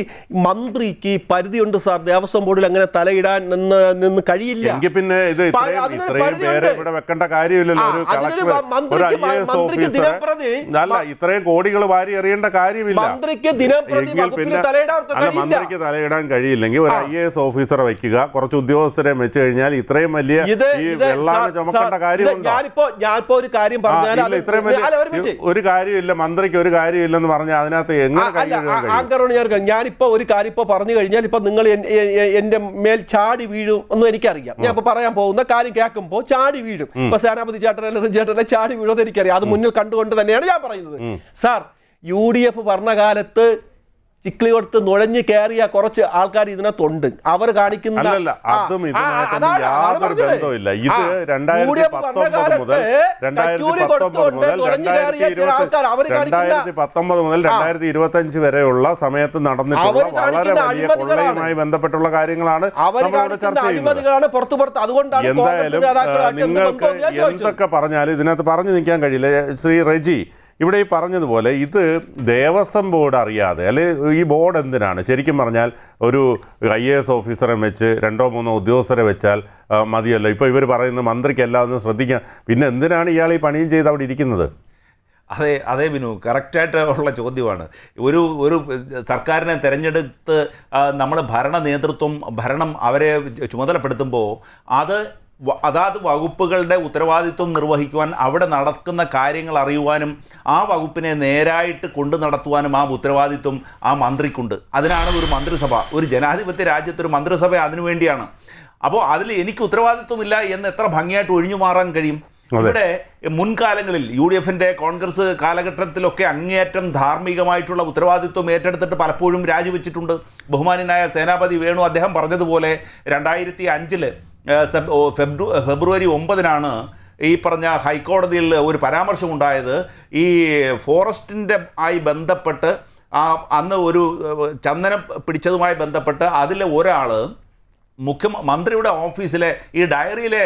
മന്ത്രിക്ക് പരിധിയുണ്ട് സാർ, ദേവസ്വം ബോർഡിൽ അങ്ങനെ തലയിടാൻ നിന്ന് കഴിയില്ല. എങ്കിൽ പിന്നെ ഇത് ഇത്രയും പേരെ ഇവിടെ വെക്കേണ്ട കാര്യമില്ലല്ലോ. ഒരു കളക്ടർ, ഒരു IAS ഓഫീസർ, അല്ല ഇത്രയും കോടികൾ വാരി എറിയേണ്ട കാര്യമില്ല. മന്ത്രിക്ക് തലയിടാൻ കഴിയില്ലെങ്കിൽ ഒരു IAS ഓഫീസറെ വയ്ക്കുക, കുറച്ച് ഉദ്യോഗസ്ഥരെ വെച്ച് കഴിഞ്ഞാൽ ഇത്രയും വലിയ വെള്ളാണ് ചുമക്കേണ്ട കാര്യമുണ്ടോ? ഞാനിപ്പോ ഒരു കാര്യം പറഞ്ഞാൽ ഇത്രയും വലിയ ഒരു കാര്യമില്ല, മന്ത്രിക്ക് ഒരു കാര്യമില്ലെന്ന് പറഞ്ഞാൽ അതിനകത്ത് എങ്ങനെ? ഞാനിപ്പോ ഒരു കാര്യം ഇപ്പൊ പറഞ്ഞു കഴിഞ്ഞാൽ ഇപ്പൊ നിങ്ങൾ എന്റെ മേൽ ചാടി വീഴും ഒന്നും എനിക്കറിയാം. ഞാൻ ഇപ്പൊ പറയാൻ പോകുന്ന കാര്യം കേൾക്കുമ്പോ ചാടി വീഴും. ഇപ്പൊ സേനാപതി ചേട്ടനെ ചാടി വീഴുമെന്ന് എനിക്കറിയാം. അത് മുന്നിൽ കണ്ടുകൊണ്ട് തന്നെയാണ് ഞാൻ പറയുന്നത്. സാർ, UDF ഭരണകാലത്ത് ചിക്ലി കൊടുത്ത് നുഴഞ്ഞു കയറിയ കുറച്ച് ആൾക്കാർ ഇതിനകത്തുണ്ട്. അവർ കാണിക്കുന്ന അതും യാതൊരു ബന്ധമില്ല. ഇത് 2019 മുതൽ 2025 വരെയുള്ള സമയത്ത് നടന്നിട്ടുള്ള വളരെ വലിയ കൊള്ളയുമായി ബന്ധപ്പെട്ടുള്ള കാര്യങ്ങളാണ് ചർച്ച ചെയ്യുന്നത്. എന്തായാലും നിങ്ങൾക്ക് എന്തൊക്കെ പറഞ്ഞാലും ഇതിനകത്ത് പറഞ്ഞു നിൽക്കാൻ കഴിയില്ല. ശ്രീ റെജി ഇവിടെ ഈ പറഞ്ഞതുപോലെ ഇത് ദേവസ്വം ബോർഡ് അറിയാതെ, അല്ലെങ്കിൽ ഈ ബോർഡ് എന്തിനാണ് ശരിക്കും പറഞ്ഞാൽ ഒരു IAS ഓഫീസറെ വെച്ച് 2-3 ഉദ്യോഗസ്ഥരെ വെച്ചാൽ മതിയല്ലോ. ഇപ്പോൾ ഇവർ പറയുന്നത് മന്ത്രിക്കെല്ലാം ഒന്ന് ശ്രദ്ധിക്കാം. പിന്നെ എന്തിനാണ് ഇയാൾ ഈ പണിയും ചെയ്ത് അവിടെ ഇരിക്കുന്നത്? അതെ ബിനു, കറക്റ്റായിട്ട് ഉള്ള ചോദ്യമാണ്. ഒരു സർക്കാരിനെ തിരഞ്ഞെടുത്ത് നമ്മൾ ഭരണം അവരെ ചുമതലപ്പെടുത്തുമ്പോൾ അതാത് വകുപ്പുകളുടെ ഉത്തരവാദിത്വം നിർവഹിക്കുവാൻ, അവിടെ നടക്കുന്ന കാര്യങ്ങൾ അറിയുവാനും ആ വകുപ്പിനെ നേരായിട്ട് കൊണ്ടു നടത്തുവാനും ആ ഉത്തരവാദിത്വം ആ മന്ത്രിക്കുണ്ട്. അതിനാണ് ഒരു മന്ത്രിസഭ. ഒരു ജനാധിപത്യ രാജ്യത്തൊരു മന്ത്രിസഭ അതിനുവേണ്ടിയാണ്. അപ്പോൾ അതിൽ എനിക്ക് ഉത്തരവാദിത്വമില്ല എന്ന് എത്ര ഭംഗിയായിട്ട് ഒഴിഞ്ഞു മാറാൻ കഴിയും? ഇവിടെ മുൻകാലങ്ങളിൽ UDFന്റെ കോൺഗ്രസ് കാലഘട്ടത്തിലൊക്കെ അങ്ങേയറ്റം ധാർമ്മികമായിട്ടുള്ള ഉത്തരവാദിത്വം ഏറ്റെടുത്തിട്ട് പലപ്പോഴും രാജിവെച്ചിട്ടുണ്ട്. ബഹുമാന്യനായ സേനാപതി വേണു അദ്ദേഹം പറഞ്ഞതുപോലെ 2005 ഫെബ്രുവരി 9 ഈ പറഞ്ഞ ഹൈക്കോടതിയിൽ ഒരു പരാമർശമുണ്ടായത്. ഈ ഫോറസ്റ്റിൻ്റെ ആയി ബന്ധപ്പെട്ട് അന്ന് ഒരു ചന്ദനം പിടിച്ചതുമായി ബന്ധപ്പെട്ട് അതിലെ ഒരാൾ മന്ത്രിയുടെ ഓഫീസിലെ ഈ ഡയറിയിലെ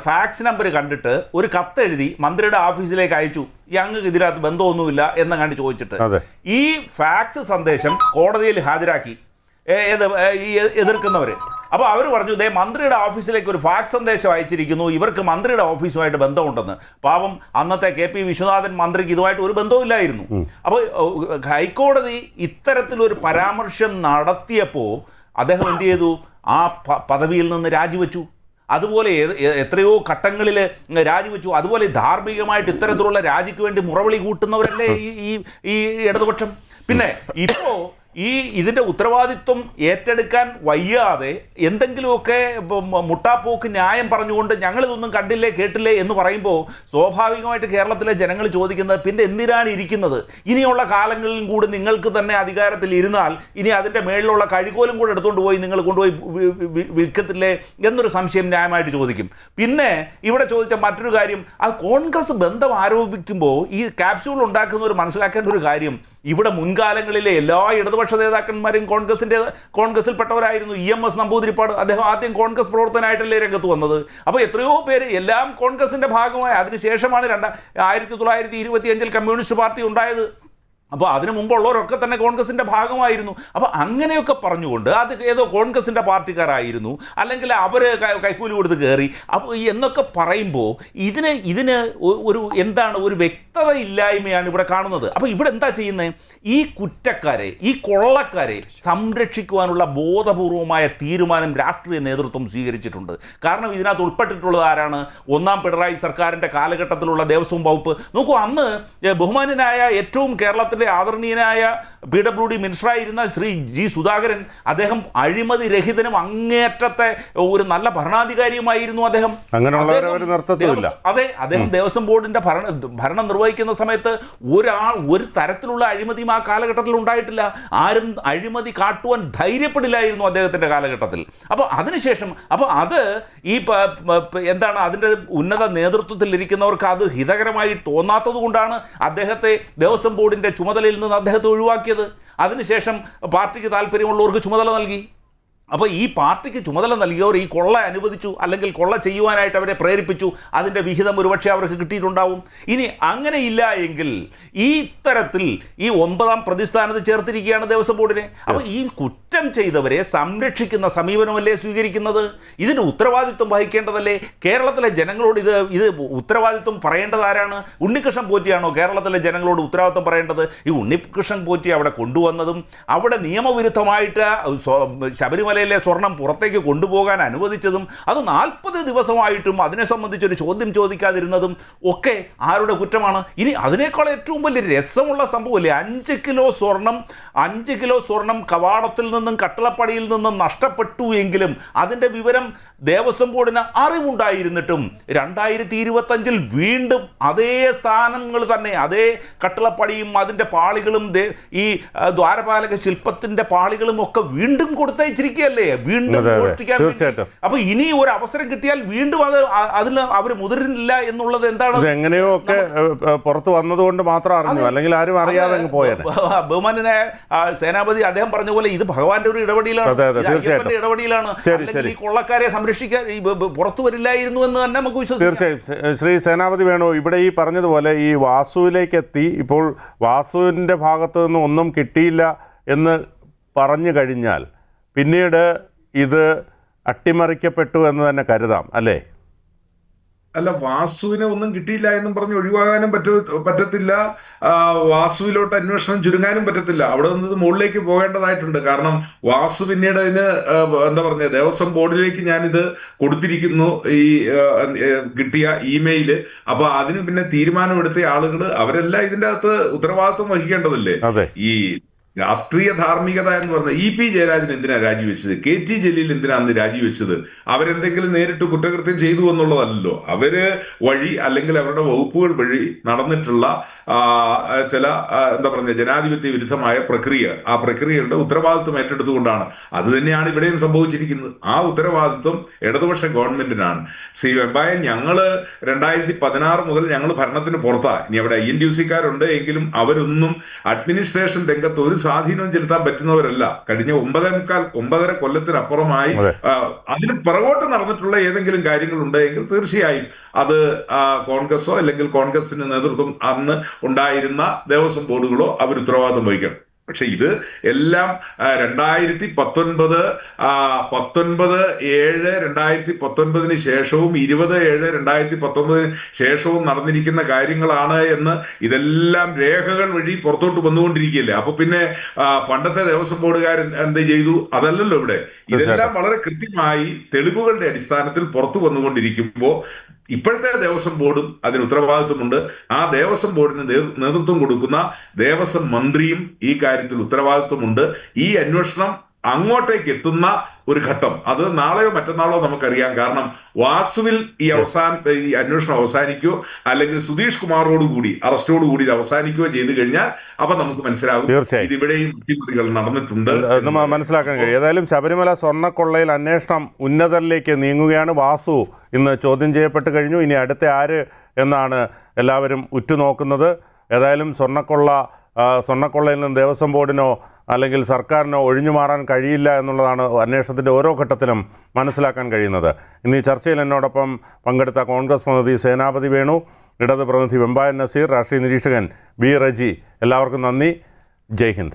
ഫാക്സ് നമ്പർ കണ്ടിട്ട് ഒരു കത്തെഴുതി മന്ത്രിയുടെ ഓഫീസിലേക്ക് അയച്ചു. ഞങ്ങൾക്ക് ഇതിനകത്ത് ബന്ധമൊന്നുമില്ല എന്നങ്ങാണ്ട് ചോദിച്ചിട്ട് ഈ ഫാക്സ് സന്ദേശം കോടതിയിൽ ഹാജരാക്കി എതിർക്കുന്നവർ. അപ്പോൾ അവർ പറഞ്ഞു, ഇതേ മന്ത്രിയുടെ ഓഫീസിലേക്ക് ഒരു ഫാക്സ് സന്ദേശം അയച്ചിരിക്കുന്നു, ഇവർക്ക് മന്ത്രിയുടെ ഓഫീസുമായിട്ട് ബന്ധമുണ്ടെന്ന്. പാവം അന്നത്തെ KP വിശ്വനാഥൻ മന്ത്രിക്ക് ഇതുമായിട്ട് ഒരു ബന്ധവുമില്ലായിരുന്നു. അപ്പോൾ ഹൈക്കോടതി ഇത്തരത്തിലൊരു പരാമർശം നടത്തിയപ്പോൾ അദ്ദേഹം എന്ത് ചെയ്തു? ആ പദവിയിൽ നിന്ന് രാജിവെച്ചു. അതുപോലെ എത്രയോ ഘട്ടങ്ങളിൽ രാജിവെച്ചു. അതുപോലെ ധാർമ്മികമായിട്ട് ഇത്തരത്തിലുള്ള രാജിക്ക് വേണ്ടി മുറവിളി കൂട്ടുന്നവരല്ലേ ഈ ഇടതുപക്ഷം. പിന്നെ ഇപ്പോൾ ഇതിൻ്റെ ഉത്തരവാദിത്വം ഏറ്റെടുക്കാൻ വയ്യാതെ എന്തെങ്കിലുമൊക്കെ മുട്ടാപ്പോക്ക് ന്യായം പറഞ്ഞുകൊണ്ട് ഞങ്ങളിതൊന്നും കണ്ടില്ലേ കേട്ടില്ലേ എന്ന് പറയുമ്പോൾ സ്വാഭാവികമായിട്ട് കേരളത്തിലെ ജനങ്ങൾ ചോദിക്കുന്നത് പിന്നെ എന്തിനാണ് ഇരിക്കുന്നത്? ഇനിയുള്ള കാലങ്ങളിലും കൂടി നിങ്ങൾക്ക് തന്നെ അധികാരത്തിൽ ഇരുന്നാൽ ഇനി അതിൻ്റെ മേളിലുള്ള കഴുകോലും കൂടെ എടുത്തുകൊണ്ട് പോയി നിങ്ങൾ കൊണ്ടുപോയി വിൽക്കത്തില്ലേ എന്നൊരു സംശയം ന്യായമായിട്ട് ചോദിക്കും. പിന്നെ ഇവിടെ ചോദിച്ച മറ്റൊരു കാര്യം, അത് കോൺഗ്രസ് ബന്ധം ആരോപിക്കുമ്പോൾ ഈ ക്യാപ്സ്യൂൾ ഉണ്ടാക്കുന്നവർ മനസ്സിലാക്കേണ്ട ഒരു കാര്യം, ഇവിടെ മുൻകാലങ്ങളിലെ എല്ലാ ഇടതുപക്ഷ നേതാക്കന്മാരും കോൺഗ്രസിൽപ്പെട്ടവരായിരുന്നു. EMS നമ്പൂതിരിപ്പാട് അദ്ദേഹം ആദ്യം കോൺഗ്രസ് പ്രവർത്തനമായിട്ടല്ലേ രംഗത്ത് വന്നത്. അപ്പോൾ എത്രയോ പേര് എല്ലാം കോൺഗ്രസിൻ്റെ ഭാഗമായി. അതിനുശേഷമാണ് 1925 കമ്മ്യൂണിസ്റ്റ് പാർട്ടി ഉണ്ടായത്. അപ്പോൾ അതിനു മുമ്പുള്ളവരൊക്കെ തന്നെ കോൺഗ്രസിൻ്റെ ഭാഗമായിരുന്നു. അപ്പോൾ അങ്ങനെയൊക്കെ പറഞ്ഞുകൊണ്ട് അത് ഏതോ കോൺഗ്രസിൻ്റെ പാർട്ടിക്കാരായിരുന്നു, അല്ലെങ്കിൽ അവർ കൈക്കൂലി കൊടുത്ത് കയറി അപ്പോൾ എന്നൊക്കെ പറയുമ്പോൾ ഇതിന് ഒരു എന്താണ് ഒരു വ്യക്തത ഇല്ലായ്മയാണ് ഇവിടെ കാണുന്നത്. അപ്പോൾ ഇവിടെ എന്താ ചെയ്യുന്നത്? ഈ കുറ്റക്കാരെ, ഈ കൊള്ളക്കാരെ സംരക്ഷിക്കുവാനുള്ള ബോധപൂർവമായ തീരുമാനം രാഷ്ട്രീയ നേതൃത്വം സ്വീകരിച്ചിട്ടുണ്ട്. കാരണം ഇതിനകത്ത് ഉൾപ്പെട്ടിട്ടുള്ളത് ആരാണ്? ഒന്നാം പിണറായി സർക്കാരിൻ്റെ കാലഘട്ടത്തിലുള്ള ദേവസ്വം വകുപ്പ്. നോക്കൂ, അന്ന് ബഹുമാന്യനായ ഏറ്റവും കേരളത്തിൽ ആദരണീയനായ PWD മിനിസ്റ്ററായിരുന്ന ശ്രീ G. സുധാകരൻ, അദ്ദേഹം അഴിമതി രഹിതനും അങ്ങേറ്റത്തെ ഒരു നല്ല ഭരണാധികാരിയുമായിരുന്നു. അദ്ദേഹം അദ്ദേഹം ദേവസ്വം ബോർഡിന്റെ ഭരണം നിർവഹിക്കുന്ന സമയത്ത് ഒരു തരത്തിലുള്ള അഴിമതിയും ആ കാലഘട്ടത്തിൽ ഉണ്ടായിട്ടില്ല. ആരും അഴിമതി കാട്ടുവാൻ ധൈര്യപ്പെടില്ലായിരുന്നു അദ്ദേഹത്തിന്റെ കാലഘട്ടത്തിൽ. അപ്പോൾ അതിനുശേഷം അത് ഈ എന്താണ് അതിൻ്റെ ഉന്നത നേതൃത്വത്തിൽ ഇരിക്കുന്നവർക്ക് അത് ഹിതകരമായി തോന്നാത്തത് കൊണ്ടാണ് അദ്ദേഹത്തെ ദേവസ്വം ബോർഡിന്റെ ചുമതലയിൽ നിന്ന് അദ്ദേഹത്തെ ഒഴിവാക്കിയത്. അതിനുശേഷം പാർട്ടിക്ക് താല്പര്യമുള്ളവർക്ക് ചുമതല നൽകി. അപ്പോൾ ഈ പാർട്ടിക്ക് ചുമതല നൽകിയവർ ഈ കൊള്ള അനുവദിച്ചു, അല്ലെങ്കിൽ കൊള്ള ചെയ്യുവാനായിട്ട് അവരെ പ്രേരിപ്പിച്ചു. അതിൻ്റെ വിഹിതം ഒരുപക്ഷെ അവർക്ക് കിട്ടിയിട്ടുണ്ടാവും. ഇനി അങ്ങനെയില്ല എങ്കിൽ ഈ ഇത്തരത്തിൽ ഈ 9ാം പ്രതിസ്ഥാനത്ത് ചേർത്തിരിക്കുകയാണ് ദേവസ്വം ബോർഡിനെ. അപ്പോൾ ഈ കുറ്റം ചെയ്തവരെ സംരക്ഷിക്കുന്ന സമീപനമല്ലേ സ്വീകരിക്കുന്നത്? ഇതിന് ഉത്തരവാദിത്വം വഹിക്കേണ്ടതല്ലേ? കേരളത്തിലെ ജനങ്ങളോട് ഇത് ഉത്തരവാദിത്വം പറയേണ്ടത് ആരാണ്? ഉണ്ണികൃഷ്ണൻ പോറ്റിയാണോ കേരളത്തിലെ ജനങ്ങളോട് ഉത്തരവാദിത്വം പറയേണ്ടത്? ഈ ഉണ്ണികൃഷ്ണൻ പോറ്റി അവിടെ കൊണ്ടുവന്നതും അവിടെ നിയമവിരുദ്ധമായിട്ട് ശബരിമല സ്വർണം പുറത്തേക്ക് കൊണ്ടുപോകാൻ അനുവദിച്ചതും അത് 40 ദിവസമായിട്ടും അതിനെ സംബന്ധിച്ചൊരു ചോദ്യം ചോദിക്കാതിരുന്നതും ഒക്കെ ആരുടെ കുറ്റമാണ്? ഇനി അതിനേക്കാൾ ഏറ്റവും വലിയ രസമുള്ള സംഭവമല്ലേ 5 കിലോ സ്വർണം കവാടത്തിൽ നിന്നും കട്ടളപ്പടിയിൽ നിന്നും നഷ്ടപ്പെട്ടു എങ്കിലും അതിൻ്റെ വിവരം ദേവസ്വം ബോർഡിന് അറിവുണ്ടായിരുന്നിട്ടും 2025 വീണ്ടും അതേ സ്ഥാനങ്ങൾ തന്നെ, അതേ കട്ടളപ്പടിയും അതിൻ്റെ പാളികളും ഈ ദ്വാരപാലക ശില്പത്തിൻ്റെ പാളികളും ഒക്കെ വീണ്ടും കൊടുത്തയച്ചിരിക്കുക ല്ലേ, വീണ്ടും മോഷ്ടിക്കാൻ. അപ്പൊ ഇനി ഒരു അവസരം കിട്ടിയാൽ വീണ്ടും അതിൽ അവർ മുതിരില്ല എന്നുള്ളത് എന്താണ്? എങ്ങനെയോ ഒക്കെ പുറത്ത് വന്നതുകൊണ്ട് മാത്രം അറിഞ്ഞു, അല്ലെങ്കിൽ ആരും അറിയാതെ പോയത്. ബഹുമാനായ സേനാപതി അദ്ദേഹം പറഞ്ഞ പോലെ ഇത് ഭഗവാന്റെ ഒരു ഇടപെടലാണ്, ഇടപെടലാണ്. ഈ കൊള്ളക്കാരെ സംരക്ഷിക്കാൻ പുറത്തു വരില്ലായിരുന്നു എന്ന് തന്നെ നമുക്ക് വിശ്വസിക്കാം. തീർച്ചയായും. ശ്രീ സേനാപതി വേണു, ഇവിടെ ഈ പറഞ്ഞതുപോലെ ഈ വാസുവിലേക്ക് എത്തി, ഇപ്പോൾ വാസുവിൻ്റെ ഭാഗത്തു നിന്ന് ഒന്നും കിട്ടിയില്ല എന്ന് പറഞ്ഞു കഴിഞ്ഞാൽ പിന്നീട് ഇത് അട്ടിമറിക്കപ്പെട്ടു എന്ന് തന്നെ കരുതാം അല്ലേ? അല്ല, വാസുവിനെ ഒന്നും കിട്ടിയില്ല എന്നും പറഞ്ഞ് ഒഴിവാകാനും പറ്റത്തില്ല. വാസുവിലോട്ട് അന്വേഷണം ചുരുങ്ങാനും പറ്റത്തില്ല. അവിടെ നിന്ന് മുകളിലേക്ക് പോകേണ്ടതായിട്ടുണ്ട്. കാരണം വാസു പിന്നീട് അതിന് എന്താ പറഞ്ഞ ദേവസ്വം ബോർഡിലേക്ക് ഞാനിത് കൊടുത്തിരിക്കുന്നു, ഈ കിട്ടിയ ഇമെയില്. അപ്പൊ അതിന് പിന്നെ തീരുമാനമെടുത്ത ആളുകൾ അവരെല്ലാം ഇതിന്റെ അകത്ത് ഉത്തരവാദിത്വം വഹിക്കേണ്ടതല്ലേ? ഈ രാഷ്ട്രീയ ധാർമ്മികത എന്ന് പറഞ്ഞ EP ജയരാജൻ എന്തിനാ രാജിവെച്ചത്? KT ജലീൽ എന്തിനാ അന്ന് രാജിവെച്ചത്? അവരെന്തെങ്കിലും നേരിട്ട് കുറ്റകൃത്യം ചെയ്തു എന്നുള്ളതല്ലോ. അവര് വഴി അല്ലെങ്കിൽ അവരുടെ വകുപ്പുകൾ വഴി നടന്നിട്ടുള്ള ചില എന്താ പറഞ്ഞ ജനാധിപത്യ വിരുദ്ധമായ പ്രക്രിയ, ആ പ്രക്രിയയുടെ ഉത്തരവാദിത്വം ഏറ്റെടുത്തുകൊണ്ടാണ്. അത് തന്നെയാണ് ഇവിടെയും സംഭവിച്ചിരിക്കുന്നത്. ആ ഉത്തരവാദിത്വം ഇടതുപക്ഷ ഗവൺമെന്റിനാണ്. ശ്രീ വെമ്പായൻ, ഞങ്ങള് 2016 മുതൽ ഞങ്ങൾ ഭരണത്തിന് പുറത്താണ്. ഇനി അവിടെ INTUC-കാരുണ്ട് എങ്കിലും അവരൊന്നും അഡ്മിനിസ്ട്രേഷൻ രംഗത്ത് ഒരു സ്വാധീനം ചെലുത്താൻ പറ്റുന്നവരല്ല. കഴിഞ്ഞ 9.5 കൊല്ലത്തിനപ്പുറമായി അതിന് പിറകോട്ട് നടന്നിട്ടുള്ള ഏതെങ്കിലും കാര്യങ്ങൾ ഉണ്ടെങ്കിൽ തീർച്ചയായും അത് കോൺഗ്രസോ അല്ലെങ്കിൽ കോൺഗ്രസിന് നേതൃത്വം അന്ന് ഉണ്ടായിരുന്ന ദേവസ്വം ബോർഡുകളോ അവർ ഉത്തരവാദിത്വം വഹിക്കണം. പക്ഷെ ഇത് എല്ലാം 2019 2019 ശേഷവും 2019 ശേഷവും നടന്നിരിക്കുന്ന കാര്യങ്ങളാണ് എന്ന് ഇതെല്ലാം രേഖകൾ വഴി പുറത്തോട്ട് വന്നുകൊണ്ടിരിക്കുകയല്ലേ. അപ്പൊ പിന്നെ പണ്ടത്തെ ദേവസ്വം ബോർഡുകാരൻ എന്ത് ചെയ്തു? അതല്ലല്ലോ ഇവിടെ. ഇതെല്ലാം വളരെ കൃത്യമായി തെളിവുകളുടെ അടിസ്ഥാനത്തിൽ പുറത്തു വന്നുകൊണ്ടിരിക്കുമ്പോൾ ഇപ്പോഴത്തെ ദേവസ്വം ബോർഡും അതിന് ഉത്തരവാദിത്വമുണ്ട്. ആ ദേവസ്വം ബോർഡിന് നേതൃത്വം കൊടുക്കുന്ന ദേവസ്വം മന്ത്രിയും ഈ കാര്യത്തിൽ ഉത്തരവാദിത്വമുണ്ട്. ഈ അന്വേഷണം അങ്ങോട്ടേക്ക് എത്തുന്ന ഒരു ഘട്ടം അത് നാളെയോ മറ്റന്നാളോ നമുക്കറിയാം. കാരണം വാസുവിൽ ഈ അന്വേഷണം അവസാനിക്കുകയോ അല്ലെങ്കിൽ സുധീഷ് കുമാറോടുകൂടി അറസ്റ്റോടുകൂടി ഇത് അവസാനിക്കുകയോ ചെയ്തു കഴിഞ്ഞാൽ അപ്പൊ നമുക്ക് മനസ്സിലാകും തീർച്ചയായും ഇതിവിടെയും അട്ടിമറികൾ നടന്നിട്ടുണ്ട് മനസ്സിലാക്കാൻ കഴിയും. ഏതായാലും ശബരിമല സ്വർണ്ണക്കൊള്ളയിൽ അന്വേഷണം ഉന്നതരിലേക്ക് നീങ്ങുകയാണ്. വാസു ഇന്ന് ചോദ്യം ചെയ്യപ്പെട്ട് കഴിഞ്ഞു. ഇനി അടുത്ത ആര് എന്നാണ് എല്ലാവരും ഉറ്റുനോക്കുന്നത്. ഏതായാലും സ്വർണ്ണക്കൊള്ളയിൽ നിന്ന് ദേവസ്വം ബോർഡിനോ അല്ലെങ്കിൽ സർക്കാരിനോ ഒഴിഞ്ഞു മാറാൻ കഴിയില്ല എന്നുള്ളതാണ് അന്വേഷണത്തിൻ്റെ ഓരോ ഘട്ടത്തിലും മനസ്സിലാക്കാൻ കഴിയുന്നത്. ഇന്ന് ഈ ചർച്ചയിൽ എന്നോടൊപ്പം പങ്കെടുത്ത കോൺഗ്രസ് പ്രതിനിധി സേനാപതി വേണു, ഇടത് പ്രതിനിധി വെമ്പായൻ നസീർ, രാഷ്ട്രീയ നിരീക്ഷകൻ ബി റജി, എല്ലാവർക്കും നന്ദി. ജയ് ഹിന്ദ്.